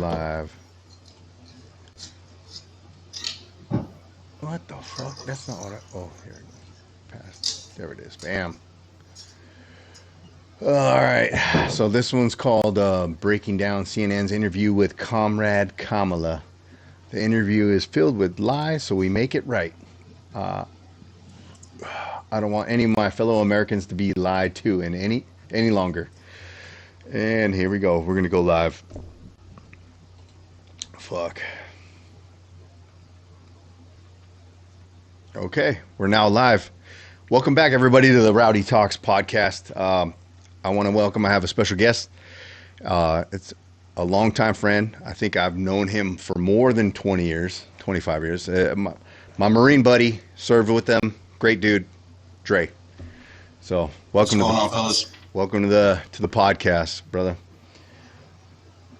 live. What the fuck? That's not what I... Oh, here it goes. Past. There it is. Bam. All right. So this one's called Breaking Down CNN's interview with Comrade Kamala. The interview is filled with lies, so we make it right. I don't want any of my fellow Americans to be lied to in any longer. And here we go. We're going to go live. Fuck. Okay, we're now live. Welcome back, everybody, to the Rowdy Talks podcast. I want to welcome, I have a special guest. It's a longtime friend. I think I've known him for more than 20 years, 25 years. My Marine buddy, served with them. Great dude, Dre. So welcome. What's going on, fellas? Welcome to the podcast, brother.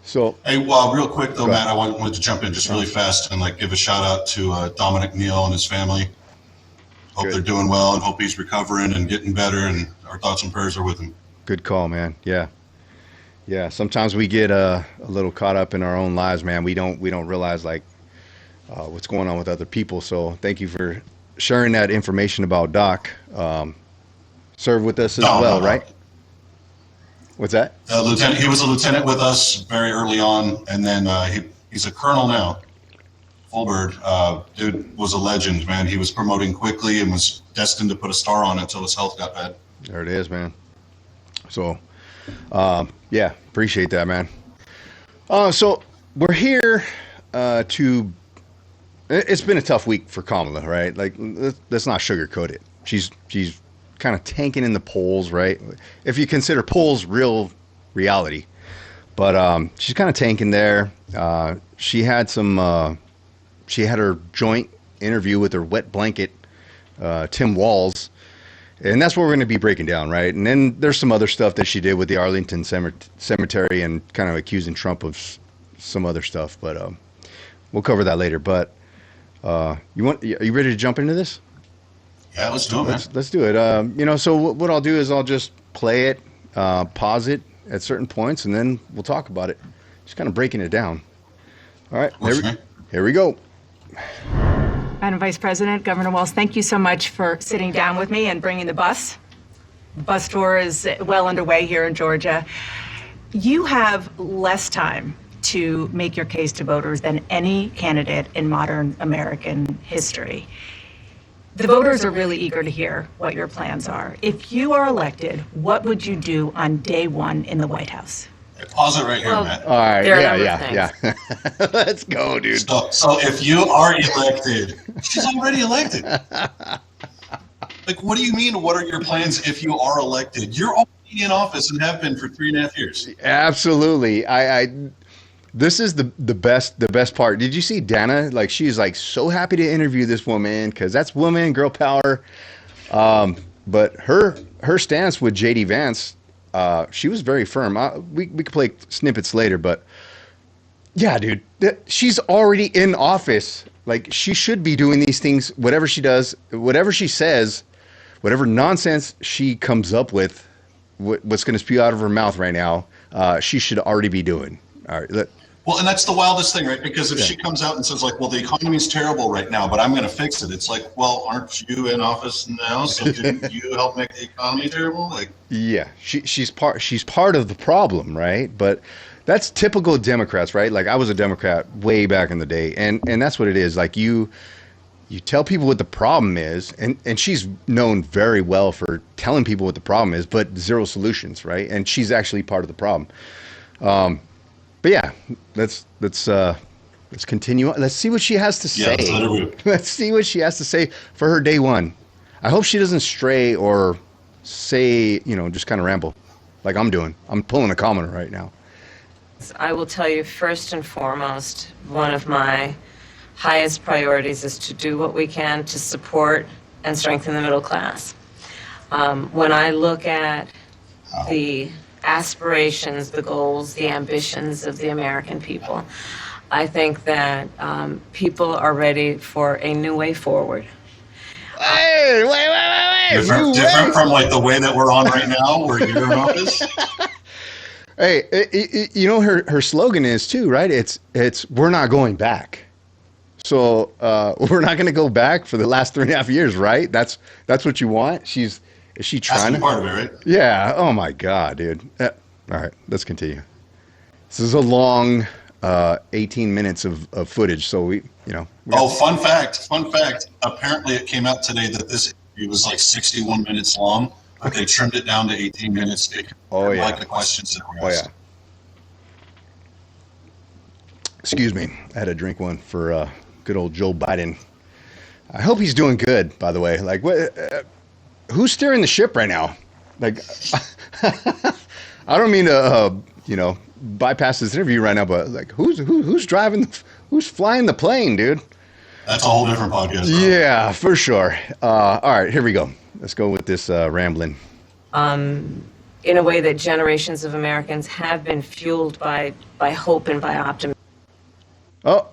So, hey, well, real quick though, Matt, I wanted to jump in just really fast and give a shout out to Dominic Neal and his family. Hope they're doing well and hope he's recovering and getting better, and our thoughts and prayers are with him. Good call, man. Yeah. Sometimes we get a little caught up in our own lives, man. We don't realize what's going on with other people. So thank you for sharing that information about Doc. Served with us as well, right? What's that? Lieutenant. He was a lieutenant with us very early on, and then he's a colonel now. Fullbird. Dude was a legend, man. He was promoting quickly and was destined to put a star on it until his health got bad. There it is, man. So, yeah, appreciate that, man. So we're here to. It's been a tough week for Kamala, right? Let's not sugarcoat it. She's kind of tanking in the polls, right? If you consider polls real reality, but she's kind of tanking there. She had her joint interview with her wet blanket, Tim Walz, and that's what we're going to be breaking down, right? And then there's some other stuff that she did with the Arlington Cemetery and kind of accusing Trump of some other stuff, but we'll cover that later. But are you ready to jump into this? Yeah, let's do it, man. Let's do it. So what I'll do is I'll just play it, pause it at certain points, and then we'll talk about it. Just kind of breaking it down. All right, here we go. Madam Vice President, Governor Walz, thank you so much for sitting down with me and bringing the bus. The bus tour is well underway here in Georgia. You have less time to make your case to voters than any candidate in modern American history. The voters are really eager to hear what your plans are. If you are elected, what would you do on day one in the White House? Pause it right here, Matt. All right, yeah. Let's go, dude. So if you are elected, she's already elected. What do you mean? What are your plans if you are elected? You're already in office and have been for 3.5 years. Absolutely. This is the best part. Did you see Dana? She's so happy to interview this woman because that's woman, girl power. But her stance with JD Vance, she was very firm. We could play snippets later, but yeah, dude, she's already in office. She should be doing these things. Whatever she does, whatever she says, whatever nonsense she comes up with, what's going to spew out of her mouth right now, she should already be doing. All right. Well, and that's the wildest thing, right? Because if she comes out and says well, the economy's terrible right now, but I'm going to fix it. It's well, aren't you in office now? So can you help make the economy terrible? Yeah, she's part of the problem, right? But that's typical Democrats, right? I was a Democrat way back in the day, and that's what it is. You tell people what the problem is, and she's known very well for telling people what the problem is, but zero solutions, right? And she's actually part of the problem. But yeah, let's continue. Let's see what she has to say. Let's see what she has to say for her day one. I hope she doesn't stray or say, just kind of ramble like I'm doing. I'm pulling a commoner right now. I will tell you, first and foremost, one of my highest priorities is to do what we can to support and strengthen the middle class. When I look at the aspirations, the goals, the ambitions of the American people, I think that people are ready for a new way forward. Wait. Different from the way that we're on right now, where you're in office? Hey, you know her slogan is too, right? It's we're not going back. So we're not going to go back for the last 3.5 years, right? That's what you want. Is she Has trying to be part of it, right? Yeah. Oh my God, dude. All right, let's continue. This is a long 18 minutes of footage, so we Oh, fun fact. Fun fact. Apparently, it came out today that this interview was like 61 minutes long, but they trimmed it down to 18 minutes because Oh, yeah. like the questions that were Oh asked. yeah. Excuse me. I had to drink one for good old Joe Biden. I hope he's doing good. By the way, like what? Who's steering the ship right now? Like, I don't mean to bypass this interview right now, but like who's driving? Who's flying the plane, dude? That's a whole different podcast. Bro. Yeah, for sure. All right, here we go. Let's go with this rambling. In a way that generations of Americans have been fueled by hope and by optimism. Oh.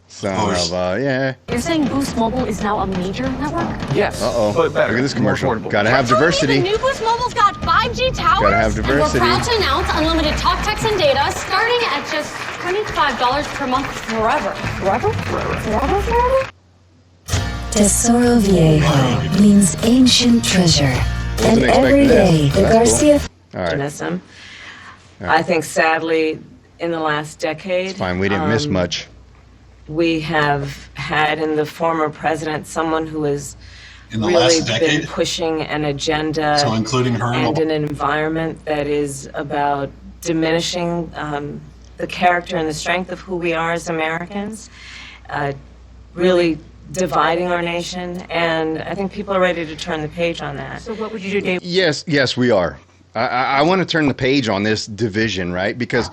Son course. of yeah. You're saying Boost Mobile is now a major network? Yes. Uh-oh. But better. Look at this commercial. More affordable. Gotta have The diversity. new Boost Mobile's got 5G towers. Gotta have diversity. And we're proud to announce unlimited talk, text, and data starting at just $25 per month forever. Forever? Forever? Forever? Tesoro Viejo means ancient treasure. And Wasn't every expecting this. day, the That's Garcia All right. Optimism. I think sadly, in the last decade, Fine, we didn't miss much. we have had in the former president someone who has In the really last been decade, pushing an agenda so including her and an environment that is about diminishing the character and the strength of who we are as Americans, really dividing our nation, and I think people are ready to turn the page on that. So what would you do, Dave? Yes, we are. I want to turn the page on this division, right? Because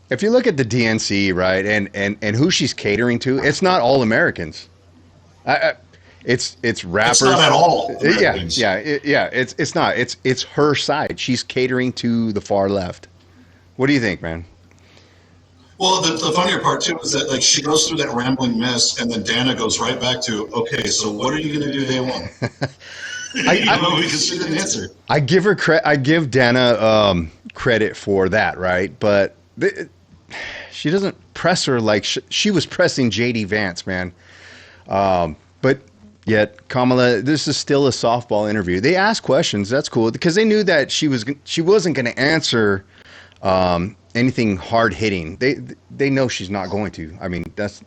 if you look at the DNC, right, and who she's catering to, it's not all Americans. It's rappers. It's not at all Americans. Yeah. It's not. It's her side. She's catering to the far left. What do you think, man? Well, the funnier part too is that like she goes through that rambling mess, and then Dana goes right back to, okay, so what are you going to do day one? Because she didn't answer. I give her I give Dana credit for that, right? But she doesn't press her like she was pressing JD Vance, man. But yet Kamala, this is still a softball interview. They asked questions. That's cool because they knew that she wasn't going to answer anything hard hitting. They know she's not going to. I mean, that's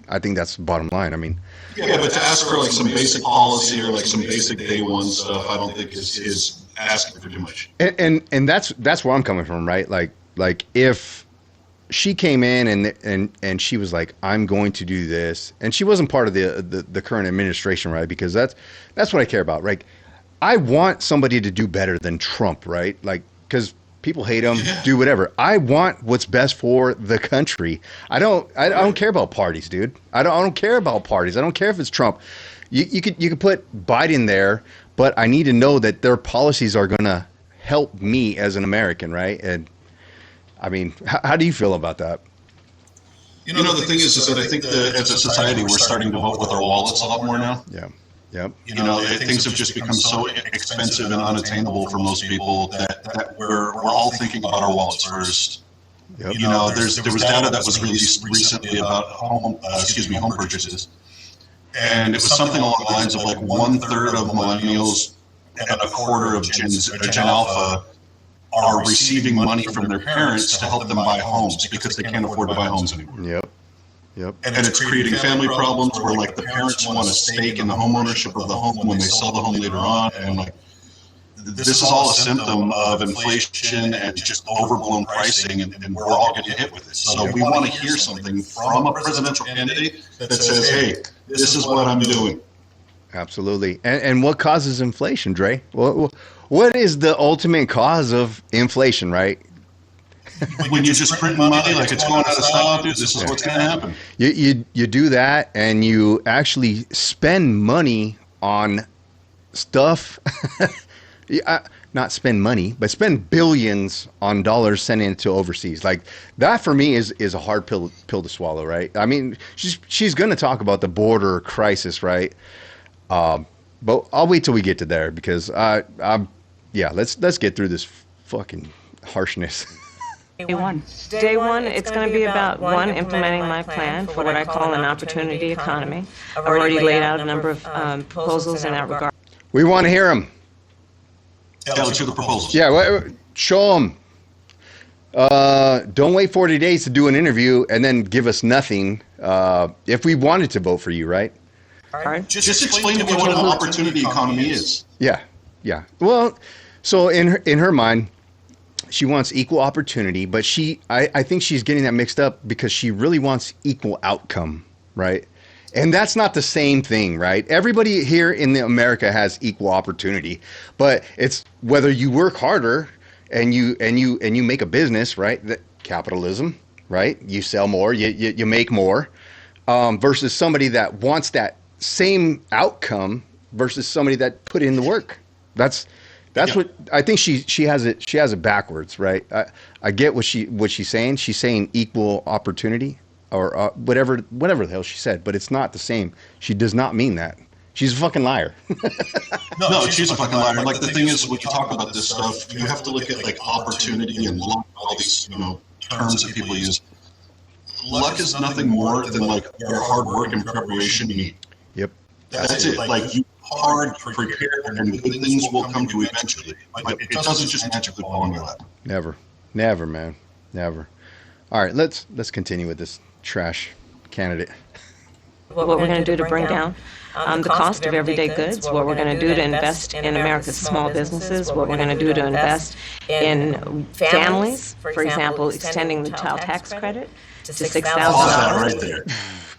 I think that's the bottom line. I mean, Yeah, but to ask for like some basic policy or like some basic day one stuff, I don't think is asking for too much. and that's where I'm coming from, right? Like if she came in and she was like, I'm going to do this, and she wasn't part of the current administration, right? Because that's what I care about, right? I want somebody to do better than Trump, right? Like, because people hate him, do whatever. I want what's best for the country. I don't care about parties, dude. I don't care about parties. I don't care if it's Trump. You could put Biden there, but I need to know that their policies are gonna help me as an American, right? And I mean, how do you feel about that? You know, the thing is that I think that as a society, we're starting to vote with our wallets a lot more now. Yeah. Yep. You know, things have just become so expensive and unattainable for most people that we're all thinking about our wallets first. Yep. You know, there was data that was released recently about home purchases, and it was something along the lines of like 1/3 of millennials and 1/4 of Gen Alpha are receiving money from their parents to help them buy homes because they can't afford to buy homes anymore. Yep. And it's creating family problems where like the parents want a stake in the home ownership of the home when they sell the home later on. And like, this is all a symptom of inflation and just overblown pricing, and we're all getting hit with it. So we want to hear something from a presidential candidate that says, hey, this is what I'm doing. Absolutely. And what causes inflation, Dre? What is the ultimate cause of inflation, right? When you just print money like it's going out of style, dude, this is what's going to happen. You do that, and you actually spend money on stuff. Not spend money, but spend billions on dollars sending it to overseas. Like that for me is a hard pill to swallow, right? I mean, she's going to talk about the border crisis, right? But I'll wait till we get to there because let's get through this fucking harshness. Day one. Day one, it's going to be about, one, implementing my plan for what I call an opportunity economy. I've already laid out a number of proposals in that regard. We want to hear them. Yeah, let's hear the proposals. Yeah, show them. Don't wait 40 days to do an interview and then give us nothing if we wanted to vote for you, right? Just explain to me what an opportunity economy is. Yeah. Well, so in her mind, she wants equal opportunity, but I think she's getting that mixed up because she really wants equal outcome, right? And that's not the same thing, right? Everybody here in America has equal opportunity, but it's whether you work harder and you make a business, right? That capitalism, right? You sell more, you make more, versus somebody that wants that same outcome versus somebody that put in the work. That's what I think she has it backwards, right? I get what she's saying. She's saying equal opportunity or whatever the hell she said, but it's not the same. She does not mean that. She's a fucking liar. No, she's a fucking liar. Like the thing is, when you talk about this stuff, you have to look at like opportunity and luck, all these terms that people use. Luck is nothing more than like your hard work and preparation you need. Yep. That's it. Like you hard prepare and the good things will come to you eventually. But it doesn't just magically fall in your lap. Never, man. Never. All right, let's continue with this trash candidate. What we're going to do to bring down the cost of everyday goods, what we're going to do to invest in America's small businesses, what we're going to do to invest in families, for example, extending the child tax credit to $6,000. Pause that right there.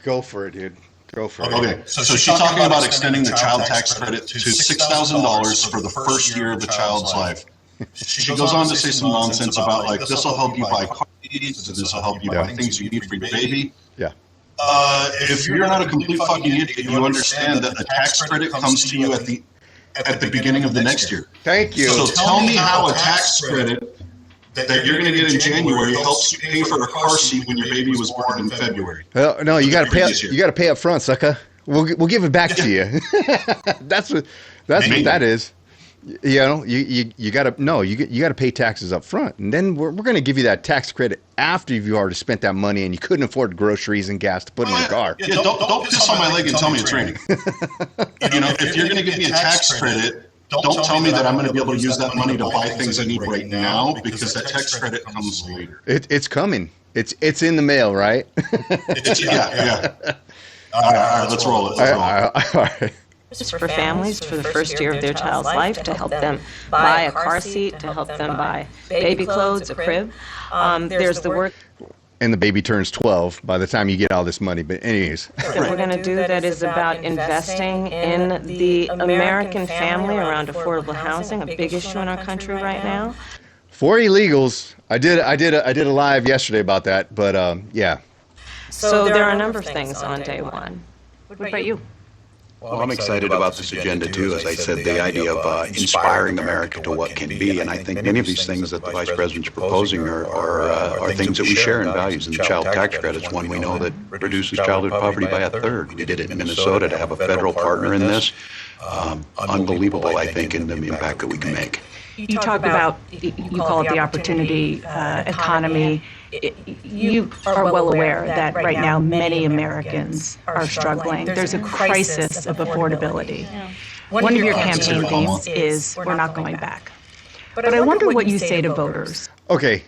Go for it, dude. Go for it. Okay, so she's talking about extending the child tax credit to $6,000 for the first year of the child's life. She goes on to say some nonsense about like this will help you buy car seats, this will help you buy things you need for your baby. Yeah. If you're not a complete fucking idiot, you understand that the tax credit comes to you at the beginning of the next year. Thank you. So tell me how a tax credit that you're going to get in January helps you pay for a car seat when your baby was born in February. No, you got to pay. You got to pay up front, sucker. We'll give it back to you. That's what that is. You know, you got to pay taxes up front, and then we're going to give you that tax credit after you've already spent that money and you couldn't afford groceries and gas to put in your car. Yeah, don't piss on my leg and tell me it's raining. If you're going to give me a tax credit, don't tell me that I'm going to be able to use that money to buy things I need right now because that tax credit comes later. It's coming. It's in the mail, right? Yeah. All right, let's roll it. All right. For families for the first year of their child's life, to help them buy a car seat, to help them buy baby clothes, a crib. There's the work. And the baby turns 12 by the time you get all this money. But anyways. That we're going to do that is about investing in the American family around affordable housing, a big issue in our country right now. For illegals, I did a live yesterday about that, but yeah. So there are a number of things on day one. What about you? Well, I'm excited about this agenda too. As I said, the idea of inspiring America to what can be, and I think many of these things that the Vice President's proposing are things that we share in values. And the child tax credit is one we know that reduces childhood poverty by a third. We did it in Minnesota. To have a federal partner in this, unbelievable, I think, in the impact that we can make. You talk about, you call it the opportunity economy. You are well aware that right now many Americans are struggling. There's a crisis of affordability. One of your campaign themes is we're not going back. But I wonder what you say to voters. Okay.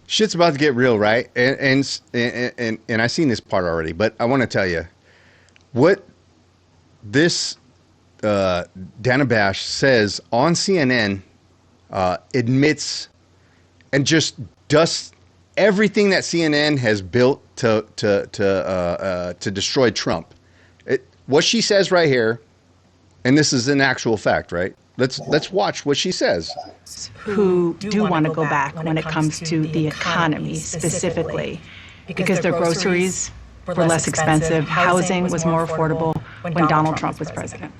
Shit's about to get real, right? And I've seen this part already, but I want to tell you what this Dana Bash says on CNN admits and just dusts everything that CNN has built to destroy Trump. What she says right here, and this is an actual fact, right? Let's watch what she says. Who do want to go back when it comes to the economy specifically, because their groceries were less expensive, housing was more affordable when Donald Trump was president.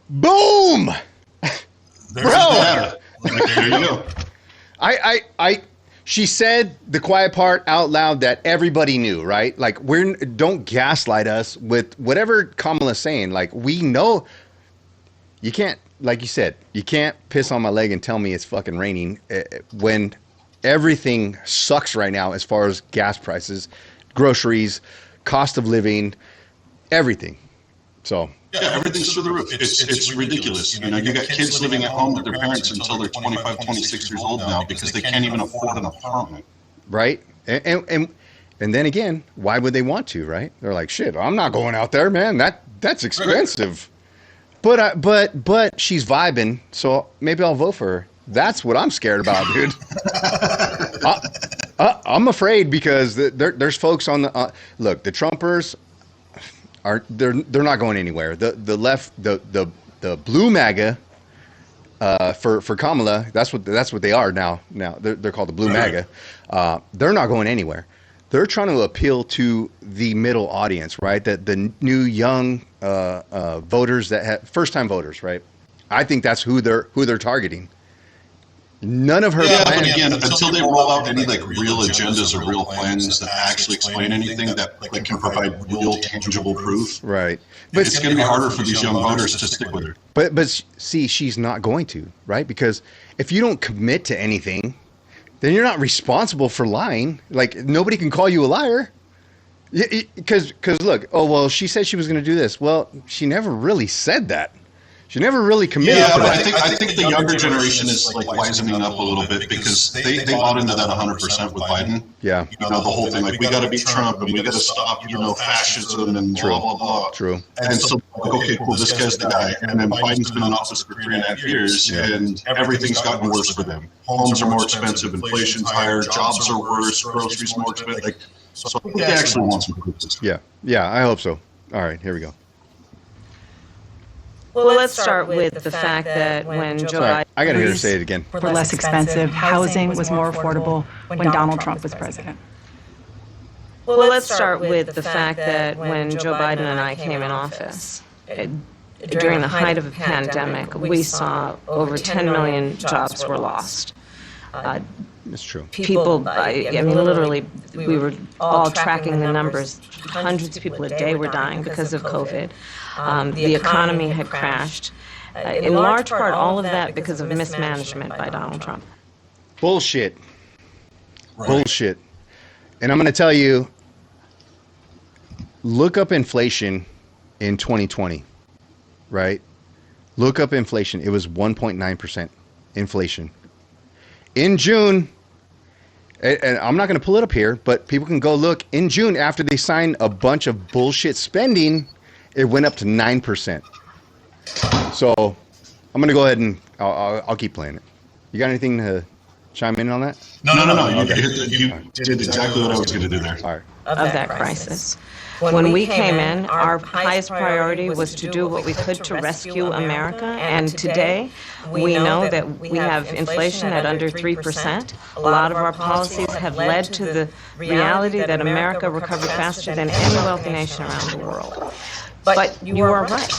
Boom! Bro! There you go. She said the quiet part out loud that everybody knew, right? Like, don't gaslight us with whatever Kamala's saying. Like, we know you can't like you said, you can't piss on my leg and tell me it's fucking raining when everything sucks right now as far as gas prices, groceries, cost of living, everything. So Yeah, everything's through the roof. It's ridiculous. You know, you got kids living at home with their parents until they're 25, 26 years old now because they can't even afford an apartment. right, and then again, why would they want to? Right? They're like, shit, I'm not going out there, man. That's expensive. But she's vibing, so maybe I'll vote for her. That's what I'm scared about, dude. I'm afraid because there's folks on the look. The Trumpers they're not going anywhere. The left, the blue MAGA for Kamala. That's what they are now. Now they're called the blue MAGA. They're not going anywhere. They're trying to appeal to the middle audience, right? The new young voters that have first-time voters, right? I think that's who they're targeting. None of her But plans. again, until they roll out any like real agendas or real plans that actually explain anything that like can provide real tangible proof, Right. it's going to be harder for these young voters to stick with her. But see, she's not going to, right? Because if you don't commit to anything, then you're not responsible for lying. Like, nobody can call you a liar. Because look, oh, well, she said she was going to do this. Well, she never really said that. She never really committed Yeah, to but that. I think the younger generation is like wisening up a little bit because they bought into that 100% with Biden. Yeah. You know, the whole thing, like, we got to beat Trump and we got to stop, you know, fascism and blah, blah, blah. True. And so, like, okay, cool, this guy's the guy. And then Biden's been in office for 3.5 years and everything's gotten worse for them. Homes are more expensive, inflation's higher, jobs are worse, groceries more expensive. Like, so they actually want some proof. Yeah, I hope so. All right, here we go. Well, let's start with the fact that when Joe Sorry, Biden... I got to hear her say it again. Were less expensive. Housing was more affordable when Donald Trump was president. Well, let's start with the fact that when Joe Biden and I came in office, during the height of a pandemic, we saw over 10 million jobs were lost. It's true. People, I mean, literally, we were all tracking the numbers. Hundreds of people a day were dying because of COVID. The economy had crashed. In large part, all of that because of mismanagement by Donald Trump. Bullshit. Bullshit. And I'm going to tell you, look up inflation in 2020, right? Look up inflation. It was 1.9% inflation. In June, and I'm not going to pull it up here, but people can go look. In June, after they signed a bunch of bullshit spending, it went up to 9%. So I'm going to go ahead and I'll keep playing it. You got anything to chime in on that? No. You did exactly what I was going to do there. All right. Of that crisis. When we came in, our highest priority was to do what we could to rescue America, and today we know that we have inflation at under 3%. A lot of our policies have led to the reality that America recovered faster than any wealthy nation around the world. But you are right.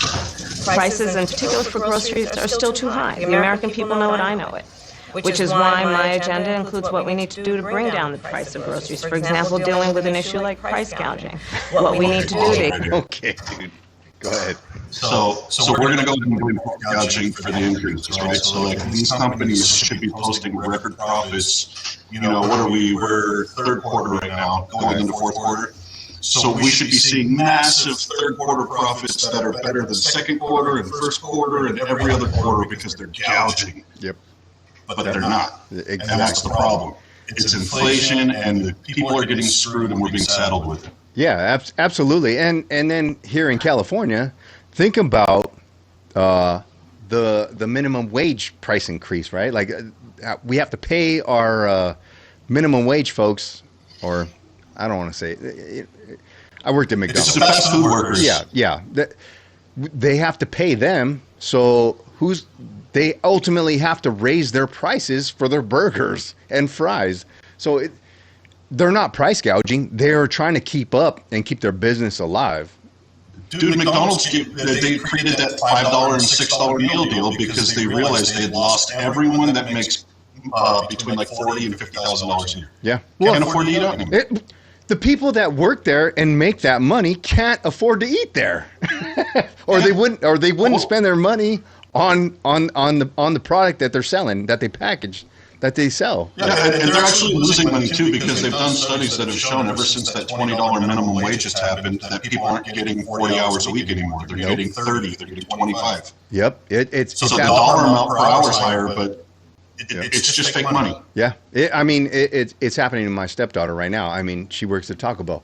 Prices, in particular for groceries, are still too high. The American people know it, I know it. Which is why my agenda includes what we need to do to bring down the price of groceries. For example, dealing with an issue like price gouging. What we need to do to... Okay, dude. Go ahead. So we're going to go and do gouging for the increases, right? So like these companies should be posting record profits. You know, what are we? We're third quarter right now, going into fourth quarter. So we should be seeing massive third quarter profits that are better than second quarter and first quarter and every other quarter because they're gouging. Yep. But they're not. Exactly. And that's the problem. It's inflation and the people are getting screwed and we're being saddled with it. Yeah, absolutely. And then here in California, think about the minimum wage price increase, right? Like we have to pay our minimum wage folks, or I don't want to say it. I worked at McDonald's. It's the fast food workers. Yeah. They have to pay them. So they ultimately have to raise their prices for their burgers and fries. So they're not price gouging. They're trying to keep up and keep their business alive. Dude, McDonald's, they created that $5 and $6 meal deal because they realized they had lost everyone that makes between like $40,000 and $50,000 a year. Yeah. Can't afford to eat out anymore. The people that work there and make that money can't afford to eat there, or they wouldn't spend their money on the product that they're selling, that they package, that they sell. Yeah, and they're actually losing money too, because they've done studies that have shown ever since that $20 minimum wage has happened that people aren't getting 40 hours a week anymore. They're getting 30, they're getting 25. Yep, it's So the dollar amount per hour is higher, but it's just fake money. Yeah, it's happening to my stepdaughter right now. I mean, she works at Taco Bell.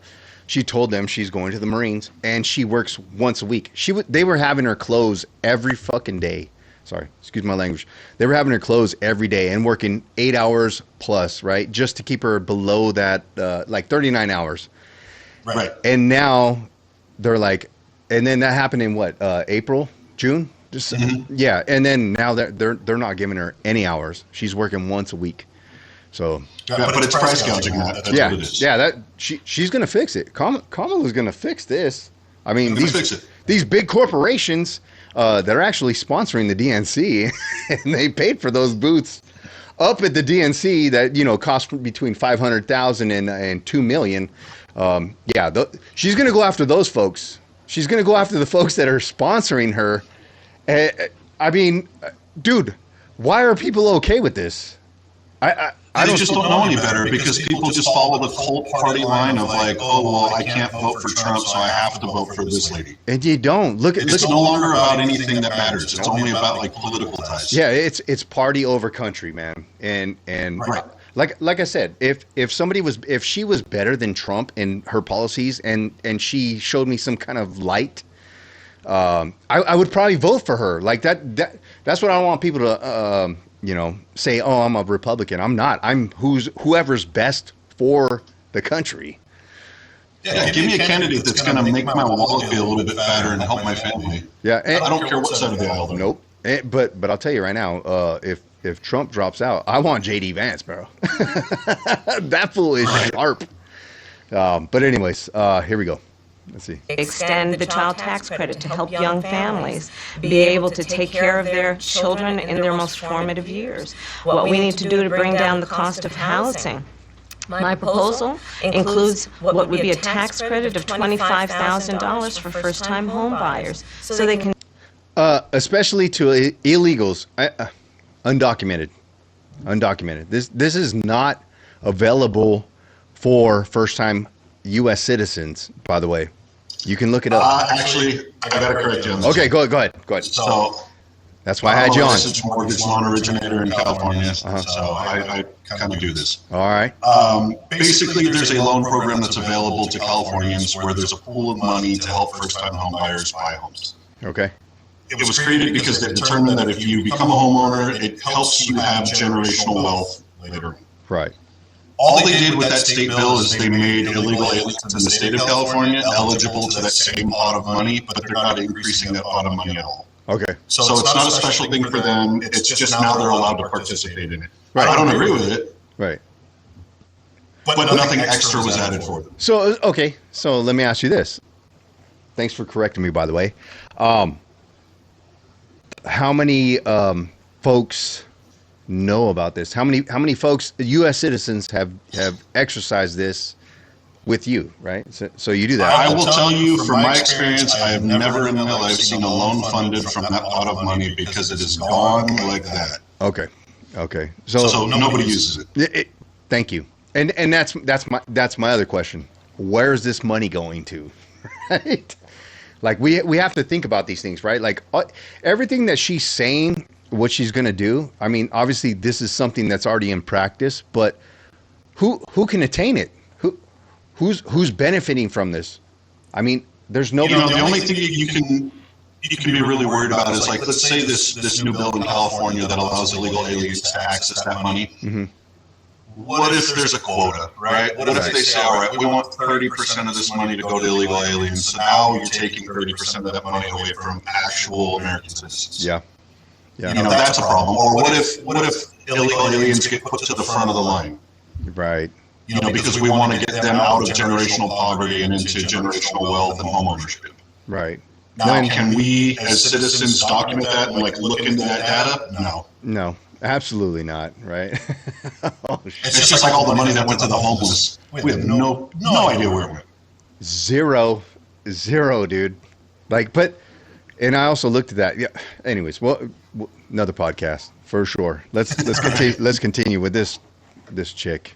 She told them she's going to the Marines, and she works once a week. They were having her close every fucking day. Sorry, excuse my language. They were having her close every day and working 8 hours plus, right, just to keep her below that, like 39 hours. Right. And now they're like, and then that happened in what, April, June? Just, yeah, and then now they're not giving her any hours. She's working once a week. So, but it's price gouging. That's what it is. Yeah, she's gonna fix it. Kamala's gonna fix this. I mean, fix it. These big corporations that are actually sponsoring the DNC, and they paid for those booths up at the DNC that cost between $500,000 and $2 million. She's gonna go after those folks. She's gonna go after the folks that are sponsoring her. I mean, dude, why are people okay with this? I just don't know any better, because people just follow the cult party line of like, oh, well, I can't vote for Trump, so I have to vote for this lady. And you don't. It's no longer about anything that matters. It's only about like political ties. Yeah, it's party over country, man. And right. like I said, if she was better than Trump in her policies and she showed me some kind of light, I would probably vote for her. Like that's what I want people to say, oh, I'm a Republican. I'm not. I'm whoever's best for the country. Yeah, give me a candidate that's going to make my wallet be a little bit fatter and help my family. Yeah, I don't care what side of the aisle they're on. Nope. But I'll tell you right now, if Trump drops out, I want JD Vance, bro. That fool is sharp. But anyways, here we go. Let's see. Extend the child tax credit to help young families be able to take care of their children in their most formative years. What we need to do to bring down the cost of housing. My proposal includes what would be a tax credit of $25,000 for first-time home buyers, so they can... especially to illegals, undocumented. This is not available for first-time U.S. citizens, by the way. You can look it up. Actually, I got to correct you on this. Okay, go ahead. So that's why I had you on. It's mortgage loan originator in California, so I kind of do this. All right. Basically, there's a loan program that's available to Californians where there's a pool of money to help first-time home buyers buy homes. Okay. It was created because they determined that if you become a homeowner, it helps you have generational wealth later on. Right. All they did with that state bill is they made illegal aliens in the state of California eligible to that same pot of money, but they're not increasing that pot of money at all. Okay. So it's not a special thing for them. It's just now they're allowed to participate in it. Right. I don't agree with it. Right. But nothing extra was added for them. So, okay. So let me ask you this. Thanks for correcting me, by the way. How many folks know about this? How many folks, U.S. citizens, have exercised this with you, right? So you do that. I will tell you, from my experience, I have never in my life seen a loan funded from that pot of money because it is gone like that. Okay. So nobody uses it. Thank you. And that's my other question. Where is this money going to? Right? Like we have to think about these things, right? Like everything that she's saying, what she's going to do. I mean, obviously this is something that's already in practice, but who can attain it? Who's benefiting from this? I mean, there's no. The only thing you can be really worried about is, like, let's say this new bill in California that allows illegal aliens to access that money. Mm-hmm. What if there's a quota, right? What if they say, all right, we want 30% of this money to go to illegal aliens, so now you're taking 30% of that money away from actual American citizens. Yeah. That's a problem. Or what if illegal aliens get put to the front of the line? Right. Because we want to get them out of generational poverty and into generational wealth and homeownership. Right. Now, can we as citizens document that and look into that data? No, absolutely not. Right. Oh, shit. It's just like all the money that went to the homeless. We have no idea where it went. Zero, dude. Like, but and I also looked at that. Yeah. Anyways, well, another podcast for sure. Let's continue. Let's continue with this chick.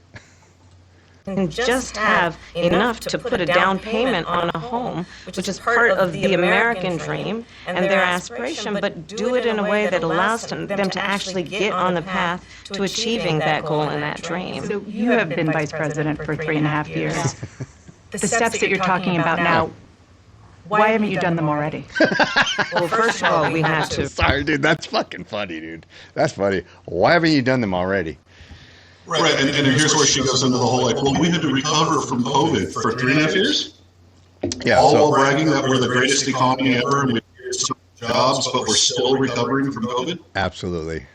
And just have enough to put a down payment on a home, which is part of the American dream and their aspiration, but do it in a way that allows them to actually get on the path to achieving that goal and that dream. So you have been vice president for 3.5 years. The steps that you're talking about now, why haven't you done them already? Well, first of all, we have to. Sorry, dude. That's fucking funny, dude. That's funny. Why haven't you done them already? Right, and here's where she goes into the whole like, well, we had to recover from COVID for 3.5 years. Yeah. All So while bragging that we're the greatest economy ever and we have some jobs, but we're still recovering from COVID. absolutely.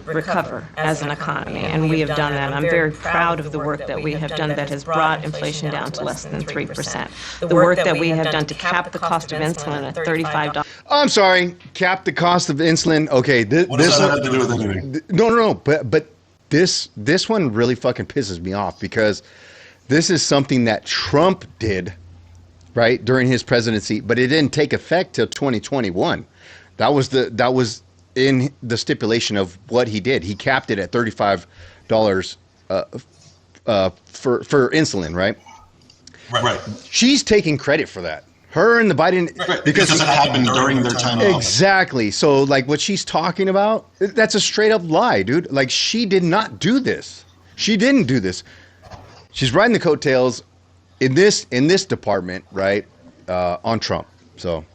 Recover as an economy, and we have done that. I'm very proud of the work that we have done that has brought inflation down to less than 3%. The work that we have done to cap the cost of insulin at $35. I'm sorry. Cap the cost of insulin. Okay. What does that have to do with anything? No. But this one really fucking pisses me off because this is something that Trump did, right, during his presidency, but it didn't take effect till 2021. That was in the stipulation of what he did. He capped it at $35 for insulin, right? Right. She's taking credit for that. Her and the Biden, Right, because it happened during their time in office. exactly. So, like, what she's talking about, that's a straight up lie, dude. Like, she did not do this. She didn't do this. She's riding the coattails in this department, right, on Trump. So,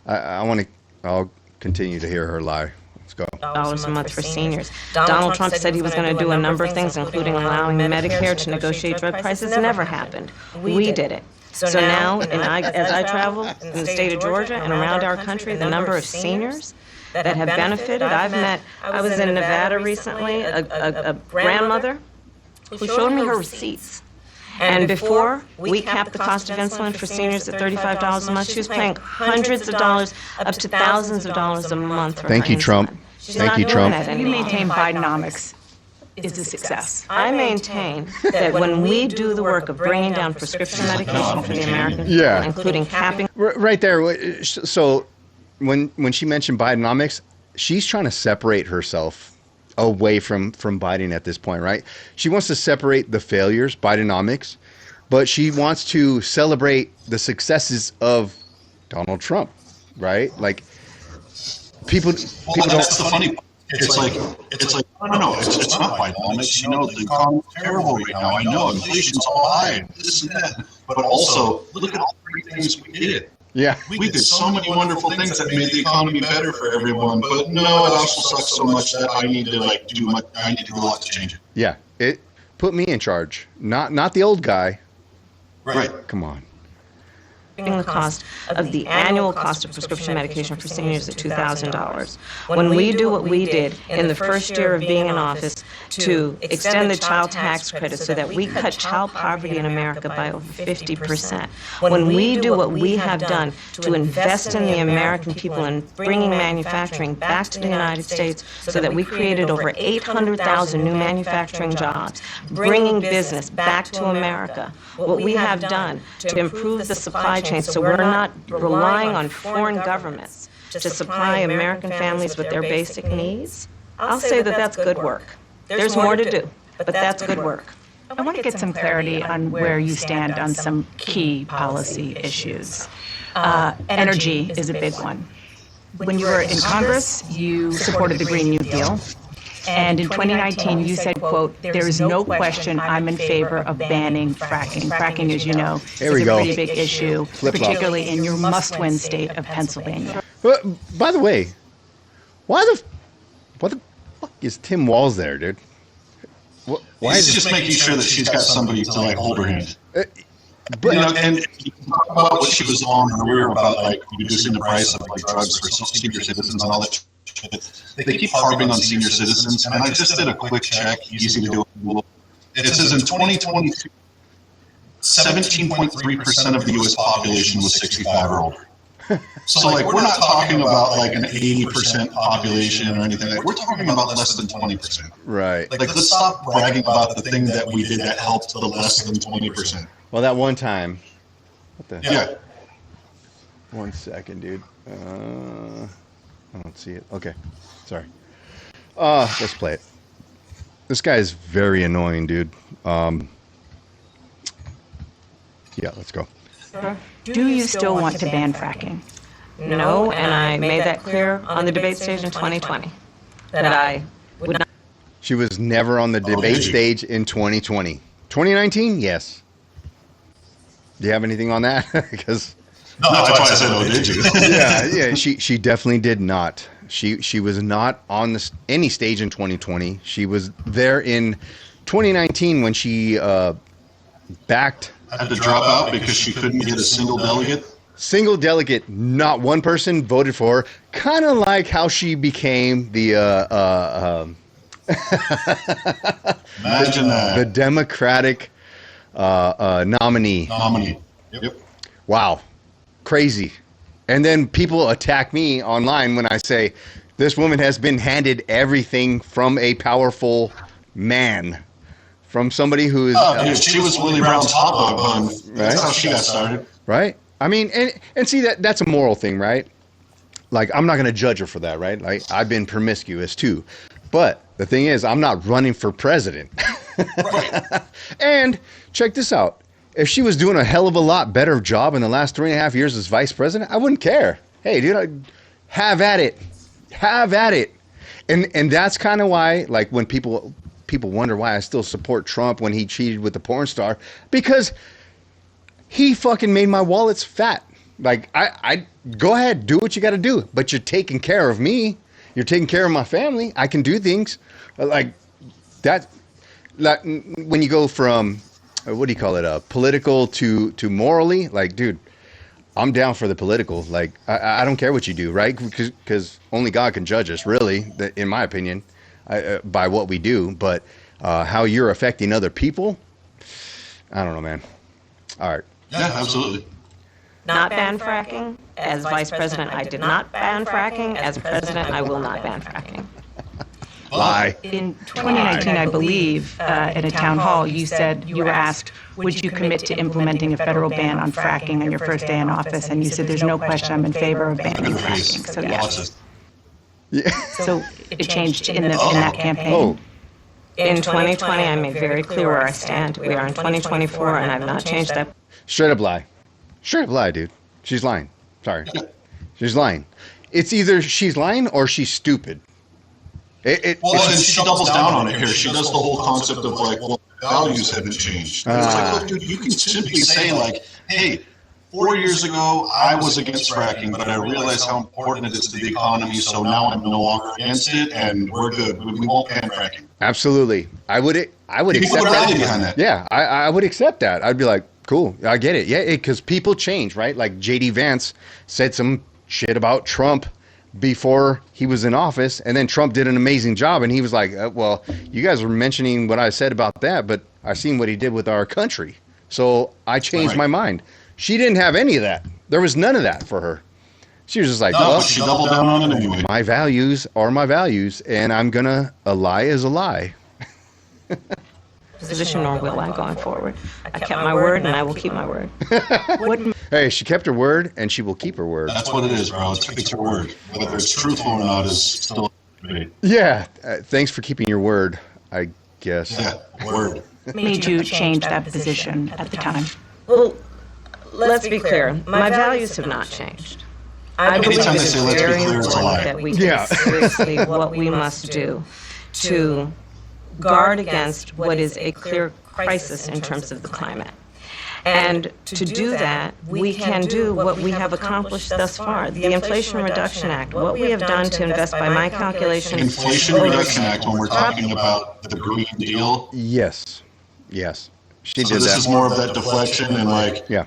I'll continue to hear her lie. Let's go. A month for seniors. Donald Trump said he was going to do a number of things, including allowing Medicare to negotiate drug prices. Never happened. We did it. So now, as I travel in the state of Georgia and around our country, the number of seniors that have benefited, I was in Nevada recently, a grandmother who showed me her receipts. And before we capped the cost of insulin for seniors at $35 a month, she was paying hundreds of dollars up to thousands of dollars a month for Thank her you, Trump. insulin. She's Thank not you, doing Trump. that You anymore. maintain Bidenomics is a success. I maintain that when we do the work of bringing down prescription medication for the American people, Yeah. including capping Right there. So, when she mentioned Bidenomics, she's trying to separate herself away from Biden at this point, right? She wants to separate the failures, Bidenomics, but she wants to celebrate the successes of Donald Trump, right? Like people Well, don't. that's the funny part. It's like, no, it's not Bidenomics. You know, the economy's terrible right now. I know inflation's all high, this and that. But also, look at all the great things we did. Yeah. We did so many wonderful things that made the economy better for everyone. But no, it also sucks so much that I need to do a lot to change it. Yeah. It put me in charge, not the old guy. Right. Come on. the cost of the annual cost of prescription medication for seniors at $2,000. When we do what we did in the first year of being in office to extend the child tax credit so that we cut child poverty in America by over 50%, when we do what we have done to invest in the American people and bringing manufacturing back to the United States so that we created over 800,000 new manufacturing jobs, bringing business back to America, what we have done to improve the supply chain so we're not relying on foreign governments to supply American families with their basic needs, I'll say that that's good work. There's more to do, but that's good work. I want to get some clarity on where you stand on some key policy issues. Energy is a big one. When you were in Congress, you supported the Green New Deal. And in 2019, you said, quote, "There is no question I'm in favor of banning fracking." Fracking, as you know, There we is a go. pretty big issue, Flip-flop. particularly in your must-win state of Pennsylvania. But, by the way, why the fuck is Tim Walz there, dude? Why He's is just making sure that she's got somebody to like hold her hand. but You know, and you talk about what she was on earlier about like reducing the price of like drugs for senior citizens and all that shit. They keep harping on senior citizens, and I just did a quick check, easy to do. It says in 2022, 17.3% of the U.S. population was 65 or older. So like we're not talking about like an 80% population or anything. Like we're talking about less than 20%. right? Like let's stop bragging about the thing that we did that helped the less than 20%. Well, that one time. What the? Yeah. 1 second, dude. I don't see it. Okay. Sorry. Let's play it. This guy is very annoying, dude. Yeah, let's go. Do you still want to ban fracking? No, and I made that clear on the debate stage in 2020 that I would not. She was never on the debate stage in 2020. 2019, yes. Do you have anything on that? Because No, that's why I said, oh, did you? yeah, she definitely did not. She was not on any stage in 2020. She was there in 2019 when she backed. Had to drop out because she couldn't get a single delegate. Single delegate, not one person voted for her. Kind of like how she became the Imagine that. the Democratic nominee. Yep. Wow, crazy. And then people attack me online when I say this woman has been handed everything from a powerful man, from somebody who is Dude, she was Willie Brown's hot dog bun. That's how she got started. right. I mean, and see that's a moral thing, right? Like I'm not going to judge her for that, right? Like I've been promiscuous too, but the thing is, I'm not running for president. Right. And check this out. If she was doing a hell of a lot better job in the last 3.5 years as vice president, I wouldn't care. Hey, dude, have at it. Have at it. And that's kind of why, like, when people wonder why I still support Trump when he cheated with the porn star, because he fucking made my wallets fat. Like, I go ahead, do what you got to do, but you're taking care of me. You're taking care of my family. I can do things like that. Like when you go from what do you call it? Political to morally. Like, dude, I'm down for the political. Like, I don't care what you do, right? Because only God can judge us, really, in my opinion, by what we do. But how you're affecting other people, I don't know, man. All right. Yeah, absolutely. Not ban fracking. As vice president, I did not ban fracking. As president, I will not ban fracking. Lie. In 2019, I believe, at a town hall, you said you were asked, would you commit to implementing a federal ban on fracking on your first day in office? And you said, there's no question, I'm in favor of banning fracking. So yes. Yeah. So it changed in that campaign. Oh, In 2020, I made very clear where I stand. We are in 2024, and I've not changed that. straight up lie. Straight up lie, dude. She's lying. Sorry. She's lying. It's either she's lying or she's stupid. Well, and she doubles down on it here. She does the whole concept of like, well, values haven't changed. And it's like, look, dude, you can simply say like, hey, 4 years ago, I was against fracking, but I realized how important it is to the economy, so now I'm no longer against it, and we're good. We won't ban fracking. Absolutely. I would People accept would rally that. behind that. Yeah, I would accept that. I'd be like, cool, I get it. Yeah, because people change, right? Like J.D. Vance said some shit about Trump before he was in office, and then Trump did an amazing job, and he was like, well, you guys were mentioning what I said about that, but I seen what he did with our country, so I changed my mind. She didn't have any of that. There was none of that for her. She was just like, No, well, but she doubled down on it anyway. my values are my values, and a lie is a lie. Position, nor will I going forward. I kept my word, and I will keep my word. Hey, she kept her word, and she will keep her word. That's what it is, bro. It's her word. Whether it's truthful or not is still a debate. Yeah, thanks for keeping your word, I guess. Yeah, word. Made you change that position at the time? Well, let's be clear. My values have not changed. I believe Anytime it they is say let's be very clear, it's a important lie. that we Yeah. take seriously what we must do to guard against what is a clear crisis in terms of the climate. And to do that, we can do what we have accomplished thus far. The Inflation Reduction Act, what we have done to invest, by my calculation, Inflation Reduction Act, when we're talking about the Green Deal, Yes. She so did this that. is more of that deflection and like, Yeah.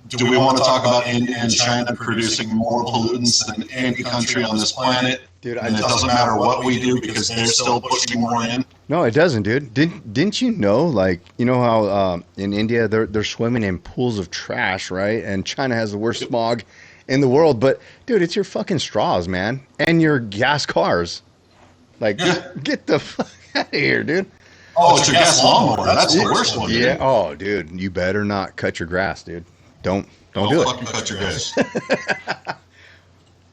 do we want to talk about India and China producing more pollutants than any country on this planet? Dude, And it doesn't matter what we do because they're still pushing more in. No, it doesn't, dude. Didn't you know, like, you know how in India they're swimming in pools of trash, right? And China has the worst smog in the world. But, dude, it's your fucking straws, man. And your gas cars. Like, get the fuck out of here, dude. Oh, it's your gas lawnmower. That's the worst one. Yeah. Dude. Oh, dude, you better not cut your grass, dude. Don't do it. Fucking cut your gas.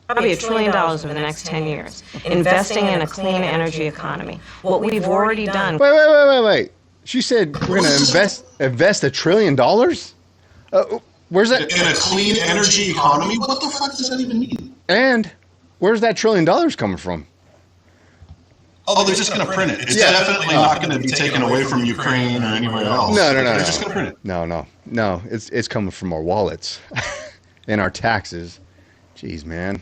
Probably $1 trillion over the next 10 years, investing in a clean energy economy. What we've already done. Wait. She said we're going to invest $1 trillion? Where's that? In a clean energy economy? What the fuck does that even mean? And where's that $1 trillion coming from? Oh, they're just going to print it. It's definitely not going to be taken away from Ukraine or anywhere else. No. They're just going to print it. No. It's coming from our wallets and our taxes. Jeez, man.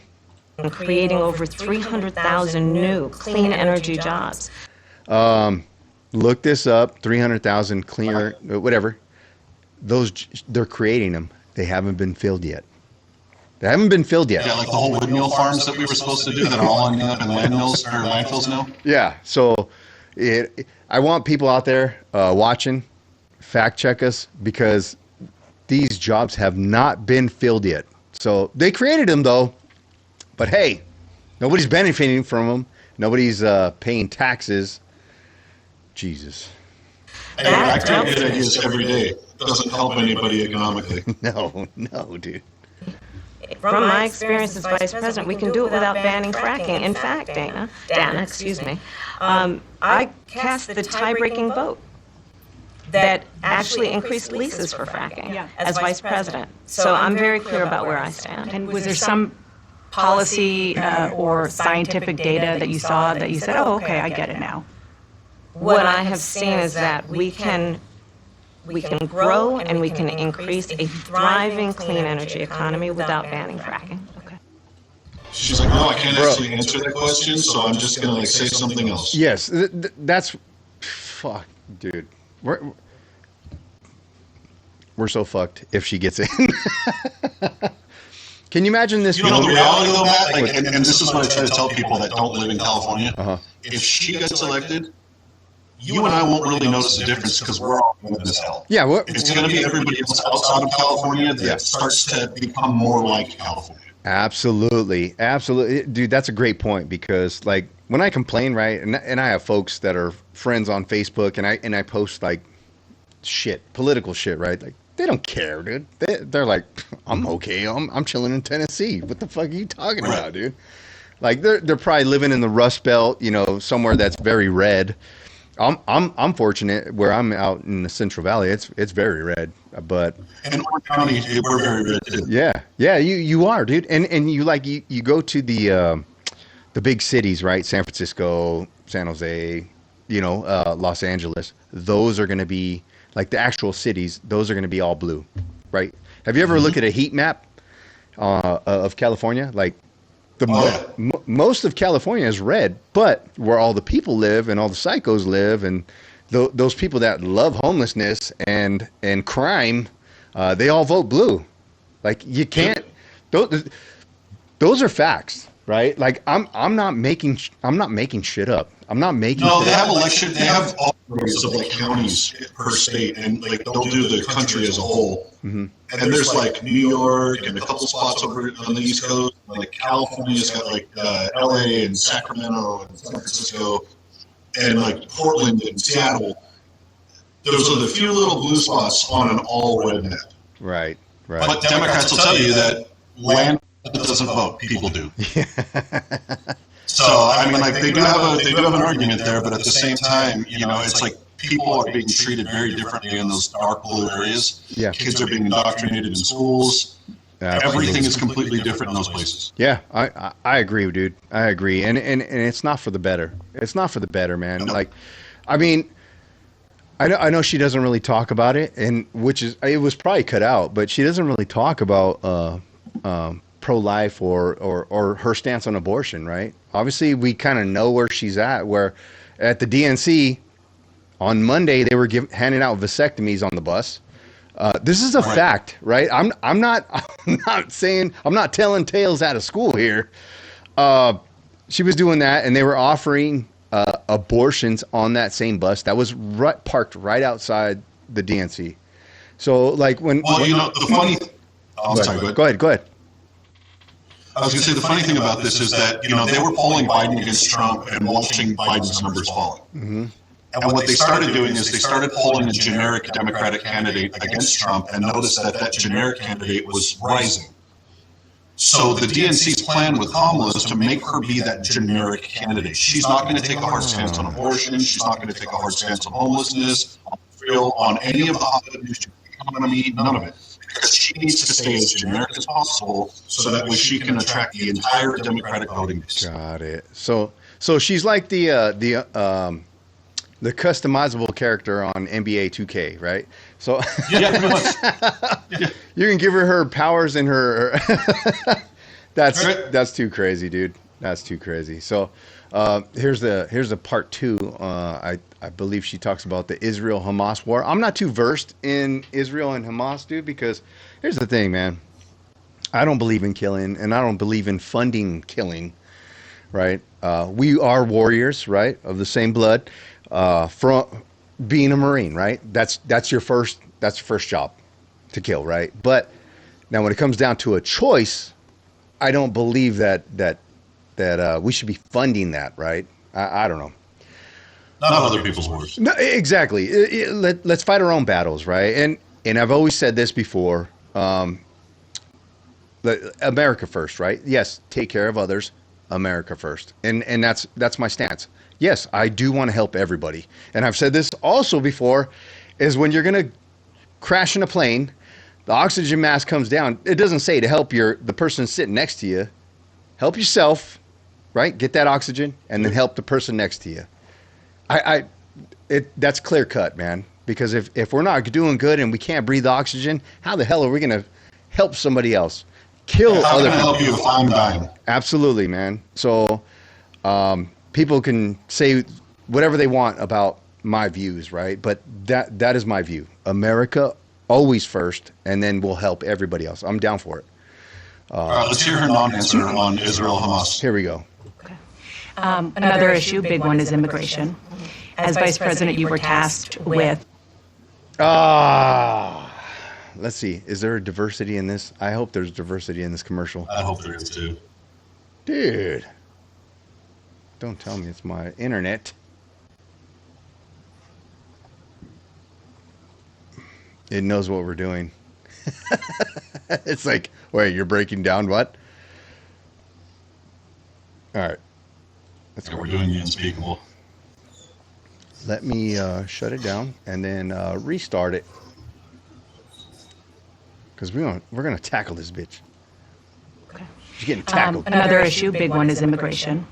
Creating over 300,000 new clean energy jobs. Look this up. 300,000 cleaner, whatever. They're creating them. They haven't been filled yet. Yeah, like the whole windmill farms that we were supposed to do that are all ending up in landfills now. Yeah. So, I want people out there watching, fact check us, because these jobs have not been filled yet. So they created them though, but hey, nobody's benefiting from them. Nobody's paying taxes. Jesus. Hey, I create good ideas every day. It doesn't help anybody economically. No, dude. From my experience as vice president, we can do it without banning fracking. In fact, Dana, excuse me, I cast the tie-breaking vote that actually increased leases for fracking as vice president. So I'm very clear about where I stand. And was there some policy or scientific data that you saw that you said, oh, okay, I get it now? What I have seen is that we can grow and we can increase a thriving clean energy economy without banning fracking. Okay. She's like, no, I can't actually answer that question, so I'm just going to say something else. Yes, that's fuck, dude. We're so fucked if she gets in. Can you imagine this? You know the reality though, Matt, and this is what I try to tell people that don't live in California. If she gets elected, you and I won't really notice the difference because we're all in this hell. Yeah, it's going to be everybody else outside of California that starts to become more like California. Absolutely, dude. That's a great point because, like, when I complain, right, and I have folks that are friends on Facebook, and I post like political shit, right? Like, they don't care, dude. They're like, I'm okay. I'm chilling in Tennessee. What the fuck are you talking about, dude? Like, they're probably living in the Rust Belt, somewhere that's very red. I'm fortunate where I'm out in the Central Valley. It's very red, but in Orange County we're very red too. Yeah, you are, dude. And you go to the big cities, right? San Francisco, San Jose, Los Angeles. Those are going to be like the actual cities. Those are going to be all blue, right? Have you ever looked at a heat map of California? Like, most of California is red, but where all the people live and all the psychos live, and those people that love homelessness and crime, they all vote blue. Like, you can't. Those are facts, right? Like, I'm not making shit up. I'm not making. No, they have election. They have all of like counties per state, and like they'll do the country as a whole. Mm-hmm. And there's like New York and a couple spots over on the East Coast. Like California's got like LA and Sacramento and San Francisco, and like Portland and Seattle. Those are the few little blue spots on an all red map. Right. But Democrats will tell you that land doesn't vote; people do. So I mean, like they do have an argument there, but at the same time, it's like people are being treated very differently in those dark blue areas. Yeah. Kids are being indoctrinated in schools. Absolutely. Everything is completely different in those places. Yeah, I agree, dude. I agree, and it's not for the better. It's not for the better, man. No. Like, I mean, I know she doesn't really talk about it, and it was probably cut out, but she doesn't really talk about pro-life or her stance on abortion, right? Obviously, we kind of know where she's at. Where at the DNC on Monday they were handing out vasectomies on the bus. This is a fact, right? I'm not telling tales out of school here. She was doing that, and they were offering abortions on that same bus that was parked right outside the DNC. So, like the funny. I'm sorry. Go ahead. I was going to say the funny thing about this is that they were polling Biden against Trump and watching Biden's numbers falling. Mm-hmm. And what they started doing is they started polling a generic Democratic candidate against Trump and noticed that that generic candidate was rising. So the DNC's plan with Kamala is to make her be that generic candidate. She's not going to take a hard stance on abortion. She's not going to take a hard stance on homelessness, on any of the hot issues, economy, none of it. Because she needs to stay as generic as possible so that way she can attract the entire Democratic voting base. Got it. So she's like the customizable character on NBA 2K, right? So Yeah, pretty much. you can give her powers and her. That's Right. that's too crazy, dude. That's too crazy. So here's the part two. I believe she talks about the Israel-Hamas war. I'm not too versed in Israel and Hamas, dude, because here's the thing, man. I don't believe in killing, and I don't believe in funding killing. Right? We are warriors, right, of the same blood. From being a Marine, right? That's your first job, to kill, right? But now when it comes down to a choice, I don't believe that we should be funding that, right? I don't know. Not other people's wars. No, exactly. Let's fight our own battles, right? And I've always said this before. America first, right? Yes, take care of others. America first, and that's my stance. Yes, I do want to help everybody, and I've said this also before. Is when you're gonna crash in a plane, the oxygen mask comes down. It doesn't say to help the person sitting next to you. Help yourself, right? Get that oxygen, and then help the person next to you. That's clear cut, man. Because if we're not doing good and we can't breathe oxygen, how the hell are we gonna help somebody else? Kill How other can I people. help you if I'm dying? Absolutely, man. So people can say whatever they want about my views, right? But that is my view. America always first, and then we'll help everybody else. I'm down for it. All right, let's hear her non-answer on Israel-Hamas. Here we go. Another issue, big one, is immigration. As Vice President, you were tasked with Let's see. Is there a diversity in this? I hope there's diversity in this commercial. I hope there is too. Dude. Don't tell me it's my internet. It knows what we're doing. It's like, wait, you're breaking down what? All right. Yeah, we're doing the unspeakable. Let me shut it down and then restart it. Because we're going to tackle this bitch. She's getting tackled. another issue, big one, is immigration.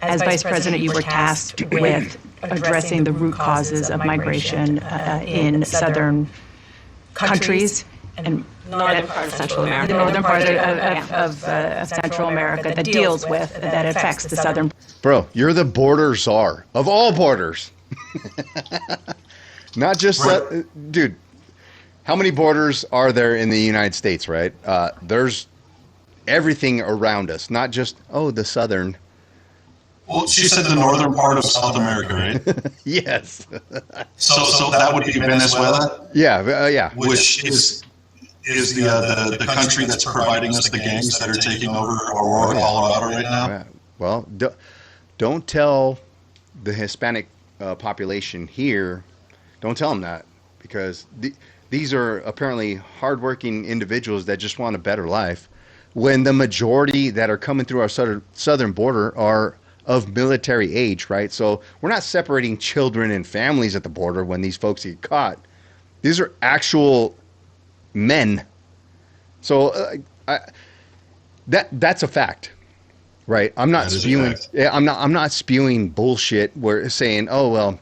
As Vice President, you were tasked with addressing the root causes of migration in southern countries and Northern part of Central the America. northern part of Central America that deals with, that affects the southern. Bro, you're the border czar of all borders. Not just, dude, how many borders are there in the United States, right? There's everything around us, not just, the southern. Well, she said the northern part of South America, right? Yes. So that would be Venezuela, Yeah. which is the country that's providing us the gangs that are taking over Aurora, Colorado right now. Well, don't tell the Hispanic population here, don't tell them that, because these are apparently hardworking individuals that just want a better life, when the majority that are coming through our southern border are of military age, right? So we're not separating children and families at the border when these folks get caught. These are actual men. So that's a fact, right? I'm not spewing. Yeah, I'm not spewing bullshit. Where saying, oh well,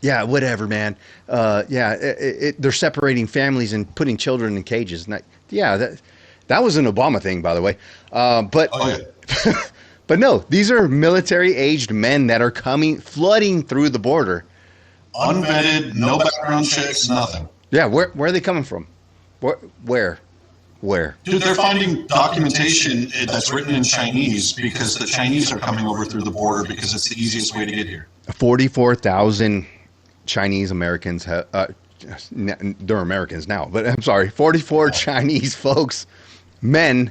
yeah, whatever, man. They're separating families and putting children in cages. And that was an Obama thing, by the way. But no, these are military-aged men that are flooding through the border. Unvetted, no background checks, nothing. Yeah, where are they coming from? Where? Dude, they're finding documentation that's written in Chinese because the Chinese are coming over through the border because it's the easiest way to get here. 44,000 Chinese Americans they're Americans now, but I'm sorry, 44 Chinese folks, men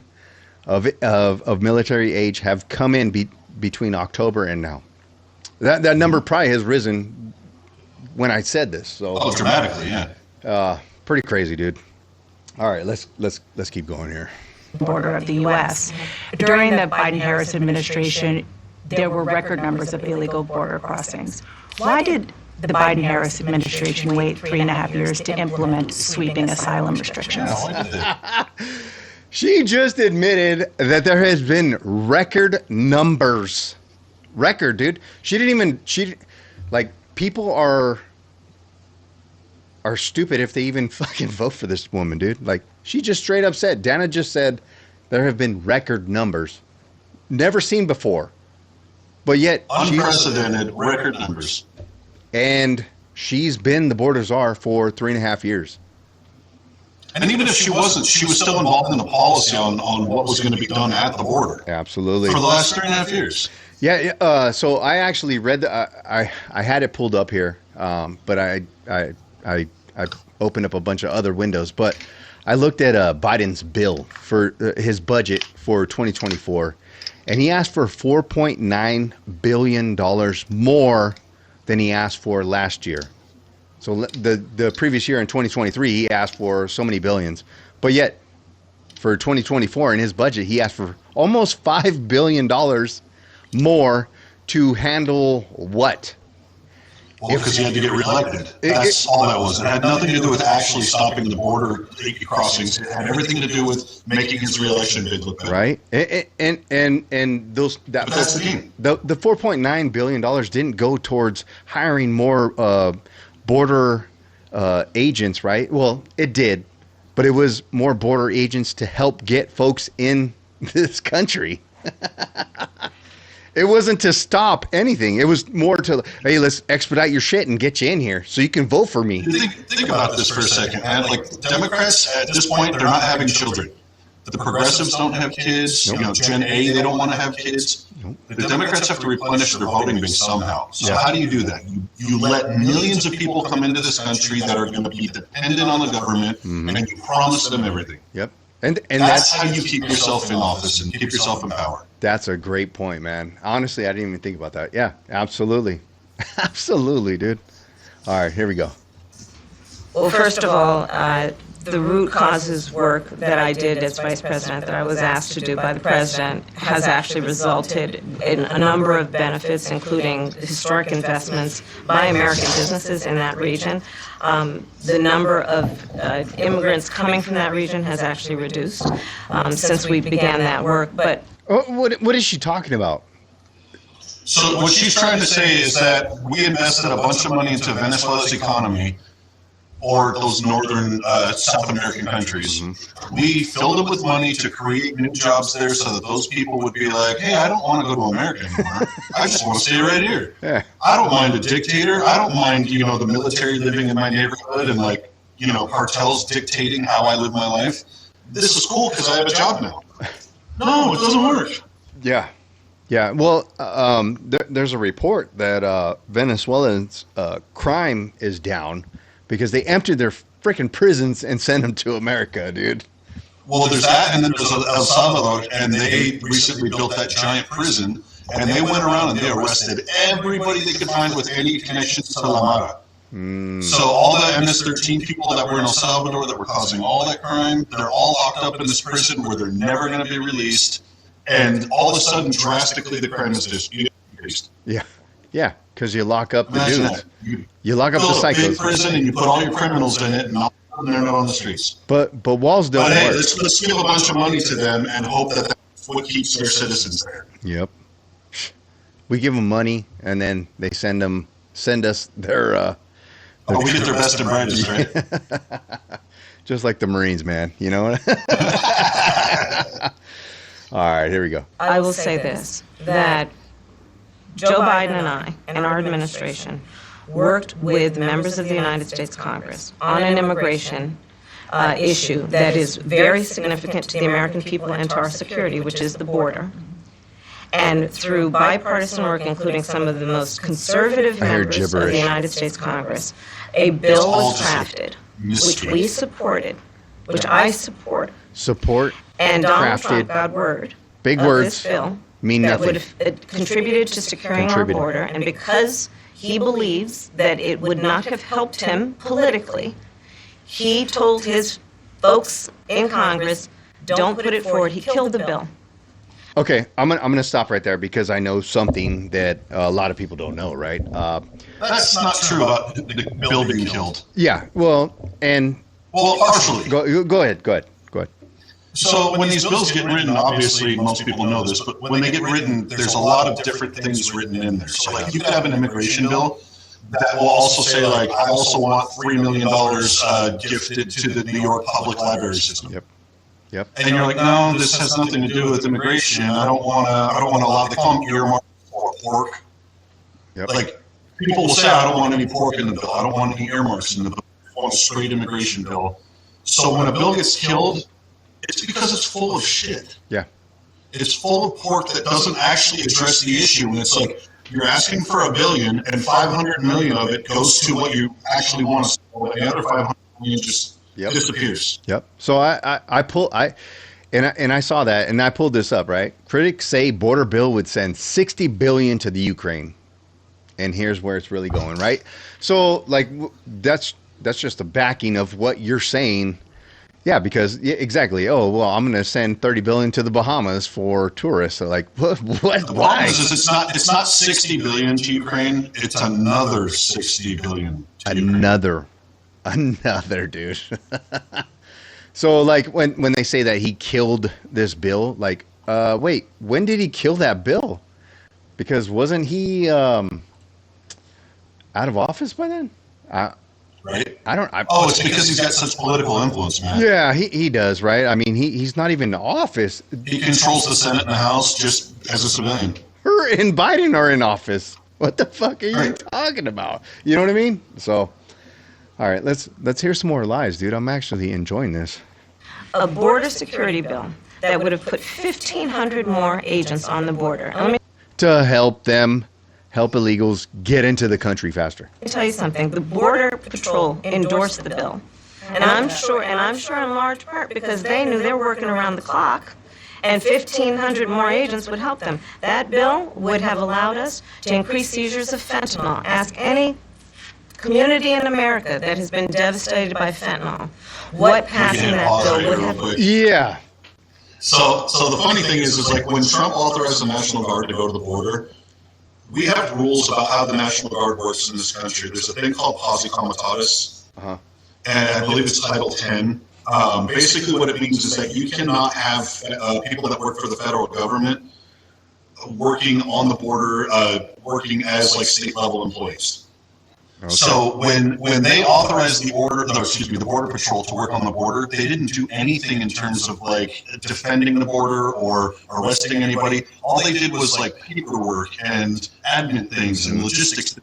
of military age have come in between October and now. That number probably has risen when I said this. So Oh, dramatically, yeah. pretty crazy, dude. All right, let's keep going here. Border of the U.S. During the Biden-Harris administration, there were record numbers of illegal border crossings. Why did the Biden-Harris administration wait 3.5 years to implement sweeping asylum restrictions? Yeah, why did they? She just admitted that there has been record numbers. Record, dude. People are stupid if they even fucking vote for this woman, dude. Like, she just straight up said, Dana just said there have been record numbers. Never seen before. But yet, Unprecedented record numbers. And she's been the border czar for 3.5 years. And even if she wasn't, she was still involved in the policy on what was going to be done at the border. Absolutely. For the last 3.5 years. Yeah. So I actually read I had it pulled up here, but I opened up a bunch of other windows. But I looked at Biden's bill for his budget for 2024, and he asked for $4.9 billion more than he asked for last year. So the previous year in 2023, he asked for so many billions. But yet, for 2024 in his budget, he asked for almost $5 billion more to handle what? Well, because he had to get reelected. That's all that was. It had nothing to do with actually stopping the border crossings. It had everything to do with making his reelection bid look better. Right? And those But that's the game. the $4.9 billion didn't go towards hiring more border agents, right? Well, it did, but it was more border agents to help get folks in this country. It wasn't to stop anything. It was more to, hey, let's expedite your shit and get you in here so you can vote for me. Think about this for a second, man. Like, Democrats, at this point, they're not having children. The progressives don't have kids. Nope. You know, Gen A, they don't want to have kids. Nope. The Democrats have to replenish their voting base somehow. So Yeah. how do you do that? You let millions of people come into this country that are going to be dependent on the government, and you promise them everything. Yep. And That's how you keep yourself in office and keep yourself in power. That's a great point, man. Honestly, I didn't even think about that. Yeah, absolutely. Absolutely, dude. All right, here we go. Well, first of all, the root causes work that I did as vice president, that I was asked to do by the president, has actually resulted in a number of benefits, including historic investments by American businesses in that region. The number of immigrants coming from that region has actually reduced since we began that work. But What is she talking about? So what she's trying to say is that we invested a bunch of money into Venezuela's economy, or those northern South American countries. We filled it with money to create new jobs there so that those people would be like, hey, I don't want to go to America anymore. I just want to stay right here. Yeah. I don't mind a dictator. I don't mind, the military living in my neighborhood and cartels dictating how I live my life. This is cool because I have a job now. No, it doesn't work. Yeah. Yeah. Well, there's a report that Venezuela's crime is down because they emptied their freaking prisons and sent them to America, dude. Well, there's that, and then there's El Salvador, and they recently built that giant prison, and they went around and they arrested everybody they could find with any connections to La Mara. So all the MS-13 people that were in El Salvador that were causing all that crime, they're all locked up in this prison where they're never going to be released, and all of a sudden, drastically, the crime is decreased. Yeah. Yeah. Because you lock up the Imagine dudes. that. You lock up the Build a big psychos. prison and you put all your criminals in it, and all of them are not on the streets. But walls don't But hey, work. let's give a bunch of money to them and hope that that's what keeps their citizens there. Yep. We give them money, and then they send us their Oh, we get their best and brightest, right? just like the Marines, man. You know. All right, here we go. I will say this, that Joe Biden and I and our administration worked with members of the United States Congress on an immigration issue that is very significant to the American people and to our security, which is the border. And through bipartisan work, including some of the most conservative I hear members of the gibberish. United States Congress, a bill all was just crafted, which mystery. we supported, which I support, Support and Donald crafted. Trump got word Big of words. this bill Mean that nothing. would have contributed to securing our Contributed. border, and because he believes that it would not have helped him politically, he told his folks in Congress, don't put it forward. He killed the bill. Okay, I'm gonna stop right there because I know something that a lot of people don't know, right? That's not true about the bill being killed. Yeah, well, and Well, partially. go ahead. So when these bills get written, obviously most people know this, but when they get written, there's a lot of different things written in there. So like you could have an immigration bill that will also say like, I also want $3 million gifted to the New York Public Library System. Yep. And you're like, no, this has nothing to do with immigration. I don't want to allow the earmark for pork. Yep. Like people will say, I don't want any pork in the bill. I don't want any earmarks in the bill. I want a straight immigration bill. So when a bill gets killed, it's because it's full of shit. Yeah. It's full of pork that doesn't actually address the issue. And it's like, you're asking for $1 billion and 500 million of it goes to what you actually want to sell. And the other 500 million just disappears. Yep. So I saw that and I pulled this up, right? Critics say border bill would send 60 billion to the Ukraine. And here's where it's really going, right? So like that's just the backing of what you're saying. Yeah, because exactly. Oh, well, I'm going to send 30 billion to the Bahamas for tourists. So like, what? The problem Why? is it's not 60 billion to Ukraine. It's another 60 billion to Ukraine. Another dude. So like when they say that he killed this bill, like, wait, when did he kill that bill? Because wasn't he out of office by then? Right? It's because he's got such political influence, man. Yeah, he does, right? I mean, he's not even in office. He controls the Senate and the House just as a civilian. Her and Biden are in office. What the fuck are you Right. talking about? You know what I mean? So, all right, let's hear some more lies, dude. I'm actually enjoying this. A border security bill that would have put 1,500 more agents on the border. And let me To help illegals get into the country faster. tell you something. The Border Patrol endorsed the bill. And I'm sure in large part because they knew they were working around the clock. And 1,500 more agents would help them. That bill would have allowed us to increase seizures of fentanyl. Ask any community in America that has been devastated by fentanyl what passing that bill would have. Yeah. So the funny thing is like when Trump authorized the National Guard to go to the border, we have rules about how the National Guard works in this country. There's a thing called posse comitatus, and I believe it's Title 10. Basically, what it means is that you cannot have people that work for the federal government working on the border, working as like state level employees. Okay. So when they authorized the Border Patrol to work on the border, they didn't do anything in terms of like defending the border or arresting anybody. All they did was like paperwork and admin things and logistics,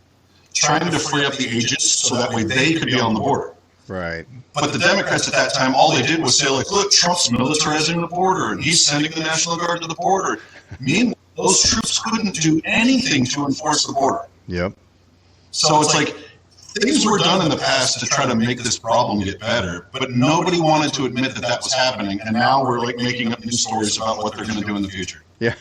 trying to free up the agents so that way they could be on the border. Right. But the Democrats at that time, all they did was say like, look, Trump's militarizing the border and he's sending the National Guard to the border. Meanwhile, those troops couldn't do anything to enforce the border. Yep. So it's like, things were done in the past to try to make this problem get better, but nobody wanted to admit that that was happening, and now we're like making up news stories about what they're going to do in the future. Yeah.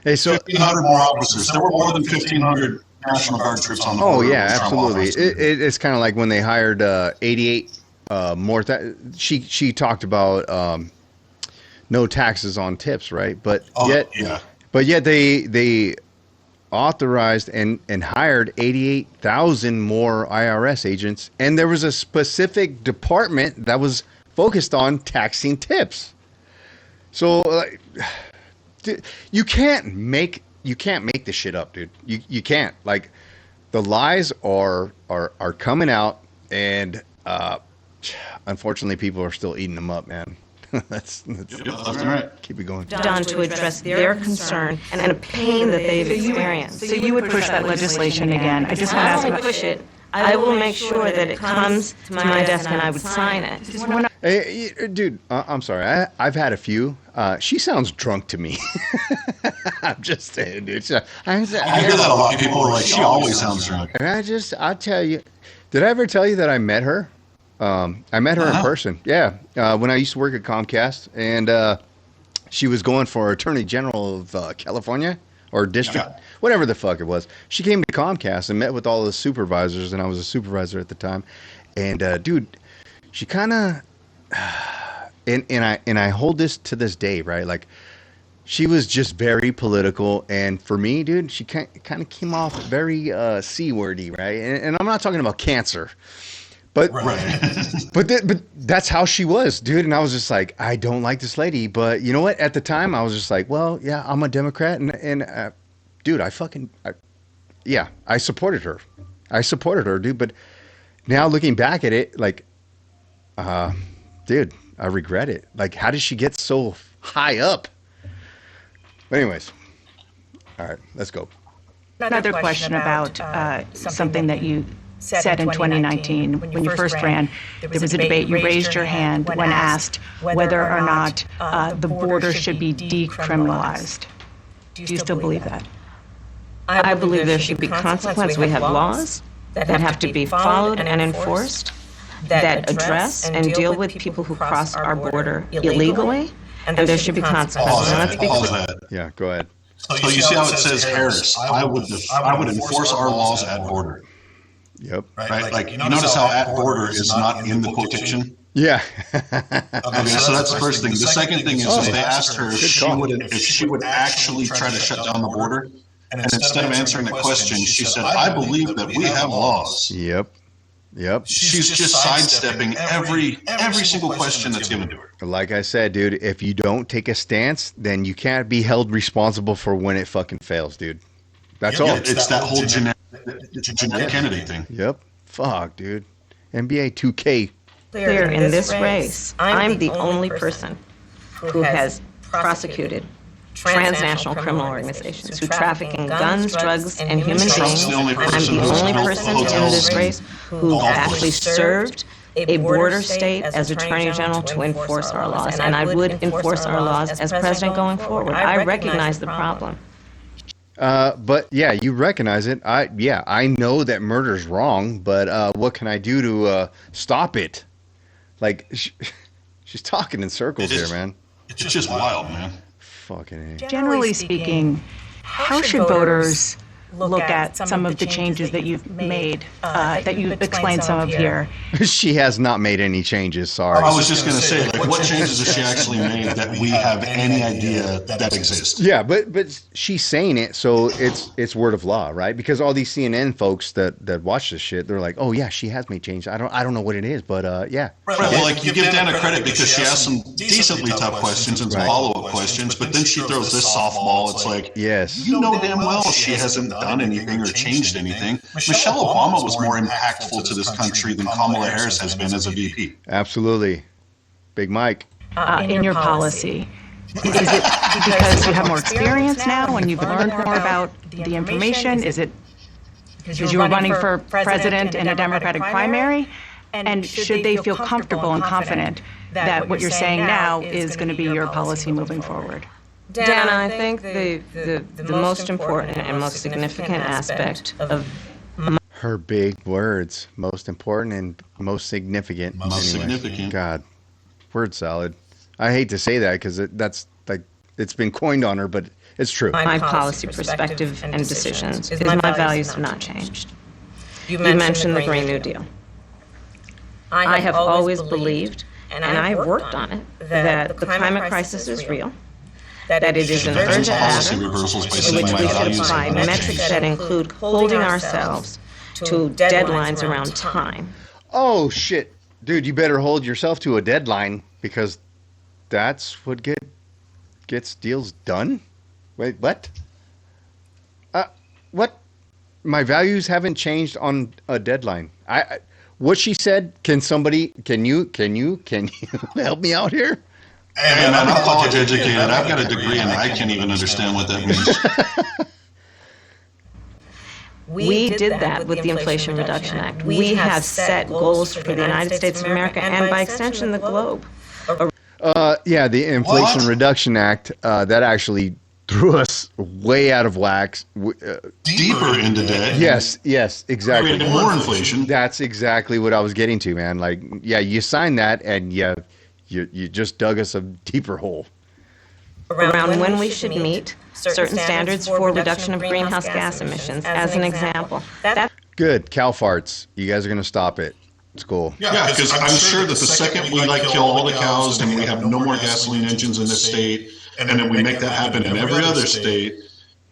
Hey, so 1,500 more officers. There were more than 1,500 National Guard troops on the border. Oh yeah, absolutely. It's kind of like when they hired 88 more. She talked about no taxes on tips, right? But yet they authorized and hired 88,000 more IRS agents, and there was a specific department that was focused on taxing tips. So you can't make this shit up, dude. You can't. Like, the lies are coming out, and unfortunately people are still eating them up, man. That's right. Keep it going. Done to address their concern and the pain that they've experienced. So you would push that legislation again? I just want to I ask only about. push it. I will make sure that it comes to my desk and I would sign it. Hey, dude, I'm sorry. I've had a few. She sounds drunk to me. I'm just saying, dude. I hear that a lot. People are like, she always sounds drunk. And I'll tell you. Did I ever tell you that I met her? I met her in person. Yeah. When I used to work at Comcast, and She was going for Attorney General of California or district, whatever the fuck it was. She came to Comcast and met with all the supervisors, and I was a supervisor at the time. And dude, she kind of, and I hold this to this day, right? Like, she was just very political, and for me, dude, she kind of came off very C-wordy, right? And I'm not talking about cancer. But but that's how she was, dude. And I was just like, I don't like this lady. But you know what? At the time, I was just like, well, yeah, I'm a Democrat, and dude, I supported her. I supported her, dude. But now looking back at it, like, dude, I regret it. Like, how did she get so high up? But anyways, all right, let's go. Another question about something that you said in 2019 when you first ran. There was a debate. You raised your hand when asked whether or not the border should be decriminalized. Do you still believe that? I believe there should be consequence. We have laws that have to be followed and enforced that address and deal with people who cross our border illegally, and there should be consequences. And let's be clear. Yeah, go ahead. So you see how it says Harris? I would enforce our laws at border. Yep. Right? Like, you notice how at border is not in the quotation? Yeah. Okay, so that's the first thing. The second thing is they asked her if she would actually try to shut down the border. And instead of answering the question, she said, I believe that we have laws. Yep. She's just sidestepping every single question that's given to her. Like I said, dude, if you don't take a stance, then you can't be held responsible for when it fucking fails, dude. That's all. It's that whole genetic candidate thing. Yep. Fuck, dude. NBA 2K. Clear in this race, I'm the only person who has prosecuted transnational criminal organizations who traffic in guns, drugs, and human beings. I'm the only person in this race who actually served a border state as Attorney General to enforce our laws. And I would enforce our laws as president going forward. I recognize the problem. But yeah, you recognize it. I know that murder's wrong, but what can I do to stop it? Like, she's talking in circles here, man. It's just wild, man. Fucking A. Generally speaking, how should voters look at some of the changes that you've made, that you explained some of here? She has not made any changes, sorry. I was just going to say, like, what changes has she actually made that we have any idea that exist? Yeah, but she's saying it, so it's word of law, right? Because all these CNN folks that watch this shit, they're like, oh yeah, she has made changes. I don't know what it is, but yeah. Right, well, like, you give Dana credit because she asked some decently tough questions and some follow-up questions, but then she throws this softball. It's like, yes, you know damn well she hasn't done anything or changed anything. Michelle Obama was more impactful to this country than Kamala Harris has been as a VP. Absolutely. Big Mike. In your policy, is it because you have more experience now and you've learned more about the information? Is it because you were running for president in a Democratic primary? And should they feel comfortable and confident that what you're saying now is going to be your policy moving forward? Dana, I think the most important and most significant aspect of her big words, most important and most significant. Most significant. God, word salad. I hate to say that because that's like it's been coined on her, but it's true. My policy perspective and decisions is my values have not changed. You mentioned the Green New Deal. I have always believed, and I've worked on it, that the climate crisis is real. That it is an urgent matter in which we should apply metrics that include holding ourselves to deadlines around time. Oh, shit. Dude, you better hold yourself to a deadline because that's what gets deals done? Wait, what? What? My values haven't changed on a deadline. What she said, can you help me out here? Hey, man, I'm college educated. I've got a degree and I can't even understand what that means. We did that with the Inflation Reduction Act. We have set goals for the United States of America and by extension the globe. Yeah, the Inflation Reduction Act, that actually threw us way out of whack. Deeper into debt. Yes, exactly. Created more inflation. That's exactly what I was getting to, man. Like, yeah, you signed that and you just dug us a deeper hole. around when we should meet certain standards for reduction of greenhouse gas emissions, as an example. Good. Cow farts. You guys are going to stop it. It's cool. Yeah, because I'm sure that the second we kill all the cows and we have no more gasoline engines in this state, and then we make that happen in every other state,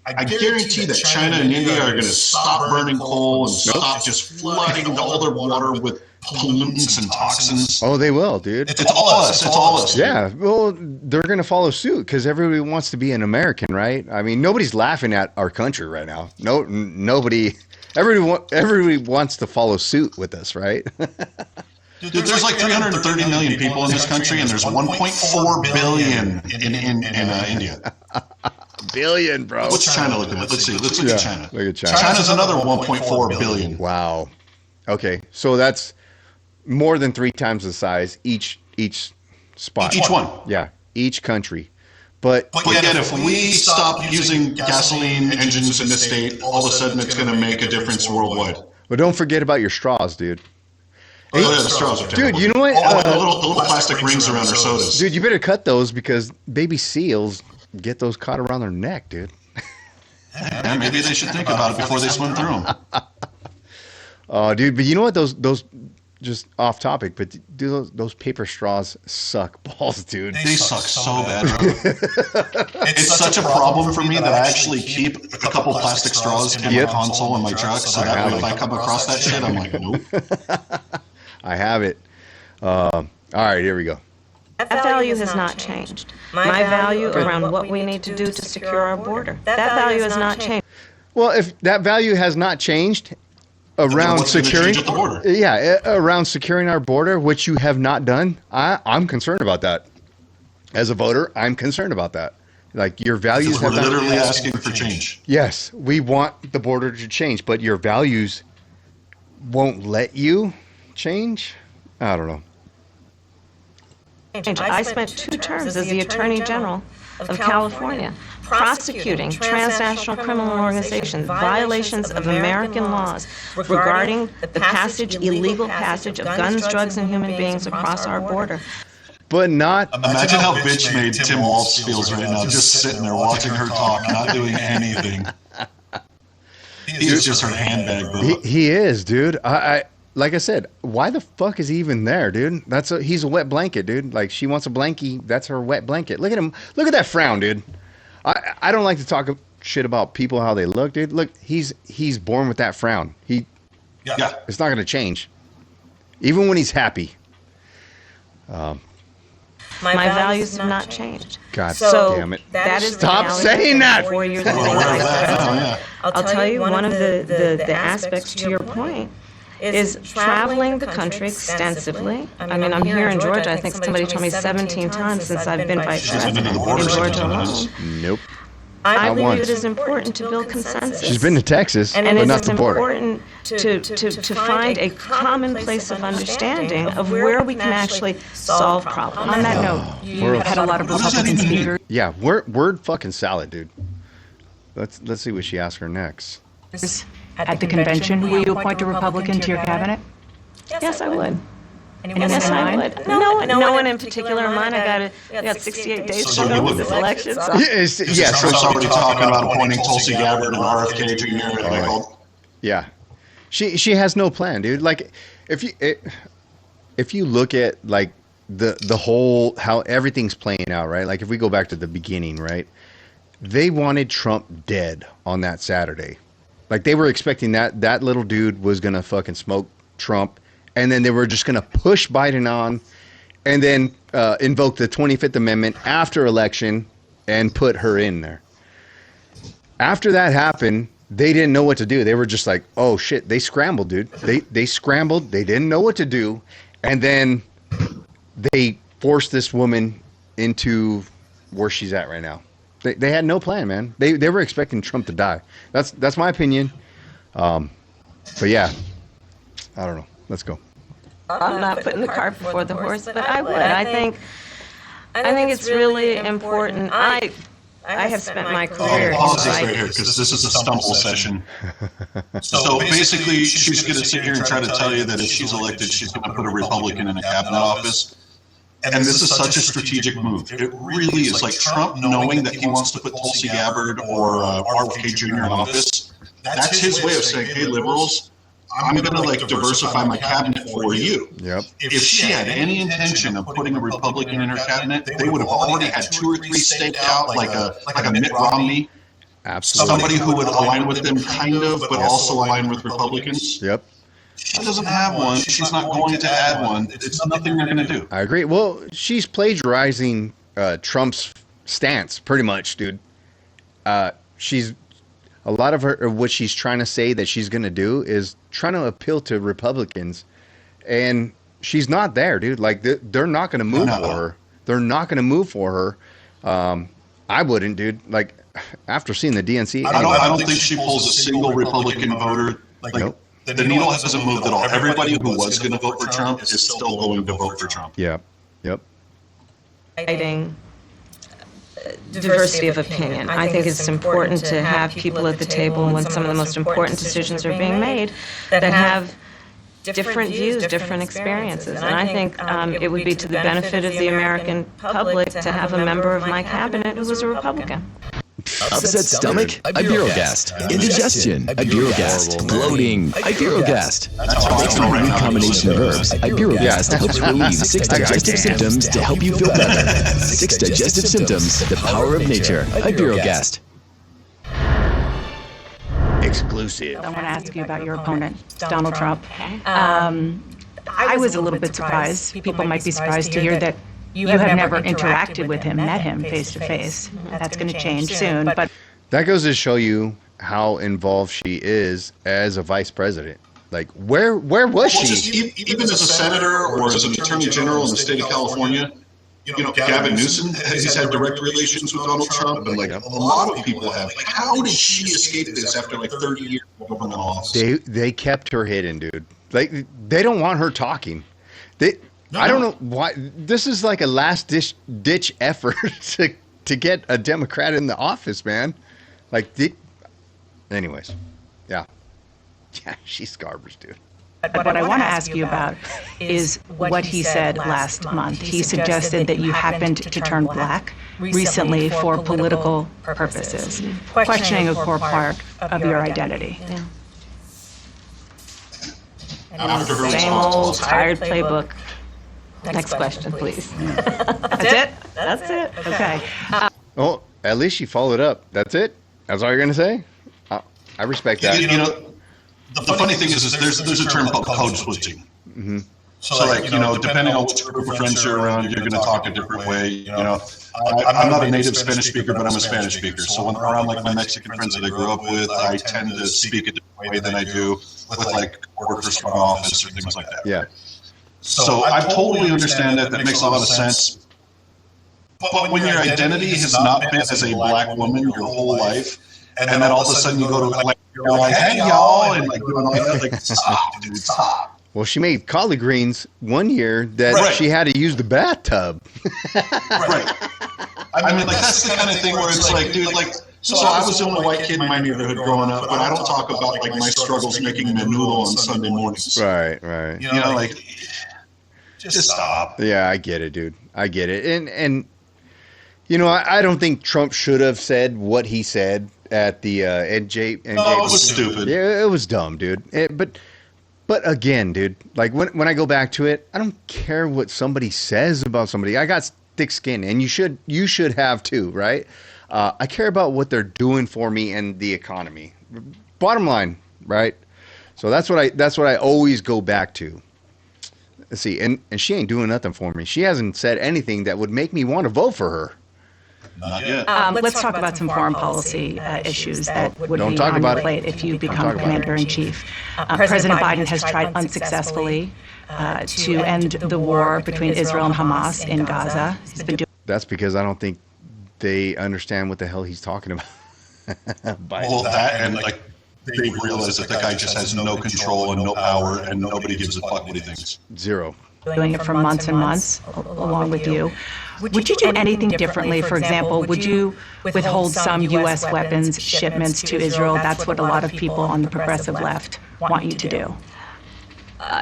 I guarantee that China and India are going to stop burning coal and stop just flooding all their water with pollutants and toxins. Oh, they will, dude. It's all us. It's all us. Yeah, well, they're going to follow suit because everybody wants to be an American, right? I mean, nobody's laughing at our country right now. Nobody. Everybody wants to follow suit with us, right? Dude, there's like 330 million people in this country, and there's 1.4 billion in India. Billion, bro. What's China looking at? Let's see. Let's look at China. Look at China. China's another 1.4 billion. Wow. Okay, so that's more than 3 times the size each spot. Each one. Yeah, each country. But yet, if we stop using gasoline engines in this state, all of a sudden it's going to make a difference worldwide. But don't forget about your straws, dude. Oh, yeah, the straws are terrible. Dude, you know what? The little plastic rings around our sodas. Dude, you better cut those because baby seals get those caught around their neck, dude. Yeah, maybe they should think about it before they swim through them. Dude, but you know what? Those just off topic, but dude, those paper straws suck balls, dude. They suck so bad, bro. It's such a problem for me that I actually keep a couple plastic straws in my console in my truck, so that way if I come across that shit, I'm like, nope. I have it. All right, here we go. That value has not changed. My value around what we need to do to secure our border, that value has not changed. Well, if that value has not changed around securing, around securing our border, which you have not done, I'm concerned about that. As a voter, I'm concerned about that. Like your values We're have not. literally asking for change. Yes, we want the border to change, but your values won't let you change. I don't know. I spent 2 terms as the Attorney General of California prosecuting transnational criminal organizations, violations of American laws regarding the illegal passage of guns, drugs, and human beings across our border. But not. Imagine how bitch-made Tim Waltz feels right now, just sitting there watching her talk, not doing anything. He's just her handbag, bro. He is, dude. I like I said, why the fuck is he even there, dude? He's a wet blanket, dude. Like she wants a blankie, that's her wet blanket. Look at him. Look at that frown, dude. I don't like to talk shit about people how they look, dude. Look, he's born with that frown. It's not gonna change, even when he's happy. My values have not changed. God damn it! That is Stop saying that. 4 years ago, I'll tell you one of the aspects to your point is traveling the country extensively. I mean, I'm here in Georgia. I think somebody told me 17 times since I've been vice president in Georgia alone. Nope. I believe it is important to build consensus. She's been to Texas, and but it not is the border. important to find a common place of understanding of where we can actually solve problems. On that note, you had a lot of Republican speakers. Yeah, word fucking salad, dude. Let's see what she asks her next. At the convention, will you appoint a Republican to your cabinet? Yes, I would. Anyone Yes, in I mind? would. No one in particular in mind. I got 68 days to go with this election. So. Yes. Trump's already talking about appointing Tulsi Gabbard and RFK Jr. Yeah, she has no plan, dude. Like, if you look at like the whole how everything's playing out, right? Like if we go back to the beginning, right? They wanted Trump dead on that Saturday. Like they were expecting that little dude was gonna fucking smoke Trump, and then they were just gonna push Biden on, and then invoke the 25th Amendment after election and put her in there. After that happened, they didn't know what to do. They were just like, oh shit, they scrambled, dude. They scrambled. They didn't know what to do, and then they forced this woman into where she's at right now. They had no plan, man. They were expecting Trump to die. That's my opinion. But yeah, I don't know. Let's go. I'm not putting the cart before the horse, but I would. I think it's really important. I have spent my career. Pause this right here because this is a stumble session. So basically, she's going to sit here and try to tell you that if she's elected, she's going to put a Republican in a cabinet office. And this is such a strategic move. It really is. Like Trump knowing that he wants to put Tulsi Gabbard or RFK Jr. in office, that's his way of saying, hey, liberals, I'm going to like diversify my cabinet for you. Yep. If she had any intention of putting a Republican in her cabinet, they would have already had 2 or 3 staked out, like a Mitt Romney. Absolutely. Somebody who would align with them, kind of, but also align with Republicans. Yep. She doesn't have one. She's not going to add one. It's nothing they're going to do. I agree. Well, she's plagiarizing Trump's stance, pretty much, dude. She's a lot of what she's trying to say that she's going to do is trying to appeal to Republicans, and she's not there, dude. Like they're not going to move for her. They're not going to move for her. I wouldn't, dude. Like after seeing the DNC, I don't think she pulls a single Republican voter. Like nope. The needle hasn't moved at all. Everybody who was going to vote for Trump is still going to vote for Trump. Yeah. Yep. Fighting diversity of opinion. I think it's important to have people at the table when some of the most important decisions are being made that have different views, different experiences. And I think it would be to the benefit of the American public to have a member of my cabinet who was a Republican. Upset stomach? Iberogast. Indigestion? Iberogast. Bloating? Iberogast. Thanks to the unique combination of herbs, Iberogast helps relieve 6 digestive symptoms to help you feel better. 6 digestive symptoms, the power of nature. Iberogast. Exclusive. I want to ask you about your opponent, Donald Trump. I was a little bit surprised. People might be surprised to hear that you have never interacted with him, met him face to face. That's going to change soon. But That goes to show you how involved she is as a vice president. Like, where was she? Even as a senator or as an attorney general in the state of California, Gavin Newsom has had direct relations with Donald Trump, and like a lot of people have. Like, how did she escape this after like 30 years of government office? They kept her hidden, dude. Like, they don't want her talking. I don't know why. This is like a last ditch effort to get a Democrat in the office, man. Like, anyways, yeah, she's garbage, dude. what I want to ask you about is what he said last month. He suggested that you happened to turn black recently for political purposes, questioning a core part of your identity. Yeah. After her Same response. old tired playbook. Next question, please. That's it? That's it. Okay. Oh, at least she followed up. That's it? That's all you're going to say? I respect that. The funny thing is there's a term called code switching. Mm-hmm. So like, depending on which group of friends you're around, you're going to talk a different way. I'm not a native Spanish speaker, but I'm a Spanish speaker. So when I'm around like my Mexican friends that I grew up with, I tend to speak a different way than I do with like workers from office or things like that. Yeah. So I totally understand that. That makes a lot of sense. But when your identity has not been as a black woman your whole life, and then all of a sudden you go to like, you're like, hey y'all, and like doing all that, like, stop, dude, stop. Well, she made collard greens one year that she had to use the bathtub. Right. I mean, like, that's the kind of thing where it's like, dude, like, so I was the only white kid in my neighborhood growing up, but I don't talk about like my struggles making menudo on Sunday mornings. Right. Like, just stop. Yeah, I get it, dude. I get it. And I don't think Trump should have said what he said at the NJ. No, it was stupid. Yeah, it was dumb, dude. But again, dude, like when I go back to it, I don't care what somebody says about somebody. I got thick skin, and you should have too, right? I care about what they're doing for me and the economy. Bottom line, right? So that's what I always go back to. Let's see, and she ain't doing nothing for me. She hasn't said anything that would make me want to vote for her. Not yet. Let's talk about some foreign policy issues that would Don't be talk on about your it. plate if you talk become about it. commander-in-chief. President Biden has tried unsuccessfully to end the war between Israel and Hamas in Gaza. He's been doing That's because I don't think they understand what the hell he's talking about. Well, that and like they realize that the guy just has no control and no power, and nobody gives a fuck what he thinks. Zero. doing it for months and months along with you. Would you do anything differently? For example, would you withhold some U.S. weapons shipments to Israel? That's what a lot of people on the progressive left want you to do.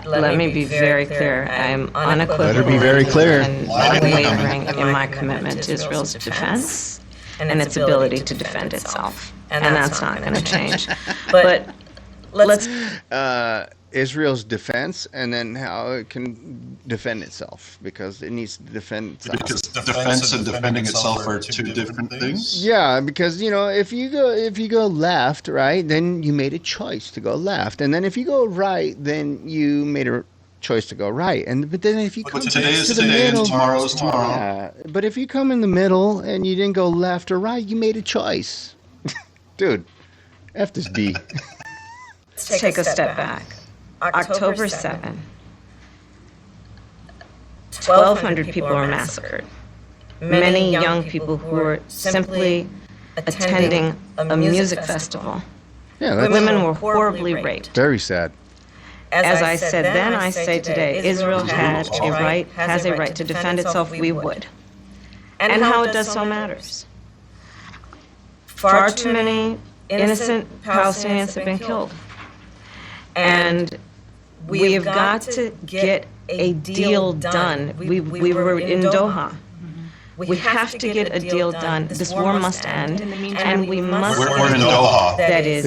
Let me be very clear. I'm unequivocal. Better be very clear. And unwavering in my commitment to Israel's defense and its ability to defend itself. And that's not going to change. But let's... Israel's defense, and then how it can defend itself, because it needs to defend itself. Because defense and defending itself are two different things. Yeah, because if you go left, right, then you made a choice to go left, and then if you go right, then you made a choice to go right, but then if you come today is to the today middle, and tomorrow is tomorrow. Yeah, but if you come in the middle and you didn't go left or right, you made a choice, dude. F this D. Let's take a step back. October 7, 1,200 people were massacred. Many young people who were simply attending a music festival. Yeah, that's Women were horribly raped. very sad. As I said then, I say today, Israel has a right to defend itself. We would. And how it does so matters. Far too many innocent Palestinians have been killed. And we have got to get a deal done. We were in Doha. We have to get a deal done. This war must end, and we must... We're in Doha. That is...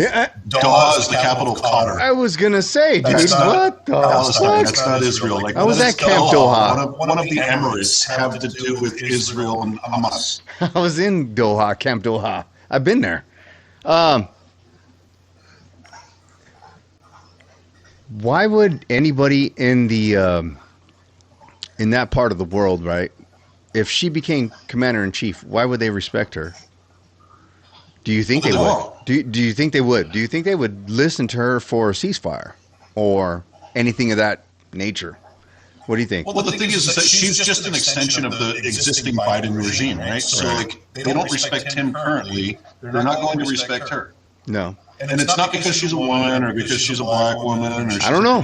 Doha is the capital of Qatar. I was gonna say, dude, That's not what the Palestine. fuck? That's not Israel. Like, I was what is at Camp Doha. One of the Emirates have to do with Israel and Hamas. I was in Doha, Camp Doha. I've been there. Why would anybody in that part of the world, right? If she became commander in chief, why would they respect her? Do you think they would? Do you think they would? Do you think they would listen to her for a ceasefire or anything of that nature? What do you think? Well, the thing is that she's just an extension of the existing Biden regime, right? So, like, they don't respect him currently. They're not going to respect her. No. And it's not because she's a woman or because she's a black woman. Or I don't know.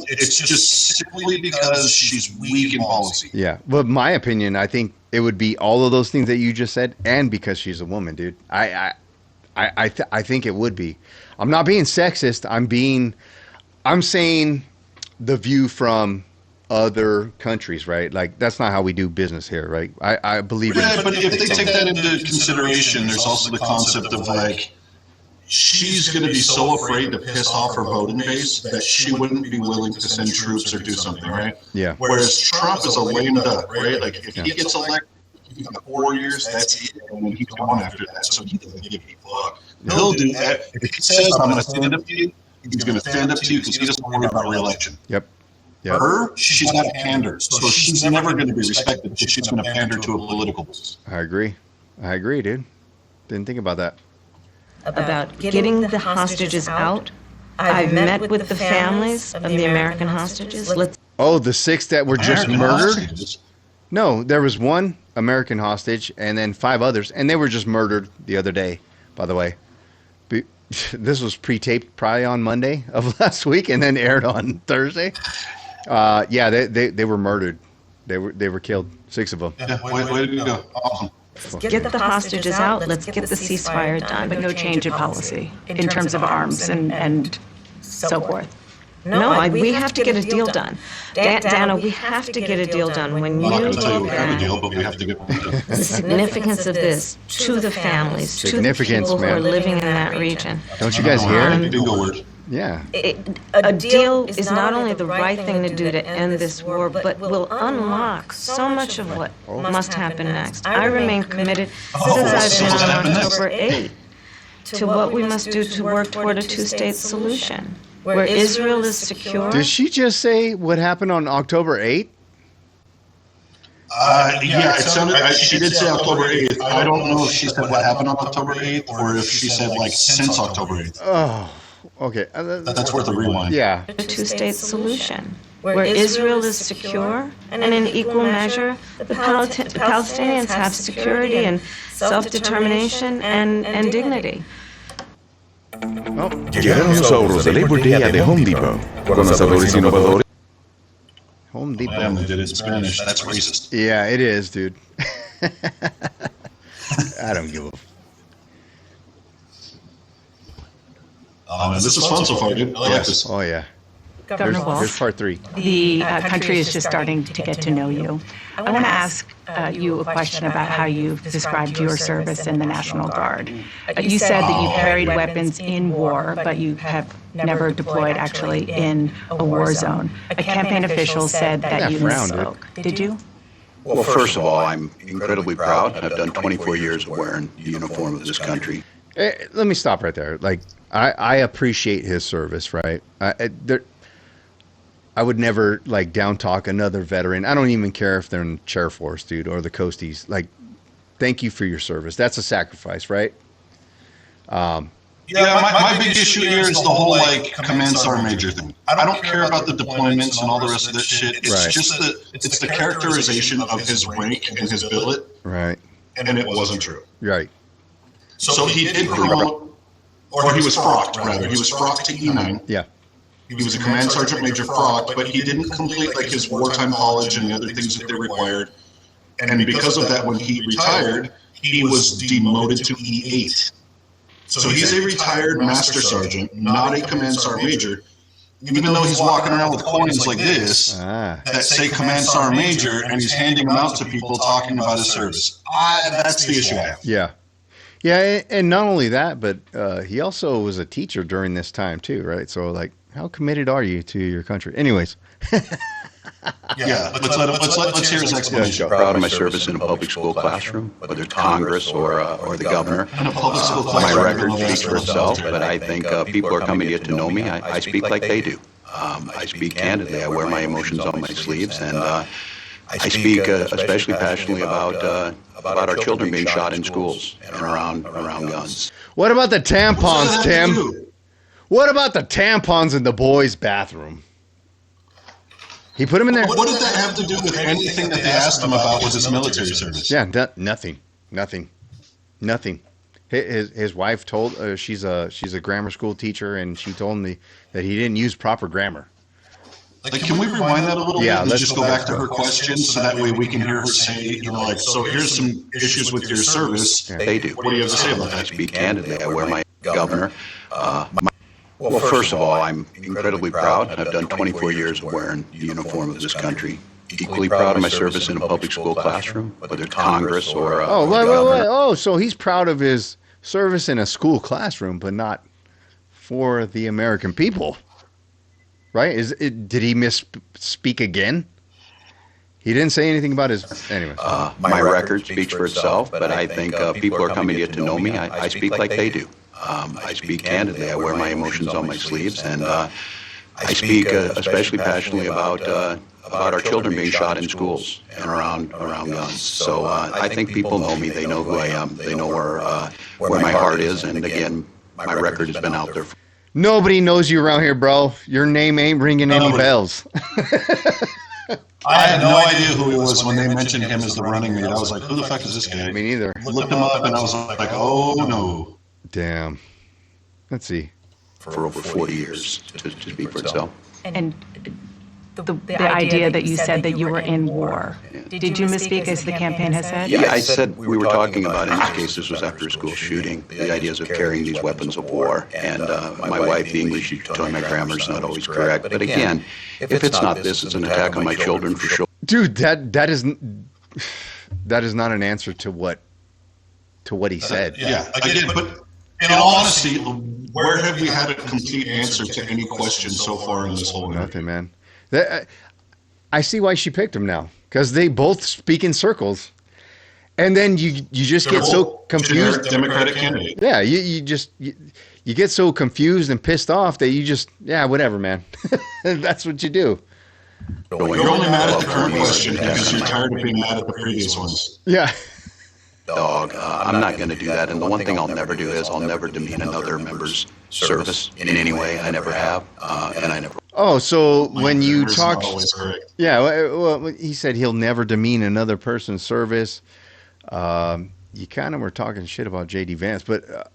It's just simply because she's weak in policy. Yeah. But my opinion, I think it would be all of those things that you just said, and because she's a woman, dude. I think it would be. I'm not being sexist. I'm saying the view from other countries, right? Like, that's not how we do business here, right? I believe Yeah, but if they take that into consideration, there's also the concept of, like, she's going to be so afraid to piss off her voting base that she wouldn't be willing to send troops or do something, right? Yeah. Whereas Trump is a lame duck, right? Like, if he gets elected, he's got 4 years, that's it, and then he's gone after that. So he doesn't give a fuck. He'll do that. If he says, I'm going to stand up to you, he's going to stand up to you because he doesn't worry about re-election. Yep. For her, she's got to pander. So she's never going to be respected if she's going to pander to a political base. I agree, dude. Didn't think about that. About getting the hostages out. I've met with the families of the American hostages. Oh, the 6 that were just murdered? No, there was 1 American hostage and then 5 others, and they were just murdered the other day, by the way. This was pre-taped probably on Monday of last week and then aired on Thursday. Yeah, they were murdered. They were killed, 6 of them. Yeah, way to go. Awesome. Get the hostages out. Let's get the ceasefire done. But no change in policy in terms of arms and so forth. No, we have to get a deal done. Dana, we have to get a deal done. When you I'm not going to tell you we look have a at deal, but we have to get one done. the significance of this to the families, to the people who are living in that region. Don't you guys hear? Bingo word. Yeah. A deal is not only the right thing to do to end this war, but will unlock so much of what must happen next. I remain committed, since I've been on October 8, to what we must do to work toward a two-state solution, where Israel is secure. Did she just say what happened on October 8th? Yeah, it sounded. She did say October 8th. I don't know if she said what happened on October 8th or if she said, like, since October 8th. Oh, okay. That's worth a rewind. Yeah. A two-state solution, where Israel is secure, and in equal measure, the Palestinians have security and self-determination and dignity. Oh. Llegaron los ahorros de Labor Day a The Home Depot. Conocedores innovadores. Home Damn, Depot. they did it in Spanish. That's racist. Yeah, it is, dude. I don't give a. Oh, man, this is fun so far, dude. I like this. Oh, yeah. Governor Here's Walz, part 3. the country is just starting to get to know you. I want to ask you a question about how you've described your service in the National Guard. You said that you carried weapons in war, but you have never deployed actually in a war zone. A campaign official said that you misspoke. Did you? Well, first of all, I'm incredibly proud. I've done 24 years of wearing the uniform of this country. Let me stop right there. Like, I appreciate his service, right? I would never, like, down talk another veteran. I don't even care if they're in Chair Force, dude, or the Coasties. Like, thank you for your service. That's a sacrifice, right? My big issue here is the whole, like, command sergeant major thing. I don't care about the deployments and all the rest of that shit. It's Right. just it's the characterization of his rank and his billet, Right. and it wasn't true. Right. So he did promote, or he was frocked, rather. He was frocked to E9. Yeah. He was a command sergeant major frocked, but he didn't complete, like, his wartime college and the other things that they required. And because of that, when he retired, he was demoted to E8. So he's a retired master sergeant, not a command sergeant major, even though he's walking around with coins like this that say command sergeant major, and he's handing them out to people talking about his service. That's the issue I have. Yeah. Yeah, and not only that, but he also was a teacher during this time too, right? So, like, how committed are you to your country? Anyways. Yeah, let's hear his explanation. Proud of my service in a public school classroom, whether it's Congress or the governor. In a public school My classroom, record everyone speaks for else itself, knows but I think people are coming to get to know me. I speak like they do. I speak candidly. I wear my emotions on my sleeves, and I speak especially passionately about our children being shot in schools and around guns. What about the tampons, Tim? What about the tampons in the boys' bathroom? He put them in there. What did that have to do with anything that they asked him about with his military service? Yeah, nothing. His wife told she's a grammar school teacher, and she told me that he didn't use proper grammar. Like, can we rewind that a little Yeah, bit and let's just go back to her question so that way we can hear her say, like, so here's some issues with your service. They do. What do you have to say about I that? speak candidly. I wear my governor. Well, first of all, I'm incredibly proud. I've done 24 years of wearing the uniform of this country. Equally proud of my service in a public school classroom, whether it's Congress or Oh, the wait. governor. Oh, so he's proud of his service in a school classroom, but not for the American people, right? Did he misspeak again? He didn't say anything about his. Anyway. My record speaks for itself, but I think people are coming to get to know me. I speak like they do. I speak candidly. I wear my emotions on my sleeves, and I speak especially passionately about our children being shot in schools and around guns. So I think people know me. They know who I am. They know where my heart is, and again, my record has been out there. Nobody knows you around here, bro. Your name ain't ringing any bells. I had no idea who he was when they mentioned him as the running mate. I was like, who the fuck is this guy? Me neither. Looked him up, and I was like, oh no. Damn. Let's see. For over 40 years to speak for itself. And the idea that you said that you were in war. Did you misspeak as the campaign has said? Yeah, I said we were talking about, in this case, this was after a school shooting, the ideas of carrying these weapons of war. And my wife, the English teacher, told me my grammar's not always correct. But again, if it's not this, it's an attack on my children for sure. Dude, that is not an answer to what he said. Yeah, again, but in all honesty, where have we had a complete answer to any question so far in this whole interview? Nothing, man. I see why she picked him now, because they both speak in circles, and then you just get so confused. Democratic candidate. Yeah, you get so confused and pissed off that you just whatever, man. That's what you do. You're only mad at the current question because you're tired of being mad at the previous ones. Yeah. Dog, I'm not going to do that. And the one thing I'll never do is I'll never demean another member's service in any way. I never have, and I never. Oh, so when you Yours is talk, always correct. yeah, well, he said he'll never demean another person's service. You kind of were talking shit about J.D. Vance, but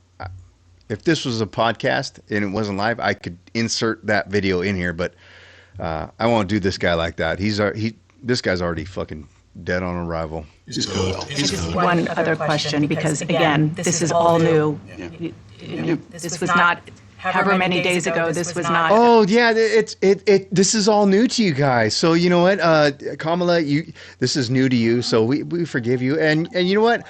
if this was a podcast and it wasn't live, I could insert that video in here, but I won't do this guy like that. This guy's already fucking dead on arrival. He's good. He's Just good. one other question, because again, this is all new. This was not however many days ago, this was not. Oh yeah, this is all new to you guys. So you know what, Kamala, this is new to you, so we forgive you. And you know what,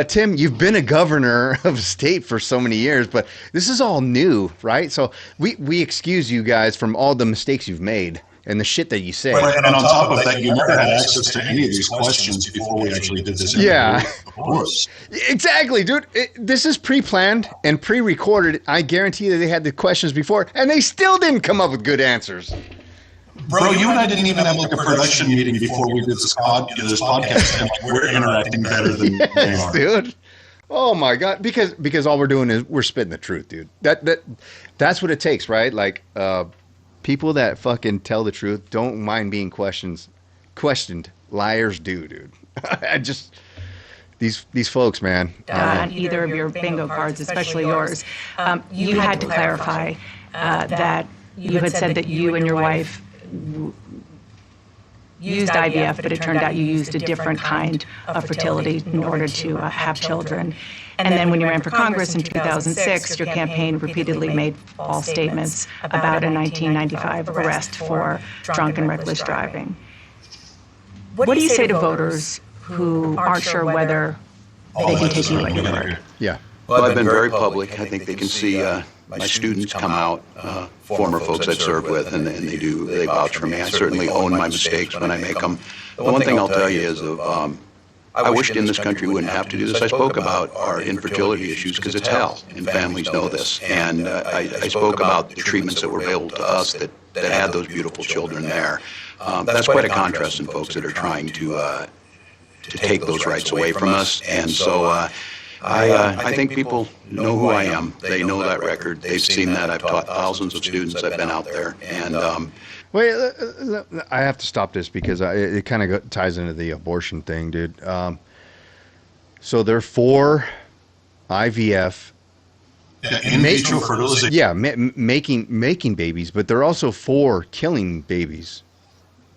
Tim, you've been a governor of a state for so many years, but this is all new, right? So we excuse you guys from all the mistakes you've made and the shit that you say. Right, and on top of that, you never had access to any of these questions before we actually did this interview. Yeah. Of course. Exactly, dude. This is pre-planned and pre-recorded. I guarantee that they had the questions before, and they still didn't come up with good answers. Bro, you and I didn't even have like a production meeting before we did this podcast, and we're interacting better than they are. Dude. Oh my God, because all we're doing is we're spitting the truth, dude. That's what it takes, right? Like people that fucking tell the truth don't mind being questioned. Liars do, dude. I just these folks, man. On either of your bingo cards, especially yours, you had to clarify that you had said that you and your wife used IVF, but it turned out you used a different kind of fertility in order to have children. And then when you ran for Congress in 2006, your campaign repeatedly made false statements about a 1995 arrest for drunk and reckless driving. What do you say to voters who aren't sure whether they can take you at your word? Yeah. Well, I've been very public. I think they can see my students come out, former folks I've served with, and they vouch for me. I certainly own my mistakes when I make them. The one thing I'll tell you is I wished in this country we wouldn't have to do this. I spoke about our infertility issues because it's hell, and families know this. And I spoke about the treatments that were available to us that had those beautiful children there. That's quite a contrast in folks that are trying to take those rights away from us. And so I think people know who I am. They know that record. They've seen that. I've taught thousands of students. I've been out there. And wait, I have to stop this because it kind of ties into the abortion thing, dude. So they're for IVF. In vitro fertilization. Yeah, making babies, but they're also for killing babies,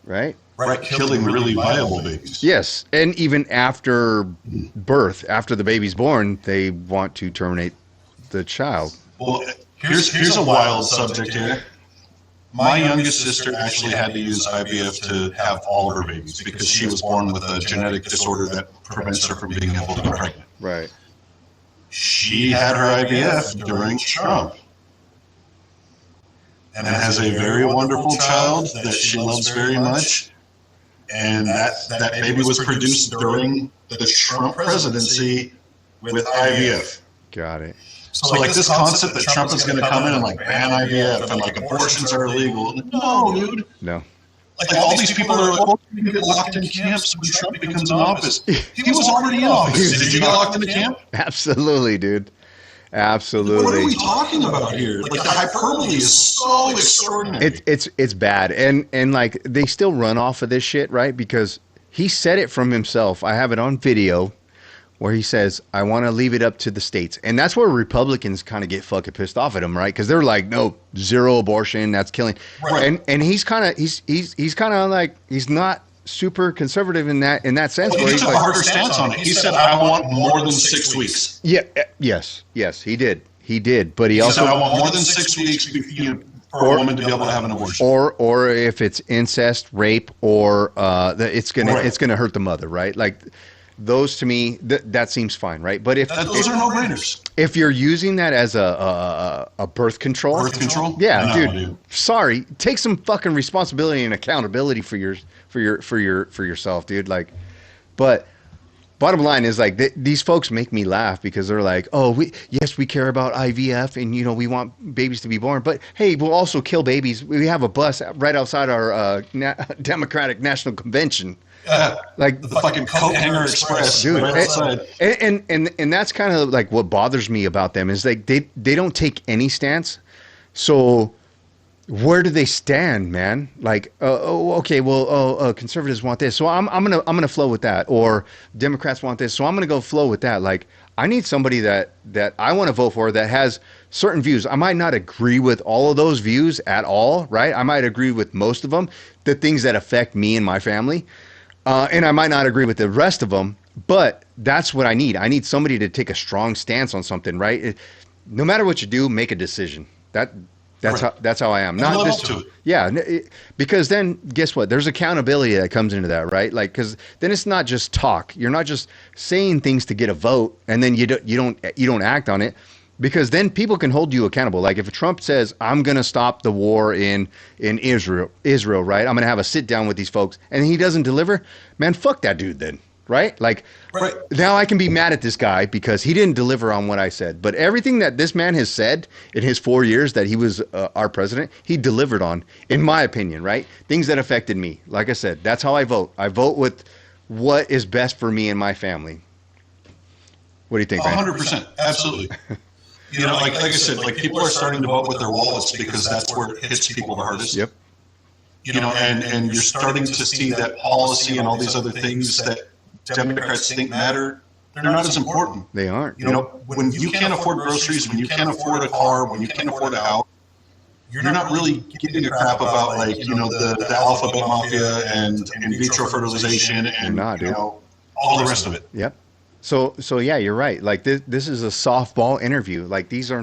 right? Right, killing really viable babies. Yes, and even after birth, after the baby's born, they want to terminate the child. Well, here's a wild subject here. My youngest sister actually had to use IVF to have all of her babies because she was born with a genetic disorder that prevents her from being able to be pregnant. Right. She had her IVF during Trump and has a very wonderful child that she loves very much. And that baby was produced during the Trump presidency with IVF. Got it. So like this concept that Trump is going to come in and like ban IVF and like abortions are illegal. No, dude. No. Like all these people are like, you can get locked in camps when Trump becomes in office. He was already in office. Did you get locked in a camp? Absolutely, dude. Absolutely. What are we talking about here? Like the hyperbole is so extraordinary. It's bad, and like they still run off of this shit, right? Because he said it from himself. I have it on video where he says, "I want to leave it up to the states," and that's where Republicans kind of get fucking pissed off at him, right? Because they're like, "No, zero abortion, that's killing," right. and he's kind of like he's not super conservative in that sense. Well, he took a harder stance on it. He said, "I want more than 6 weeks." Yeah. Yes, he did. But he also said, "I want more than 6 weeks for a woman to be able to have an abortion." Or if it's incest, rape, or it's gonna hurt the mother, right? Like those to me, that seems fine, right? But those are no-brainers. If you're using that as a birth control, yeah, no, dude. Sorry, take some fucking responsibility and accountability for yourself, dude. Like, but bottom line is like these folks make me laugh because they're like, oh, we care about IVF and we want babies to be born, but hey, we'll also kill babies. We have a bus right outside our Democratic National Convention. Like the fucking coat hanger express, dude. Right outside. And that's kind of like what bothers me about them is like they don't take any stance. So where do they stand, man? Like, okay, well, conservatives want this, so I'm gonna flow with that, or Democrats want this, so I'm gonna go flow with that. Like, I need somebody that I want to vote for that has certain views. I might not agree with all of those views at all, right? I might agree with most of them, the things that affect me and my family. And I might not agree with the rest of them, but that's what I need. I need somebody to take a strong stance on something, right? No matter what you do, make a decision. That's how I am. And Not live just up to it. yeah, because then guess what? There's accountability that comes into that, right? Like because then it's not just talk. You're not just saying things to get a vote, and then you don't act on it. Because then people can hold you accountable. Like if Trump says, "I'm going to stop the war in Israel, right? I'm going to have a sit down with these folks," and he doesn't deliver, man, fuck that dude then, right? Like now I can be mad at this guy because he didn't deliver on what I said. But everything that this man has said in his 4 years that he was our president, he delivered on, in my opinion, right? Things that affected me. Like I said, that's how I vote. I vote with what is best for me and my family. What do you think, man? 100%, absolutely. You know, like I said, like people are starting to vote with their wallets because that's where it hits people the hardest. Yep. You know, and you're starting to see that policy and all these other things that Democrats think matter, they're not as important. They aren't. You know, when you can't afford groceries, when you can't afford a car, when you can't afford a house, you're not really giving a crap about like, you know, the alphabet mafia and in vitro fertilization and, you know, all the rest of it. Yep. So yeah, you're right. Like this is a softball interview. Like these are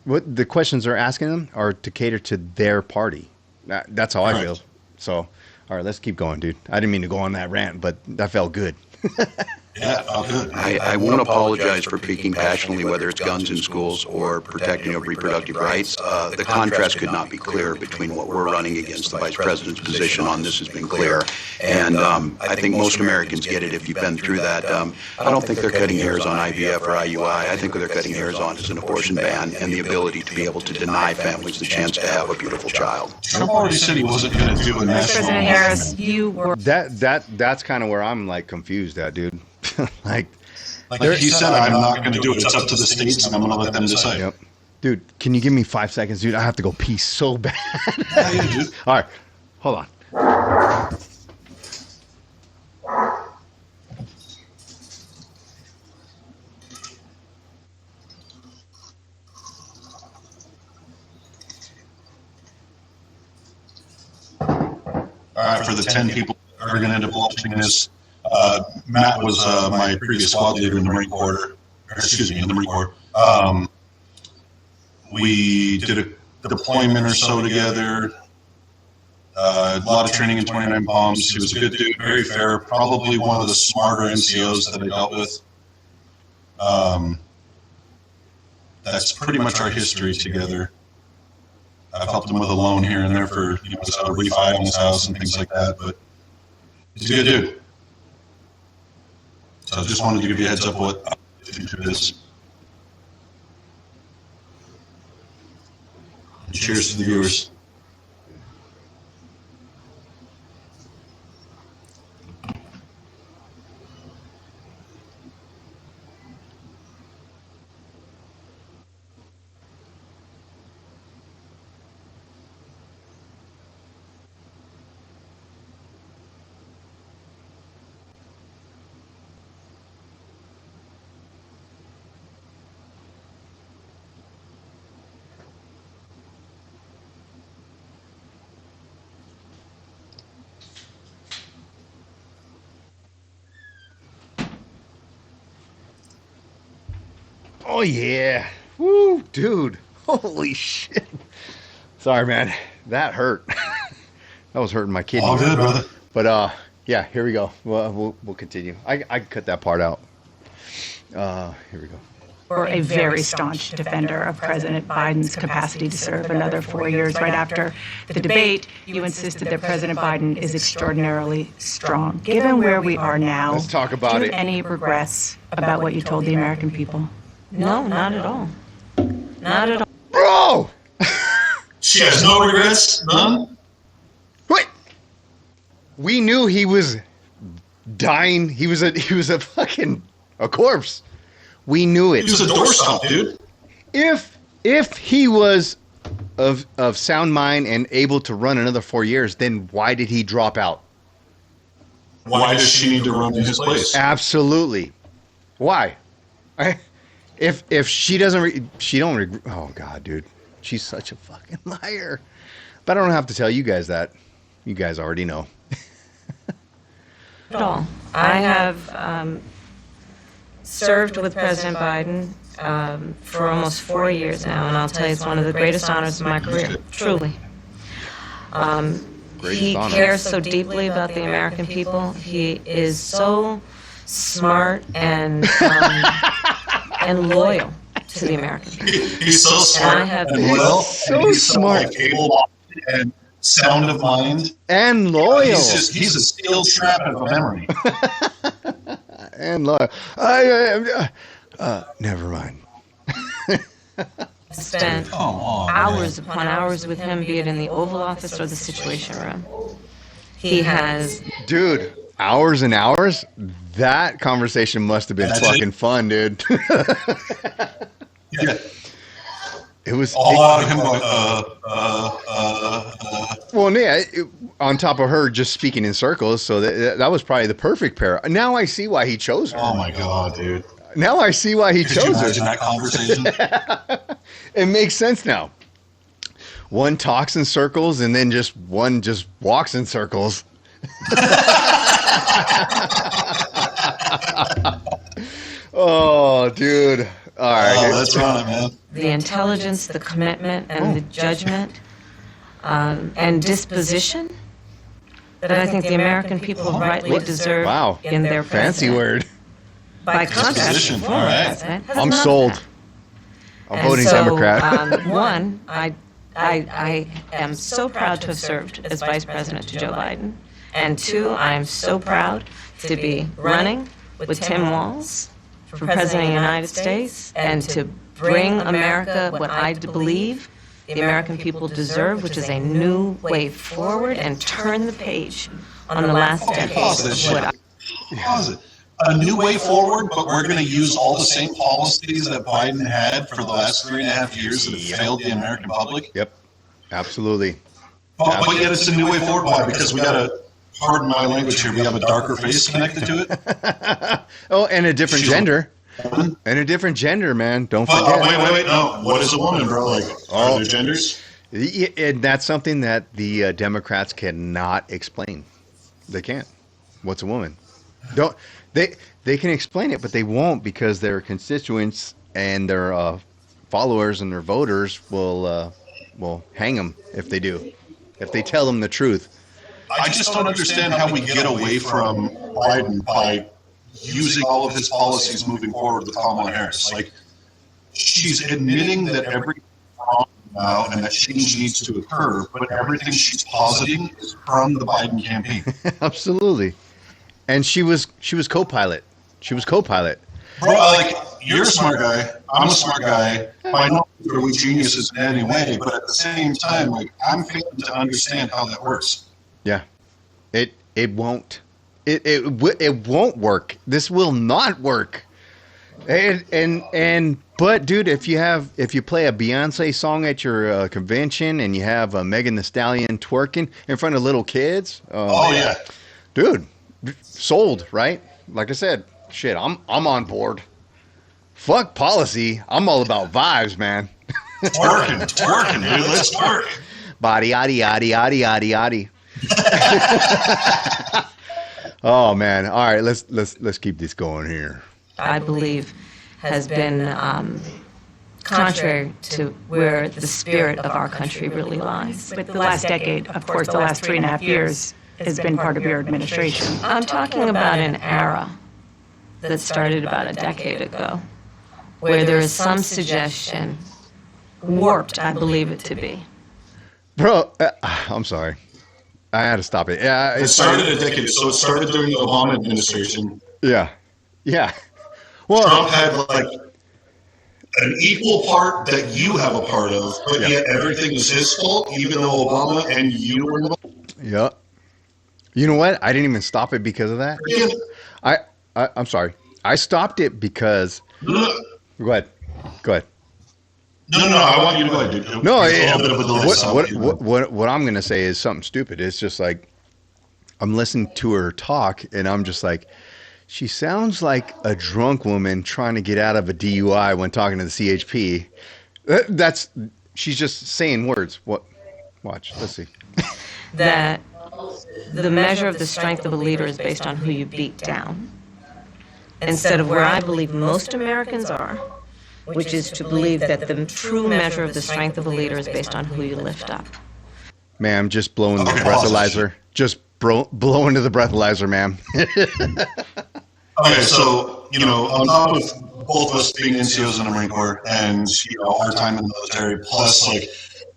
what the questions they're asking them are to cater to their party. That's how I feel. So, all right, let's keep going, dude. I didn't mean to go on that rant, but that felt good. Yeah, all good. I won't apologize for speaking passionately, whether it's guns in schools or protecting of reproductive rights. The contrast could not be clearer between what we're running against. The vice president's position on this has been clear. And I think most Americans get it if you've been through that. I don't think they're cutting hairs on IVF or IUI. I think what they're cutting hairs on is an abortion ban and the ability to be able to deny families the chance to have a beautiful child. Trump already said he wasn't going to do a national. President Harris, you were. That's kind of where I'm like confused at, dude. like he said, I'm not going to do it. It's up to the states, and I'm going to let them decide. Yep. Dude, can you give me 5 seconds, dude? I have to go pee so bad. Yeah, you do. All right, hold on. All right, for the 10 people that are going to end up watching this, Matt was my previous squad leader in the Marine Corps. In the Marine Corps. We did a deployment or so together. A lot of training in 29 bombs. He was a good dude, very fair. Probably one of the smarter NCOs that I dealt with. That's pretty much our history together. I've helped him with a loan here and there for a refi on his house and things like that, but he's a good dude. So I just wanted to give you a heads up what I think it is. Cheers to the viewers. Oh yeah. Woo, dude. Holy shit. Sorry, man. That hurt. That was hurting my kidney. All good, brother. But yeah, here we go. We'll continue. I can cut that part out. Here we go. Were a very staunch defender of President Biden's capacity to serve another 4 years. Right after the debate, you insisted that President Biden is extraordinarily strong. Given where we are now, Let's talk about do you it. have any regrets about what you told the American people? No, not at all. Not at all. Bro! She has no regrets, none. Wait! We knew he was dying. He was a fucking a corpse. We knew it. He was a doorstop, dude. If he was of sound mind and able to run another 4 years, then why did he drop out? Why does she need to run in his place? Absolutely. Why? If she doesn't, she don't. Oh God, dude, she's such a fucking liar. But I don't have to tell you guys that. You guys already know. At all. I have served with President Biden for almost 4 years now, and I'll tell you, it's one of the greatest honors of my career, truly. He cares so deeply about the American people. He is so smart and loyal to the American people. He's so smart and loyal. So and he's smart. So, like, able and sound of mind. And loyal. He's a steel trap of a memory. And loyal. Never mind. Spent hours upon hours with him, be it in the Oval Office or the Situation Room. He has... Dude, hours and hours? That conversation must have been fucking fun, dude. Yeah. It was... A lot of him going, Well, yeah, on top of her just speaking in circles, so that was probably the perfect pair. Now I see why he chose her. Oh, my God, dude. Now I see why he chose her. Could you imagine that conversation? It makes sense now. One talks in circles, and then one just walks in circles. Oh, dude. All right. Oh, let's run it, man. The intelligence, the commitment, and the judgment and disposition that I think the American people rightly deserve in their fancy president. word. By contrast, the former president has I'm none of sold. that. I'm And voting so, Democrat. One, I am so proud to have served as vice president to Joe Biden. And two, I am so proud to be running with Tim Walz for president of the United States and to bring America what I believe the American people deserve, which is a new way forward, and turn the page on the last decade. Pause this shit. Pause it. A new way forward, but we're going to use all the same policies that Biden had for the last 3.5 years that have failed the American public. Yep, absolutely. But yet it's a new way forward. Why? Because we got a, pardon my language here, we have a darker face connected to it. Oh, and a different gender. And a different gender, man. Don't forget. Wait. No. What is a woman, bro? Like, are there genders? And that's something that the Democrats cannot explain. They can't. What's a woman? Don't they can explain it, but they won't, because their constituents and their followers and their voters will hang them if they do. If they tell them the truth. I just don't understand how we get away from Biden by using all of his policies moving forward with Kamala Harris. Like, she's admitting that everything's wrong now and that change needs to occur, but everything she's positing is from the Biden campaign. Absolutely. And she was co-pilot. She was co-pilot. Bro, like, you're a smart guy. I'm a smart guy. By no means are we geniuses in any way, but at the same time, like, I'm failing to understand how that works. Yeah. It won't. It won't work. This will not work. But dude, if you play a Beyonce song at your convention and you have Megan Thee Stallion twerking in front of little kids, Oh yeah. dude, sold, right? Like I said, shit, I'm on board. Fuck policy. I'm all about vibes, man. Twerking, dude. Let's twerk. Body, yaddy, yaddy, yaddy, yaddy, yaddy. Oh man! All right, let's keep this going here. I believe has been contrary to where the spirit of our country really lies. But the last decade, of course, the last 3.5 years has been part of your administration. I'm talking about an era that started about a decade ago, where there is some suggestion, warped, I believe it to be. Bro, I'm sorry. I had to stop it. Yeah, It started a decade, so it started during the Obama administration. Yeah. Well, Trump had like an equal part that you have a part of, but yet everything is his fault, even though Obama and you were involved. yeah. You know what? I didn't even stop it because of that. Yeah. I'm sorry. I stopped it because. No, Go ahead. no, I want you to go ahead, dude. No, There's a little bit of a delay, so I want you to go. what I'm gonna say is something stupid. It's just like I'm listening to her talk, and I'm just like, she sounds like a drunk woman trying to get out of a DUI when talking to the CHP. She's just saying words. What? Watch. Let's see. That the measure of the strength of a leader is based on who you beat down, instead of where I believe most Americans are, which is to believe that the true measure of the strength of a leader is based on who you lift up. Ma'am, just blowing the breathalyzer. Just blow into the breathalyzer, ma'am. Okay, so, on top of both of us being NCOs in the Marine Corps and, our time in the military, plus,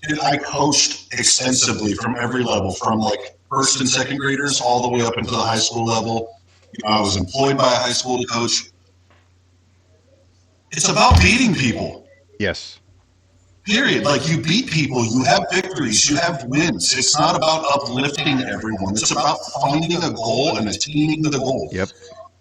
dude, I coached extensively from every level, from, first and second graders all the way up into the high school level. I was employed by a high school to coach. It's about beating people. Yes. Period. You beat people, you have victories, you have wins. It's not about uplifting everyone. It's about finding a goal and attaining the goal. Yep.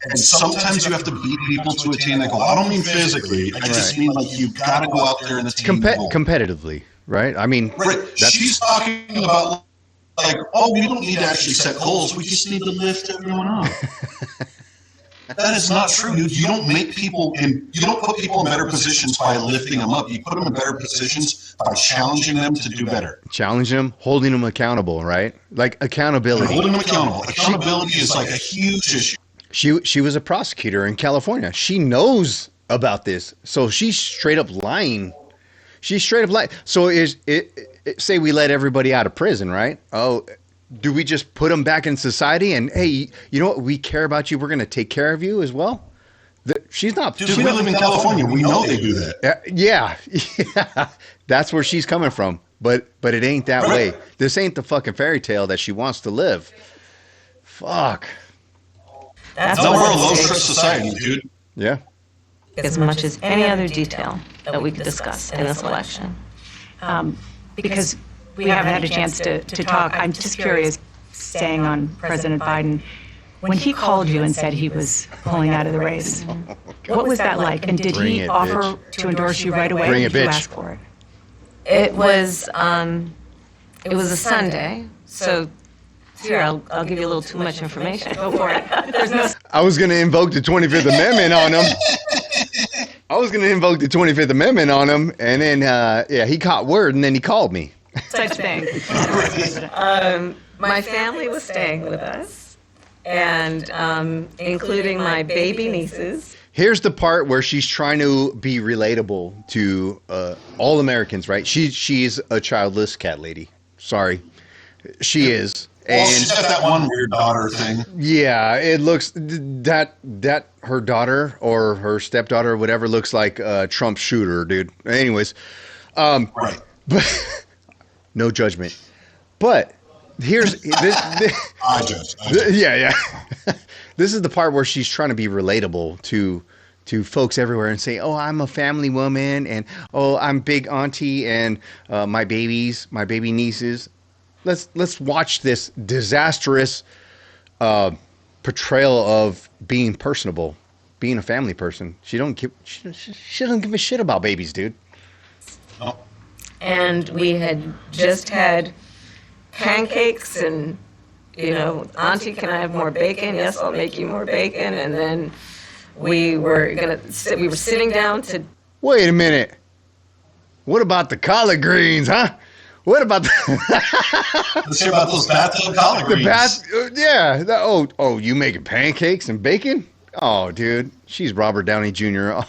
And sometimes you have to beat people to attain that goal. I don't mean physically. I just mean you got to go out there and attain the goal. Competitively, right? I mean, right. She's talking about we don't need to actually set goals. We just need to lift everyone up. That is not true. You don't make people you don't put people in better positions by lifting them up. You put them in better positions by challenging them to do better. Challenging them, holding them accountable, right? Accountability. And holding them accountable. Accountability is a huge issue. She was a prosecutor in California. She knows about this. So she's straight up lying. She's straight up lying. So say we let everybody out of prison, right? Oh, do we just put them back in society and, hey, you know what? We care about you. We're going to take care of you as well. She's not. Dude, we live in California. We know they do that. Yeah. That's where she's coming from. But it ain't that way. This ain't the fucking fairy tale that she wants to live. Fuck. That's we're a low-trust society, dude. Yeah. As much as any other detail that we could discuss in this election. Because we haven't had a chance to talk, I'm just curious, staying on President Biden, when he called you and said he was pulling out of the race, what was that like? And did he offer to endorse you right away? Bring it, or did you bitch. ask for it? It was a Sunday, so here, I'll give you a little too much information. Go for it. There's no I was going to invoke the 25th Amendment on him. And then, he caught word, and then he called me. such thing. My family was staying with us, and including my baby nieces. Here's the part where she's trying to be relatable to all Americans, right? She's a childless cat lady. Sorry. She is. Well, she's got that one weird daughter thing. Yeah, it looks that her daughter or her stepdaughter or whatever looks like a Trump shooter, dude. Anyways, Right. but no judgment. But here's this. I judge. Yeah. This is the part where she's trying to be relatable to folks everywhere and say, "Oh, I'm a family woman, and oh, I'm big auntie, and my baby nieces." Let's watch this disastrous portrayal of being personable, being a family person. She doesn't give a shit about babies, dude. No. And we had just had pancakes and, Auntie, can I have more bacon? Yes, I'll make you more bacon. And then we were sitting down to... Wait a minute. What about the collard greens, huh? What about Let's hear about those bathtub collard greens. You making pancakes and bacon? Oh, dude, she's Robert Downey Jr.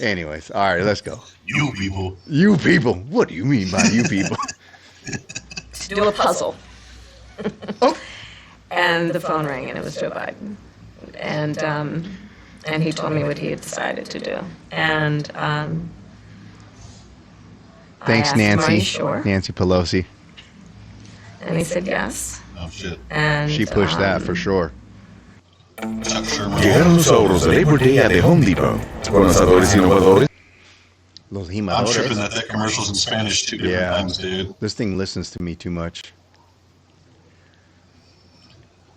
Anyways, all right, let's go. You people. You people. What do you mean by you people? to do a puzzle. Oh. And the phone rang, and it was Joe Biden. And he told me what he had decided to do. And Thanks, I asked him, Nancy. "Are you sure?" Nancy Pelosi. And he said yes. Oh, shit. And She pushed that for sure. Chuck Schumer. Llegaron los ahorros de Labor Day a The Home Depot. Con lanzadores innovadores. Los I'm jimadores. tripping that commercial's in Spanish two different Yeah. times, dude. This thing listens to me too much.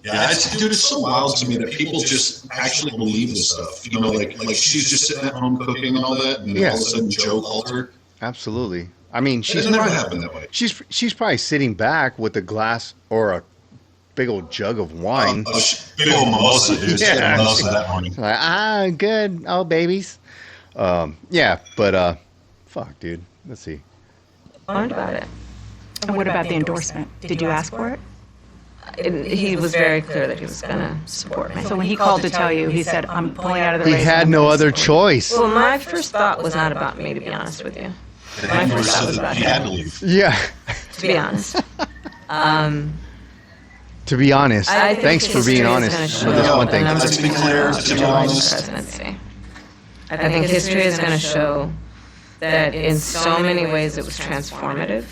Yeah, it's so wild to me that people just actually believe this stuff. Like she's just sitting at home cooking and all that, and all of a sudden Joe called her. Absolutely. I mean, It's never happened that way. she's probably sitting back with a glass or a big old jug of wine. Big old mimosa, dude. Yeah. Yeah. Mimosa that morning. Like, good. Oh, babies. Fuck, dude. Let's see. learned about it. And what about the endorsement? Did you ask for it? he was very clear that he was going to support me. So when he called to tell you, he said, I'm pulling out of the He race. had no other choice. Well, my first thought was not about me, to be honest with you. My first thought was about he had him, to leave. Yeah. to be honest. To be honest, I think thanks for history being is honest gonna for this show one the thing. number Let's of be clear, people to be who joined the honest. presidency. I think history is going to show that in so many ways it was transformative.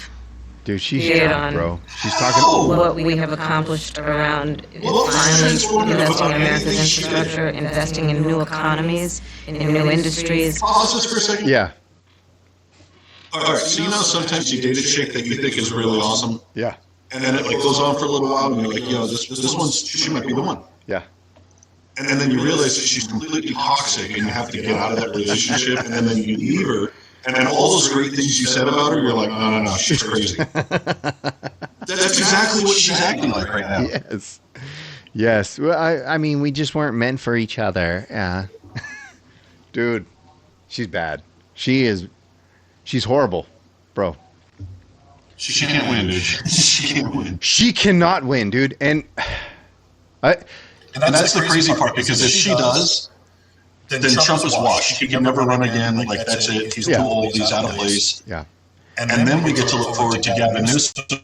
Dude, she's Be it shocked, on bro. She's talking. what we have accomplished around finally investing in America's infrastructure, investing in new economies, in new industries. Pause this for a second. Yeah. All right, so you know sometimes you date a chick that you think is really awesome, Yeah. and then it like goes on for a little while, and you're like, yo, this one's, she might be the one. Yeah. And then you realize that she's completely toxic, and you have to get out of that relationship, and then you leave her, and then all those great things you said about her, you're like, no, she's crazy. That's exactly what she's acting like right now. Yes. Yes. Well, I mean, we just weren't meant for each other. Yeah. Dude, she's bad. She's horrible, bro. She can't win, dude. She can't win. She cannot win, dude. And And that's the crazy part, because if she does, then Trump is washed. He can never run again. Like, that's it. He's too old. He's out of place. yeah. And then we get to look forward to Gavin Newsom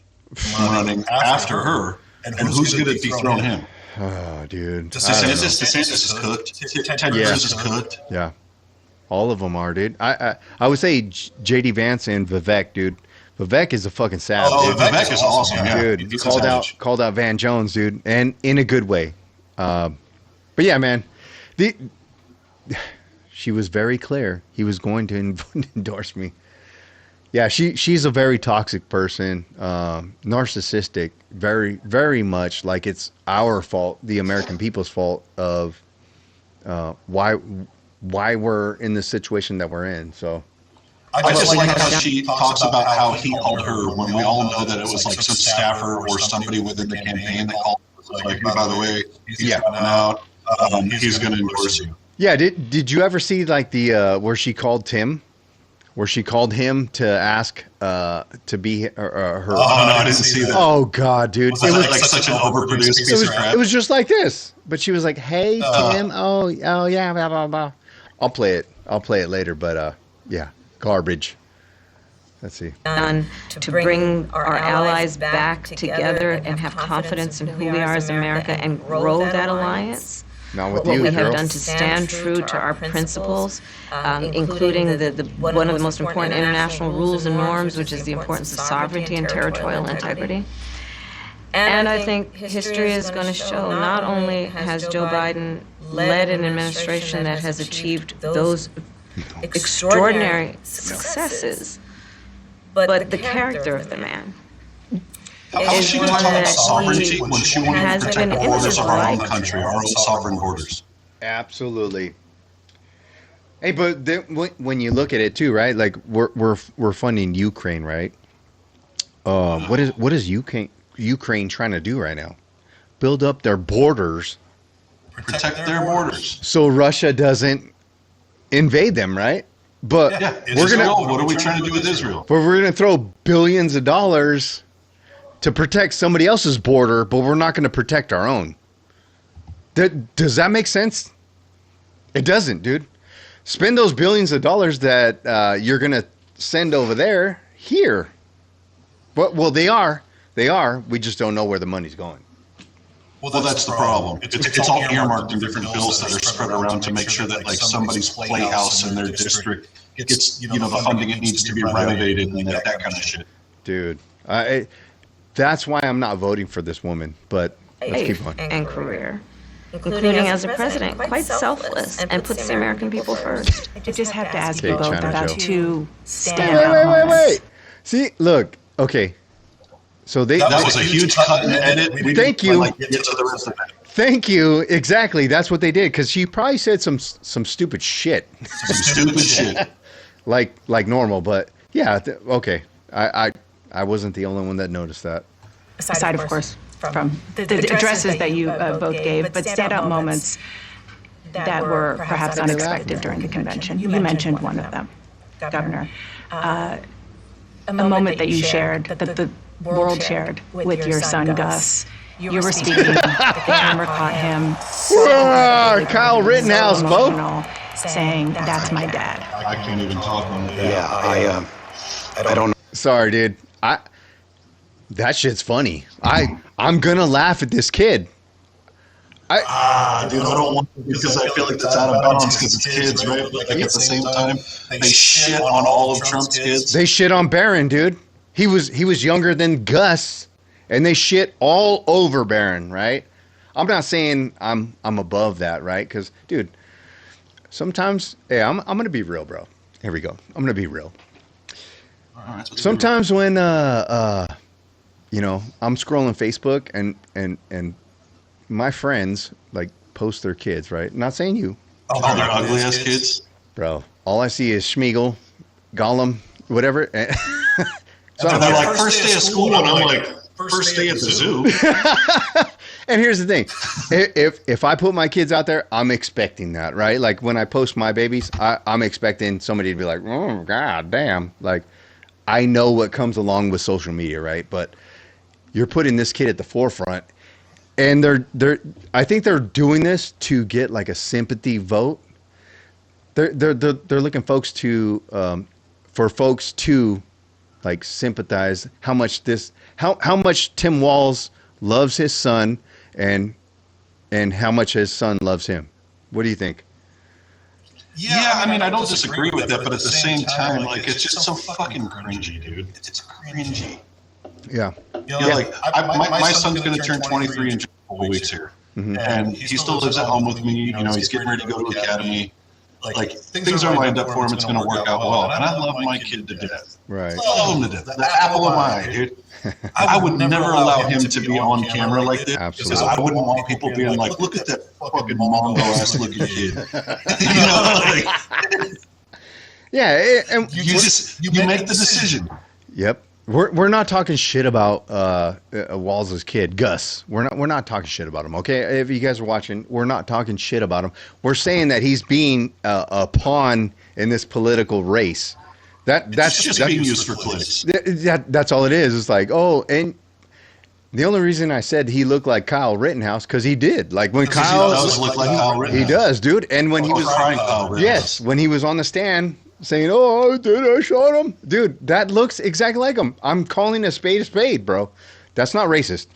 running after her. And who's going to dethrone him? Oh, dude. I don't know. DeSantis is cooked. Ted Cruz is cooked. Yeah. All of them are, dude. I would say J.D. Vance and Vivek, dude. Vivek is a fucking savage. Oh, dude. Vivek is awesome. Yeah. Dude, He's a called savage. out Van Jones, dude, and in a good way. But yeah, man, she was very clear. He was going to endorse me. Yeah, she's a very toxic person, narcissistic, very, very much like it's our fault, the American people's fault of why we're in the situation that we're in. So. I just like how she talks about how he called her when we all know that it was like some staffer or somebody within the campaign that called. Like, hey, by the way, he's coming out. He's going to endorse you. Yeah. Did you ever see like the where she called Tim? Where she called him to ask to be her. Oh, no, I didn't see that. Oh God, dude! It was like such an overproduced piece of crap. It was just like this, but she was like, "Hey, Tim. Oh yeah, blah blah blah." I'll play it later, but yeah, garbage. Let's see. Done to bring our allies back together and have confidence in who we are as America and grow that alliance. Not with What you, we have girl. done to stand true to our principles, including one of the most important international rules and norms, which is the importance of sovereignty and territorial integrity. And I think history is going to show not only has Joe Biden led an administration that has achieved those extraordinary successes, but the character of the man How is she going to talk about sovereignty when she won't even has protect been the borders of our own integral. country, our own sovereign borders? Absolutely. Hey, but when you look at it too, right? Like we're funding Ukraine, right? What is Ukraine trying to do right now? Build up their borders Protect their borders. so Russia doesn't invade them, right? But Yeah, we're Israel, gonna what are we trying to do with Israel? throw billions of dollars to protect somebody else's border, but we're not going to protect our own. Does that make sense? It doesn't, dude. Spend those billions of dollars that you're going to send over there here. Well, they are. We just don't know where the money's going. Well, that's the problem. It's all earmarked in different bills that are spread around to make sure that like somebody's playhouse in their district gets the funding it needs to be renovated and that kind of shit. Dude, that's why I'm not voting for this woman. But let's keep going. And career, including as a president, quite selfless and puts the American people first. I just have to ask Okay, you both China about Joe. two standout moments. Wait. See, look. Okay. So That was a huge cut and edit. We Thank didn't, you. like, get to the rest of it. Thank you. Exactly. That's what they did. Because she probably said some stupid shit, Some stupid shit. like normal. But yeah. Okay. I wasn't the only one that noticed that. Aside, of course, from the addresses that you both gave, but standout moments that were perhaps unexpected during the convention. You mentioned one of them, Governor. A moment that you shared, that the world shared with your son, Gus, You were speaking. The camera caught him. Kyle Rittenhouse, Bo. Saying, "That's my dad." I can't even talk on it. Yeah, I don't know. Sorry, dude. That shit's funny. I'm gonna laugh at this kid. Dude, I don't want to because I feel like that's out of bounds because it's kids, right? But like at the same time, they shit on all of Trump's kids. They shit on Barron, dude. He was younger than Gus, and they shit all over Barron, right? I'm not saying I'm above that, right? Because, dude, sometimes, I'm gonna be real, bro. Here we go. I'm gonna be real. Sometimes when I'm scrolling Facebook and my friends like post their kids, right? Not saying you. Oh, they're ugly ass kids? Bro, all I see is Schmeagol, Gollum, whatever. So they're like, first day of school, and I'm like, first day at the zoo. And here's the thing. If I put my kids out there, I'm expecting that, right? Like when I post my babies, I'm expecting somebody to be like, oh, god damn. Like, I know what comes along with social media, right? But you're putting this kid at the forefront, and I think they're doing this to get like a sympathy vote. They're looking for folks to like sympathize how much Tim Walz loves his son and how much his son loves him. What do you think? Yeah, I mean, I don't disagree with that, but at the same time, like, it's just so fucking cringy, dude. It's cringy. Yeah. Like, my son's going to turn 23 in just a couple weeks here. Mm-hmm. And he still lives at home with me. He's getting ready to go to academy. Like, things are lined up for him. It's going to work out well. And I love my kid to death. Right. Love him to death. The apple of my eye, dude. I would never allow him to be on camera like this. Absolutely. Because I wouldn't want people being like, look at that fucking Mongo-ass looking kid. Yeah. And you make the decision. Yep. We're not talking shit about Walz's kid, Gus. We're not talking shit about him, okay? If you guys are watching, we're not talking shit about him. We're saying that he's being a pawn in this political race. That's just being used for clicks. That's all it is. It's like, oh, and the only reason I said he looked like Kyle Rittenhouse because he did. Like when Kyle does look like Kyle Rittenhouse. He does, dude. And when he was crying Kyle Rittenhouse. Yes, when he was on the stand saying, "Oh, I shot him," dude. That looks exactly like him. I'm calling a spade, bro. That's not racist.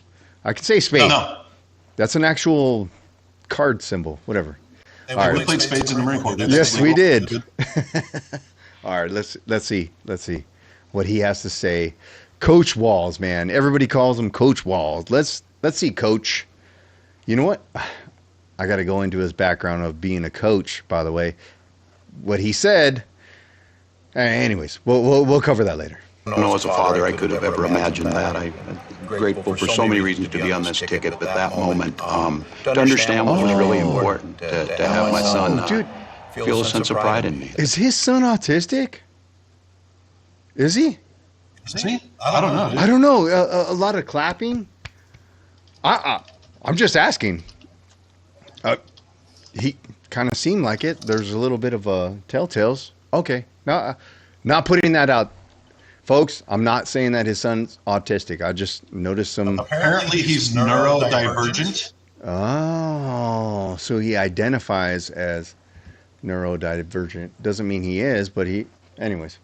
I can say spade. No. That's an actual card symbol, whatever. Hey, we played spades in the Marine Corps. Yes, we did. All right, let's see what he has to say. Coach Walz, man. Everybody calls him Coach Walz. Let's see, Coach. You know what? I got to go into his background of being a coach, by the way. What he said. Anyways, we'll cover that later. I don't know, as a father, I could have ever imagined that. I'm grateful for so many reasons to be on this ticket, but that moment, to understand what was really important, to have my son feel a sense of pride in me. Is his son autistic? Is he? Is he? I don't know. Dude. I don't know. A lot of clapping. I'm just asking. He kind of seemed like it. There's a little bit of telltales. Okay. No, not putting that out. Folks, I'm not saying that his son's autistic. I just noticed some... Apparently he's neurodivergent. Oh, so he identifies as neurodivergent. Doesn't mean he is, but he... Anyways.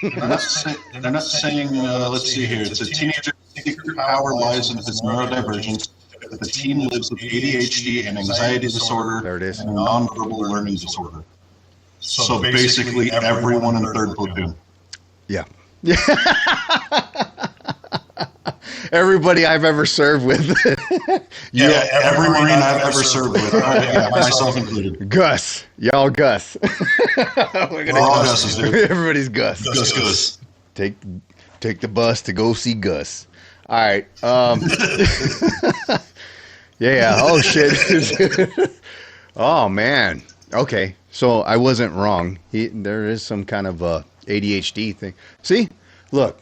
They're not saying, let's see here, it's a teenager's secret power lies in his neurodivergence. The teen lives with ADHD and anxiety disorder. There it is. And nonverbal learning disorder. So basically everyone in the 3rd platoon. Yeah. Everybody I've ever served with. Yeah, every Marine I've ever served with. Yeah, myself included. Gus. Y'all Gus. We're all Gus's, dude. Everybody's Gus. Gus. Take the bus to go see Gus. All right. Yeah. Oh, shit. Oh, man. Okay. So I wasn't wrong. There is some kind of ADHD thing. See? Look.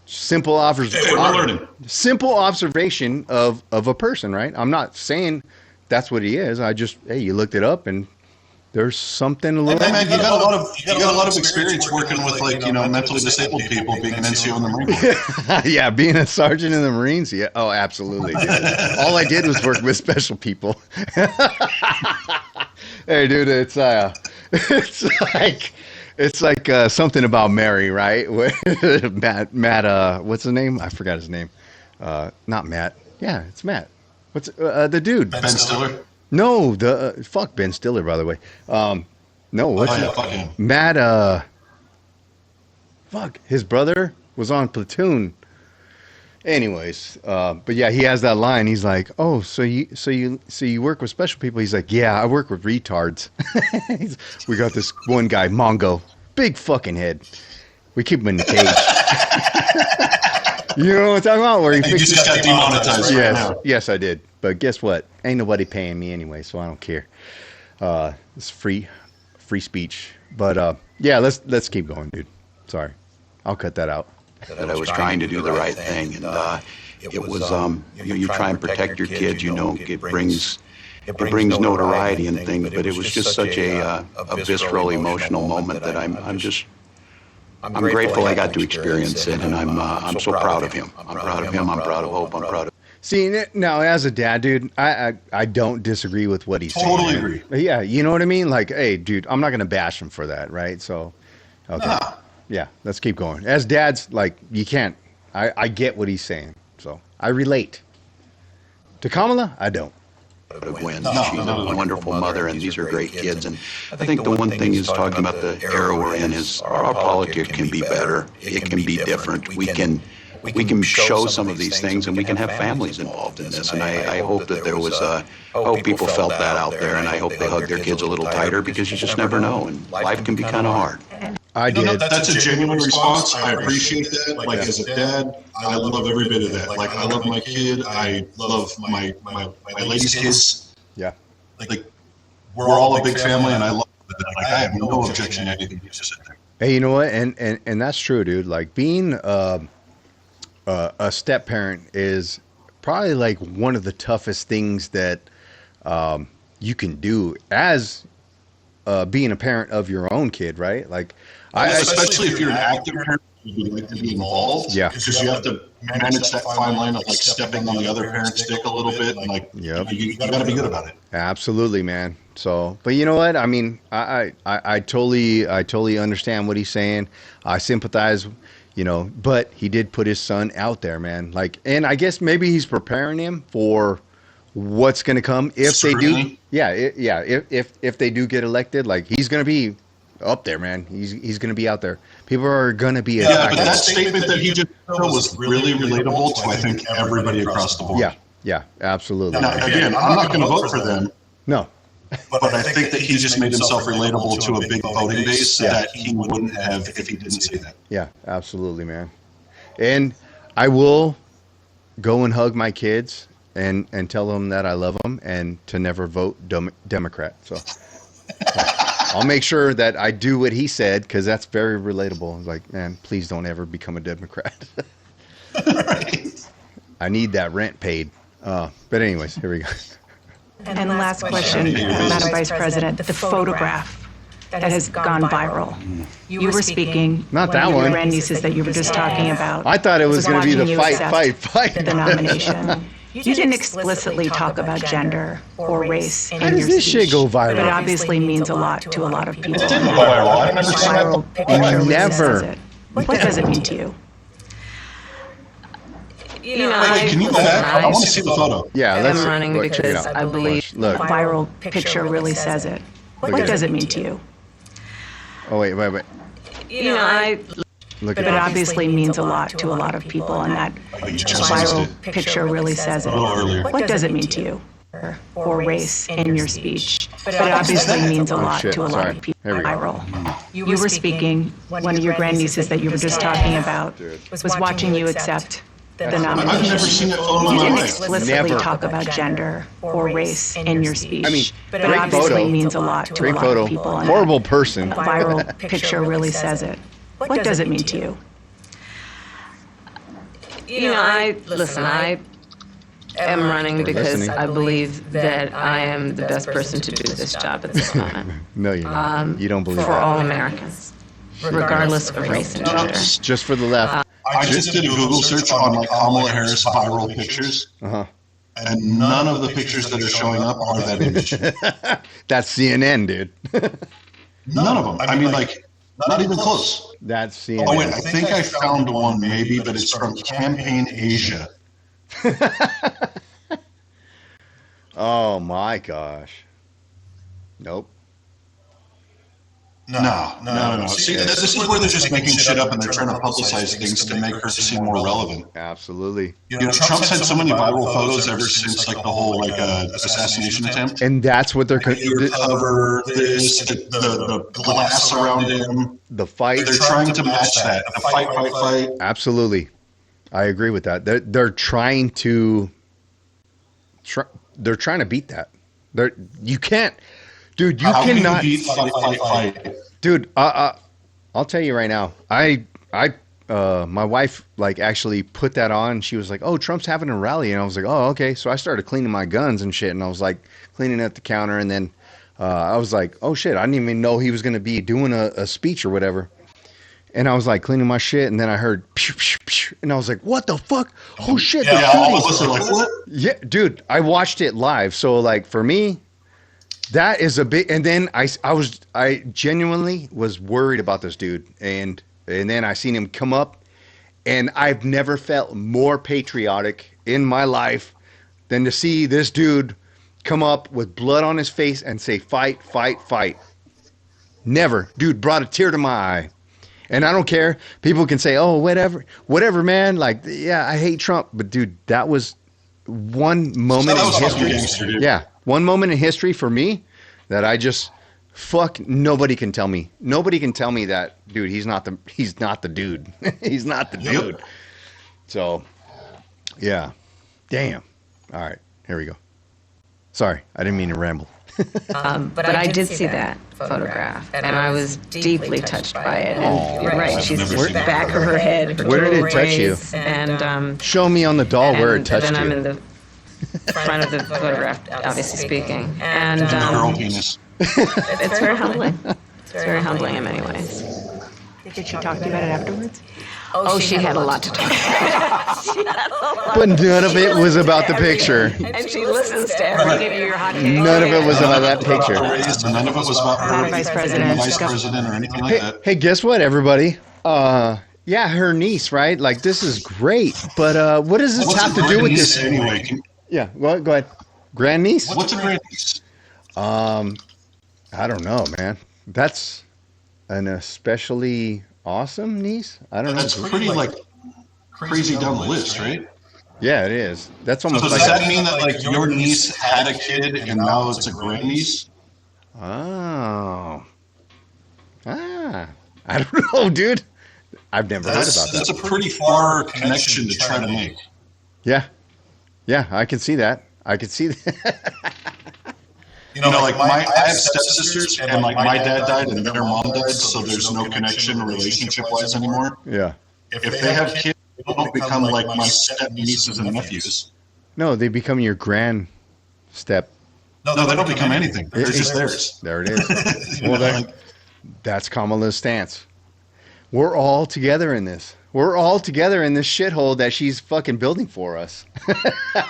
Simple observation of a person, right? I'm not saying that's what he is. You looked it up and There's something a Hey, little. man, you got a lot of experience working with mentally disabled people, being an NCO in the Marine Corps. Yeah, being a sergeant in the Marines. Yeah. Oh, absolutely. Dude. All I did was work with special people. Hey, dude, it's like something about Mary, right? Matt, what's his name? I forgot his name. Not Matt. Yeah, it's Matt. What's the dude? Ben Stiller. No, the fuck Ben Stiller, by the way. No, what's Fuck him. Matt? Fuck, his brother was on Platoon. Anyways, but yeah, he has that line. He's like, "Oh, so you work with special people?" He's like, "Yeah, I work with retards." We got this one guy, Mongo, big fucking head. We keep him in the cage. You know what I'm talking about? Where he just got demonetized right now. Yes, I did. But guess what? Ain't nobody paying me anyway, so I don't care. It's free speech. But yeah, let's keep going, dude. Sorry, I'll cut that out. That I was trying to do the right thing, and it was you try and protect your kids. It brings notoriety and things, but it was just such a visceral, emotional moment that I'm grateful I got to experience it, and I'm so proud of him. I'm proud of him. I'm proud of Hope. I'm proud of. See, now as a dad, dude, I don't disagree with what he's saying. Totally agree. Yeah, you know what I mean? Like, hey, dude, I'm not gonna bash him for that, right? So, okay. Nah. Yeah, let's keep going. As dads, like, you can't. I get what he's saying, so I relate. To Kamala, I don't. Gwen. She's a wonderful mother, and these are great kids. And I think the one thing is talking about the era we're in is our politics can be better. It can be different. We can show some of these things, and we can have families involved in this. And I hope that there was I hope people felt that out there, and I hope they hug their kids a little tighter, because you just never know, and life can be kind of hard. I did. That's a genuine response. I appreciate that. Like, as a dad, I love every bit of that. Like, I love my kid. I love my lady's kids. Yeah. Like, we're all a big family, and I love that. Like, I have no objection to anything you just said there. Hey, you know what? And that's true, dude. Like, being a step parent is probably like one of the toughest things that you can do as being a parent of your own kid, right? Like, Especially if you're an active parent, you'd like to be involved. Yeah. Because you have to manage that fine line of like stepping on the other parent's dick a little bit, and like, Yep. you got to be good about it. Absolutely, man. So, but you know what? I mean, I totally understand what he's saying. I sympathize, you know, but he did put his son out there, man. Like, and I guess maybe he's preparing him for what's going to come if they do. Yeah, if they do get elected, like, he's going to be up there, man. He's going to be out there. People are going to be Yeah, but that statement that he just said was really relatable to, I think, everybody across the board. Yeah, absolutely. Now, again, I'm not going to vote for them, No, but I think that he just made himself relatable to a big voting base that he wouldn't have if he didn't say that. yeah, absolutely, man. And I will go and hug my kids and tell them that I love them and to never vote Democrat. So I'll make sure that I do what he said, because that's very relatable. Like, man, please don't ever become a Democrat. I need that rent paid. But anyways, here we go. And last question, Madam Vice President, the photograph that has gone viral. You were speaking. Not that one of your one. grandnieces that you were just talking about. I thought it was going to be the watching you fight. accept the nomination. You didn't explicitly talk about gender or race in How your does this speech, shit go viral? but it obviously means a lot to a lot of people. It didn't go viral. I never seen that. Viral picture really Never. says it. What does it mean to you? You know, Wait, can you go back? I want to see the photo. Yeah, I'm let's running look, because you know, I believe look. Viral picture really says it. What does it mean to you? Oh wait. you know, I Look But at it that. obviously means a lot to a lot of people, and that You just missed viral it picture really says it. a little earlier. What does it mean to you? Or race in your speech? But it obviously means a lot shit, to a lot sorry. of people. Here we go. Viral. You were speaking, one of your grandnieces that you were just talking about was watching you accept the I've never nomination. seen that photo in You my didn't life. explicitly Never. talk about gender or race in your speech. I mean, but it great obviously photo. means a lot to a Great lot photo. of people. and Horrible that person. viral picture really says it. What does it mean to you? you know, I listen. am running because listening. I believe that I am the best person to do this job at this moment. No, you're not. You don't believe For that. all Americans, regardless of race and gender. Just for the left. I just did a Google search on like Kamala Harris viral pictures, Uh-huh. and none of the pictures that are showing up are that image. That's CNN, dude. None of them. I mean, like, not even close. That's CNN. Oh, wait, I think I found one maybe, but it's from Campaign Asia. Oh my gosh. Nope. No. See, this is where they're just making shit up and they're trying to publicize things to make her seem more relevant. Absolutely. You know, Trump's had so many viral photos ever since like the whole like assassination attempt. And that's what they're Your cover, this, the glass around him. the fight. They're trying to match that. The fight. Absolutely. I agree with that. They're trying to they're trying to beat that. You can't, dude, How can cannot you beat fight? Dude, I'll tell you right now. My wife like actually put that on. She was like, "Oh, Trump's having a rally," and I was like, "Oh, okay." So I started cleaning my guns and shit, and I was like cleaning at the counter, and then I was like, "Oh shit!" I didn't even know he was going to be doing a speech or whatever. And I was like cleaning my shit, and then I heard, pew, pew, pew, and I was like, "What the fuck? Oh shit!" Yeah, all of us are like, "What?" Yeah, dude, I watched it live. So like for me, that is a big. And then I genuinely was worried about this dude, and then I seen him come up, and I've never felt more patriotic in my life than to see this dude come up with blood on his face and say, "Fight, fight, fight." Never, dude, brought a tear to my eye. And I don't care. People can say, "Oh, whatever, man." Like, yeah, I hate Trump, but dude, that was one moment in history. Yeah, one moment in history for me that I just nobody can tell me. Nobody can tell me that, dude. He's not the dude. He's not the dude. So, yeah, damn. All right, here we go. Sorry, I didn't mean to ramble. But I did see that photograph, and I was deeply touched by it. And you're right, she's the back of her head. Where did it touch you? And Show me on the doll where it touched then I'm you. in the front of the photograph, obviously speaking. And Girl penis. it's very humbling. It's very humbling in many ways. Did she talk to you about it afterwards? Oh, she had a lot to talk about. But none of it was about the picture. And she listens to everything. None of it was about that picture. None of it was about her Vice President. vice president or anything like that. Hey, guess what, everybody? Yeah, her niece, right? Like, this is great. But what does this What's have a to do with grandniece this? anyway? Yeah, go ahead. Grandniece? What's a grandniece? I don't know, man. That's an especially awesome niece? I don't know. That's pretty like crazy down the list, right? Yeah, it is. That's So almost does like that mean that like your niece had a kid and now it's a grandniece? Oh. I don't know, dude. I've never heard about that. That's a pretty far connection to try to make. Yeah. Yeah, I can see that. I can see that. You know, like I have stepsisters, and like my dad died and their mom died, so there's no connection relationship-wise anymore. Yeah. If they have kids, they don't become like my step nieces and nephews. No, they become your grand step. No, they don't become anything. They're just theirs. There it is. You Well, know, like, that's Kamala's stance. We're all together in this. We're all together in this shithole that she's fucking building for us.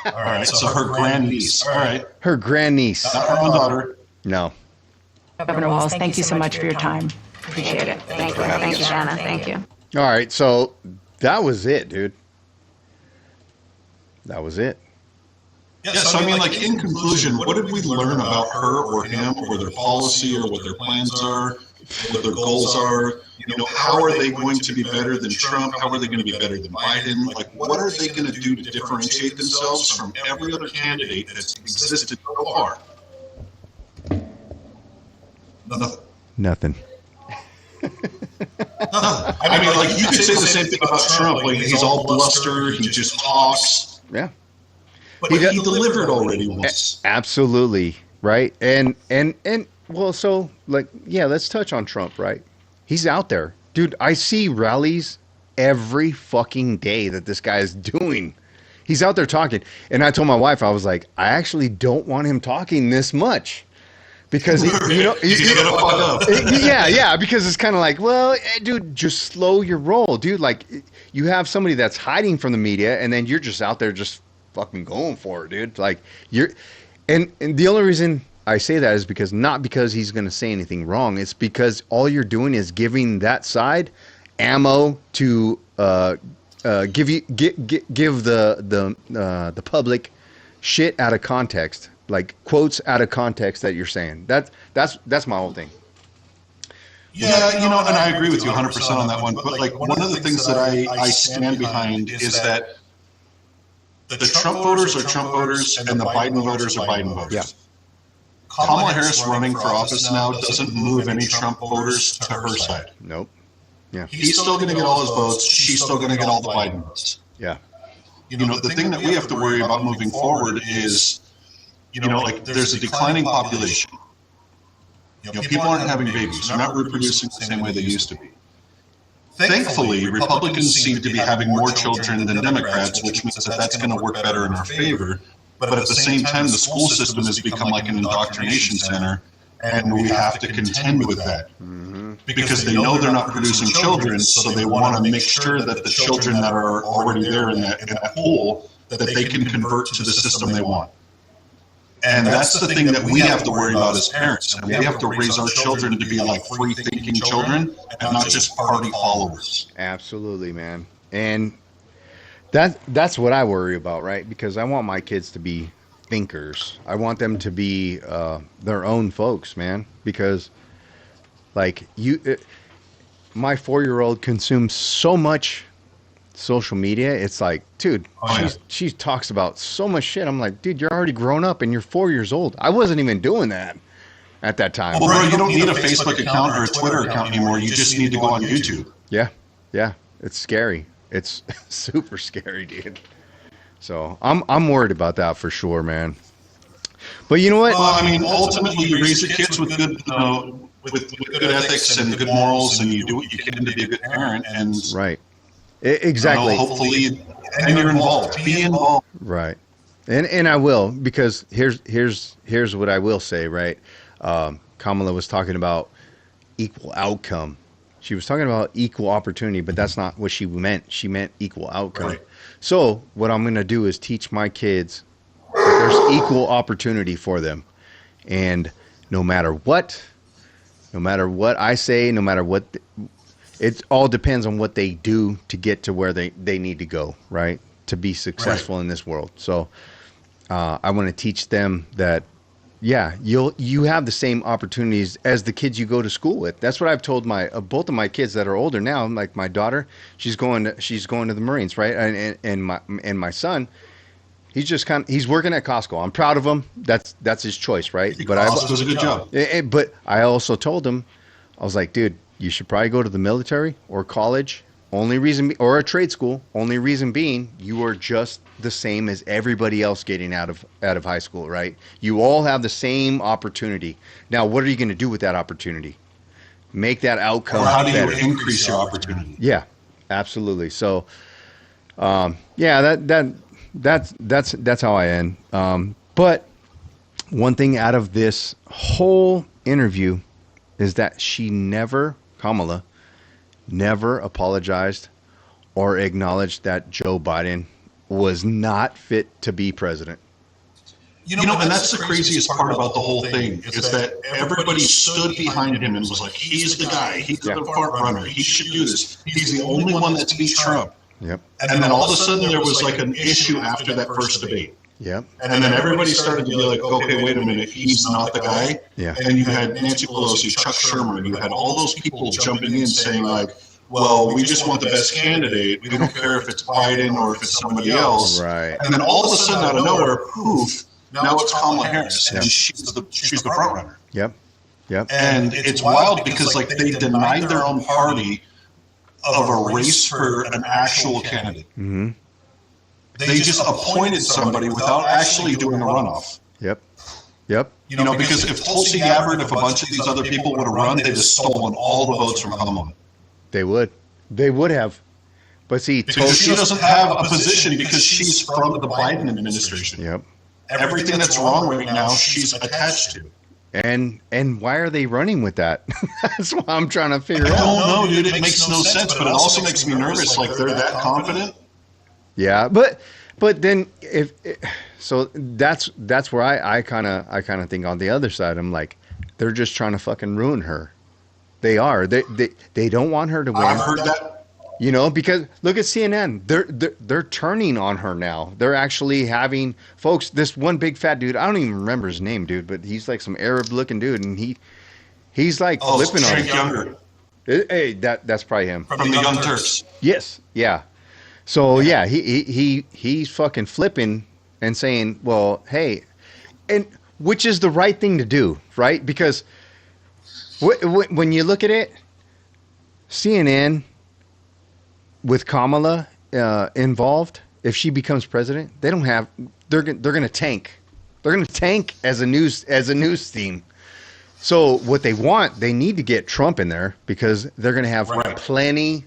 all right, so her grandniece. All right, Her grandniece. not her own daughter. No. Governor Walz, thank you so much for your time. Appreciate it. Thank you, Jana. Thank you. All right, so that was it, dude. That was it. Yeah, so I mean, like in conclusion, what did we learn about her or him or their policy or what their plans are, what their goals are? You know, how are they going to be better than Trump? How are they going to be better than Biden? Like, what are they going to do to differentiate themselves from every other candidate that's existed so far? Nothing. Nothing. I mean, like you could say the same thing about Trump. Like he's all bluster. He just talks. Yeah. But he delivered already once. Absolutely. Right. And well, so like, yeah, let's touch on Trump, right? He's out there. Dude, I see rallies every fucking day that this guy is doing. He's out there talking. And I told my wife, I was like, I actually don't want him talking this much. Because, yeah, because it's kind of like, well, dude, just slow your roll. Dude, like, you have somebody that's hiding from the media, and then you're just out there just fucking going for it, dude. Like, and the only reason I say that is because not because he's going to say anything wrong. It's because all you're doing is giving that side ammo to give the public shit out of context, like quotes out of context that you're saying. That's my whole thing. Yeah, and I agree with you 100% on that one. But like one of the things that I stand behind is that the Trump voters are Trump voters and the Biden voters are Biden voters. Yeah. Kamala Harris running for office now doesn't move any Trump voters to her side. Nope. Yeah. He's still going to get all his votes. She's still going to get all the Biden votes. Yeah. The thing that we have to worry about moving forward is, like there's a declining population. People aren't having babies. They're not reproducing the same way they used to be. Thankfully, Republicans seem to be having more children than Democrats, which means that that's going to work better in our favor. But at the same time, the school system has become like an indoctrination center, and we have to contend with that. Because they know they're not producing children, so they want to make sure that the children that are already there in that pool, that they can convert to the system they want. And that's the thing that we have to worry about as parents. And we have to raise our children to be like free-thinking children and not just party followers. Absolutely, man. And that's what I worry about, right? Because I want my kids to be thinkers. I want them to be their own folks, man. Because, like, my 4-year-old consumes so much social media. It's like, dude, she talks about so much shit. I'm like, dude, you're already grown up and you're 4 years old. I wasn't even doing that at that time. Well, bro, you don't need a Facebook account or a Twitter account anymore. You just need to go on YouTube. Yeah. It's scary. It's super scary, dude. So I'm worried about that for sure, man. But you know what? Well, I mean, ultimately, you raise your kids with good, with good ethics and good morals, and you do what you can to be a good parent. And right. Exactly. Hopefully, and you're involved. Be involved. Right. And I will, because here's what I will say, right? Kamala was talking about equal outcome. She was talking about equal opportunity, but that's not what she meant. She meant equal outcome. Right. So what I'm going to do is teach my kids that there's equal opportunity for them. And no matter what I say, no matter what, it all depends on what they do to get to where they need to go, right? To be successful in this world. So I want to teach them that, yeah, you have the same opportunities as the kids you go to school with. That's what I've told both of my kids that are older now. Like my daughter, she's going to the Marines, right? And my son, he's working at Costco. I'm proud of him. That's his choice, right? But Costco does a good job. But I also told him, I was like, dude, you should probably go to the military or college. Or a trade school. Only reason being, you are just the same as everybody else getting out of high school, right? You all have the same opportunity. Now, what are you going to do with that opportunity? Make that outcome better. Or how do you increase your opportunity? Yeah, absolutely. So, yeah, that's how I end. But one thing out of this whole interview is that Kamala never apologized or acknowledged that Joe Biden was not fit to be president. And that's the craziest part about the whole thing is that everybody stood behind him and was like, he's the guy. He's the front runner. He should do this. He's the only one that's beat Trump. Yep. And then all of a sudden there was like an issue after that first debate. Yep. And then everybody started to be like, okay, wait a minute, he's not the guy. Yeah. And you had Nancy Pelosi, Chuck Schumer, you had all those people jumping in saying like, well, we just want the best candidate. We don't care if it's Biden or if it's somebody else. Right. And then all of a sudden out of nowhere, poof, now it's Kamala Harris, and she's the front runner. Yep. And it's wild because like they denied their own party of a race for an actual candidate. Mm-hmm. They just appointed somebody without actually doing a runoff. Yep. Because if Tulsi Gabbard, if a bunch of these other people would have run, they'd have stolen all the votes from Kamala. They would have. But see, because she doesn't have a position because she's from the Biden administration. Yep. Everything that's wrong right now, she's attached to. And why are they running with that? That's what I'm trying to figure I out. don't know, dude. It makes no sense, but it also makes me nervous. Like they're that confident. Yeah, but then so that's where I kind of think on the other side. I'm like, they're just trying to fucking ruin her. They are. They don't want her to win. I've heard that. You know, because look at CNN. They're turning on her now. They're actually having folks. This one big fat dude. I don't even remember his name, dude. But he's like some Arab looking dude, and he's like flipping on Frank Younger. Hey, that's probably him From the Young Turks. Yes, yeah. So yeah, he's fucking flipping and saying, well, hey, and which is the right thing to do, right? Because when you look at it, CNN. With Kamala involved, if she becomes president, they're going to tank. They're going to tank as a news theme. So what they want, they need to get Trump in there because they're going to have plenty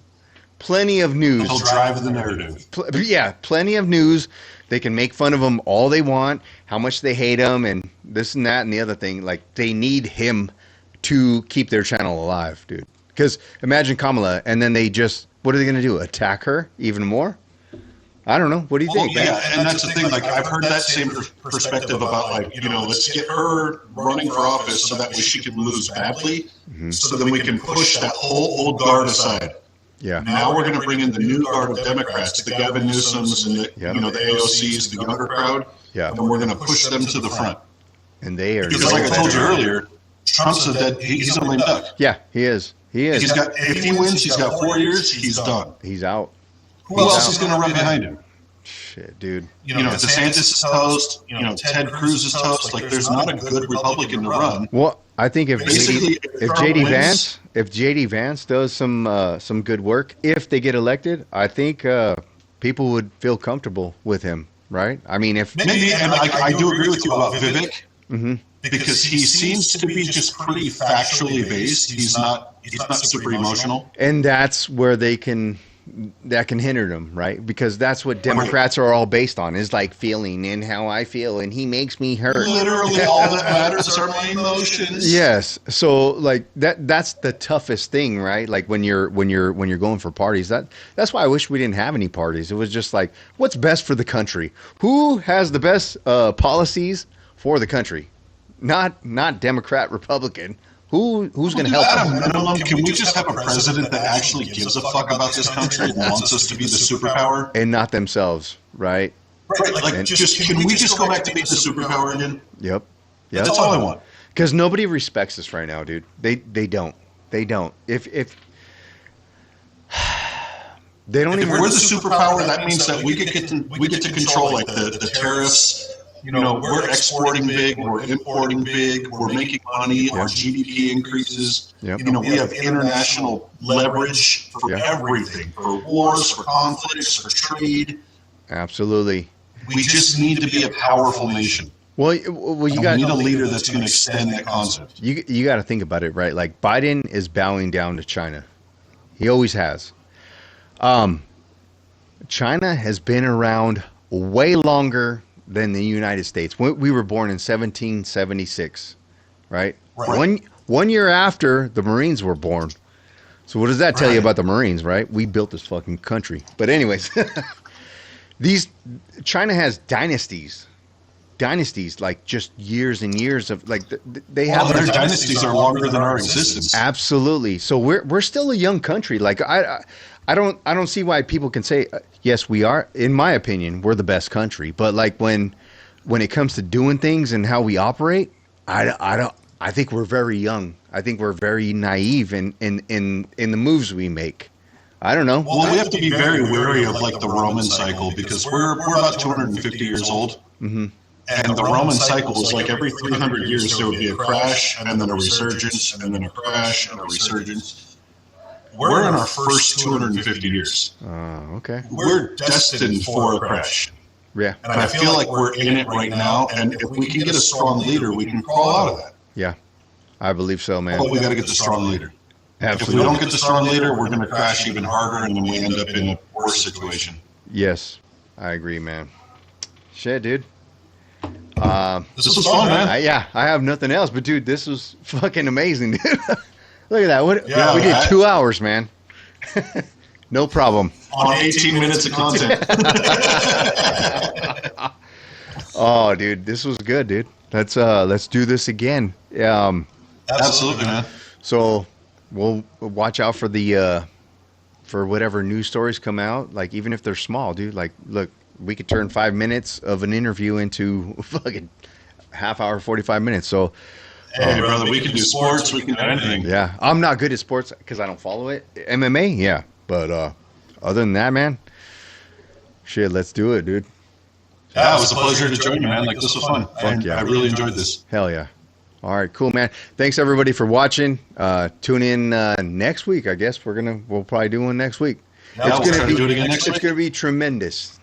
of news. He'll drive the narrative. Plenty of news. They can make fun of him all they want, how much they hate him, and this and that and the other thing. Like they need him to keep their channel alive, dude. Because imagine Kamala, and then what are they going to do? Attack her even more? I don't know. What do you think? Yeah, and that's the thing. Like, I've heard that same perspective about, like, let's get her running for office so that way she can lose badly, so then we can push that whole old guard aside. Yeah. Now we're going to bring in the new guard of Democrats, the Gavin Newsoms and the AOCs, the younger crowd. Yeah. And we're going to push them to the front. And they are. Because, like I told you earlier, Trump's he's a lame duck. Yeah, he is. If he wins, he's got 4 years. He's done. He's out. Who else is going to run behind him? Shit, dude. DeSantis is toast. Ted Cruz is toast. Like, there's not a good Republican to run. Well, I think if Trump JD Vance does some good work, if they get elected, I think people would feel comfortable with him, right? I mean, if maybe, and I do agree with you about Vivek. Mm-hmm. Because he seems to be just pretty factually based. He's not super emotional. And that's where that can hinder them, right? Because that's what Democrats are all based on, is like feeling and how I feel, and he makes me hurt. Literally all that matters are my emotions. Yes. So like that's the toughest thing, right? Like when you're going for parties. That's why I wish we didn't have any parties. It was just like, what's best for the country? Who has the best policies for the country? Not Democrat, Republican. Who's going to help them? Can we just have a president that actually gives a fuck about this country and wants us to be the superpower? And not themselves, right? Right. Like, can we just go back to being the superpower again? Yep. That's all I want. Because nobody respects us right now, dude. They don't. They don't. If they don't if even. we're the superpower, that means that we get to control like the tariffs. We're exporting big, we're importing big, we're making money, our GDP increases. Yep. We have international leverage for everything, for wars, for conflicts, for trade. Absolutely. We just need to be a powerful nation. Well, we need a leader that's going to extend that concept. You got to think about it, right? Like Biden is bowing down to China. He always has. China has been around way longer than the United States. We were born in 1776, right? One year after the Marines were born. So what does that tell you about the Marines, right? We built this fucking country. But anyways, China has dynasties, like just years and years of like they have their dynasties are longer than our existence. Absolutely. So we're still a young country. Like I don't see why people can say yes, we are. In my opinion, we're the best country. But like when it comes to doing things and how we operate, I think we're very young. I think we're very naive in the moves we make. I don't know. Well, we have to be very wary of like the Roman cycle because we're about 250 years old. Mm-hmm. And the Roman cycle was like every 300 years there would be a crash and then a resurgence and then a crash and a resurgence. We're in our first 250 years. Okay. We're destined for a crash. Yeah. And I feel like we're in it right now. And if we can get a strong leader, we can crawl out of that. Yeah. I believe so, man. But we got to get the strong leader. If we don't get the star later, we're going to crash even harder, and then we end up in a worse situation. Yes, I agree, man. Shit, dude. This was fun, man. Yeah, I have nothing else, but dude, this was fucking amazing, dude. Look at that. Yeah, we did 2 hours, man. No problem. On 18 minutes of content. Oh, dude, this was good, dude. Let's do this again. Absolutely, man. So we'll watch out for the for whatever news stories come out. Like, even if they're small, dude. Like, look, we could turn 5 minutes of an interview into fucking half hour, 45 minutes. So, hey, brother, we can do sports. We can do anything. Yeah, I'm not good at sports because I don't follow it. MMA, yeah, but other than that, man, shit, let's do it, dude. Yeah, it was a pleasure to join you, man. Like, this was fun. Fuck yeah. I really enjoyed this. Hell yeah. All right, cool, man. Thanks everybody for watching. Tune in next week. I guess we'll probably do one next week. Yeah, we'll try to do it again next week. It's gonna be tremendous.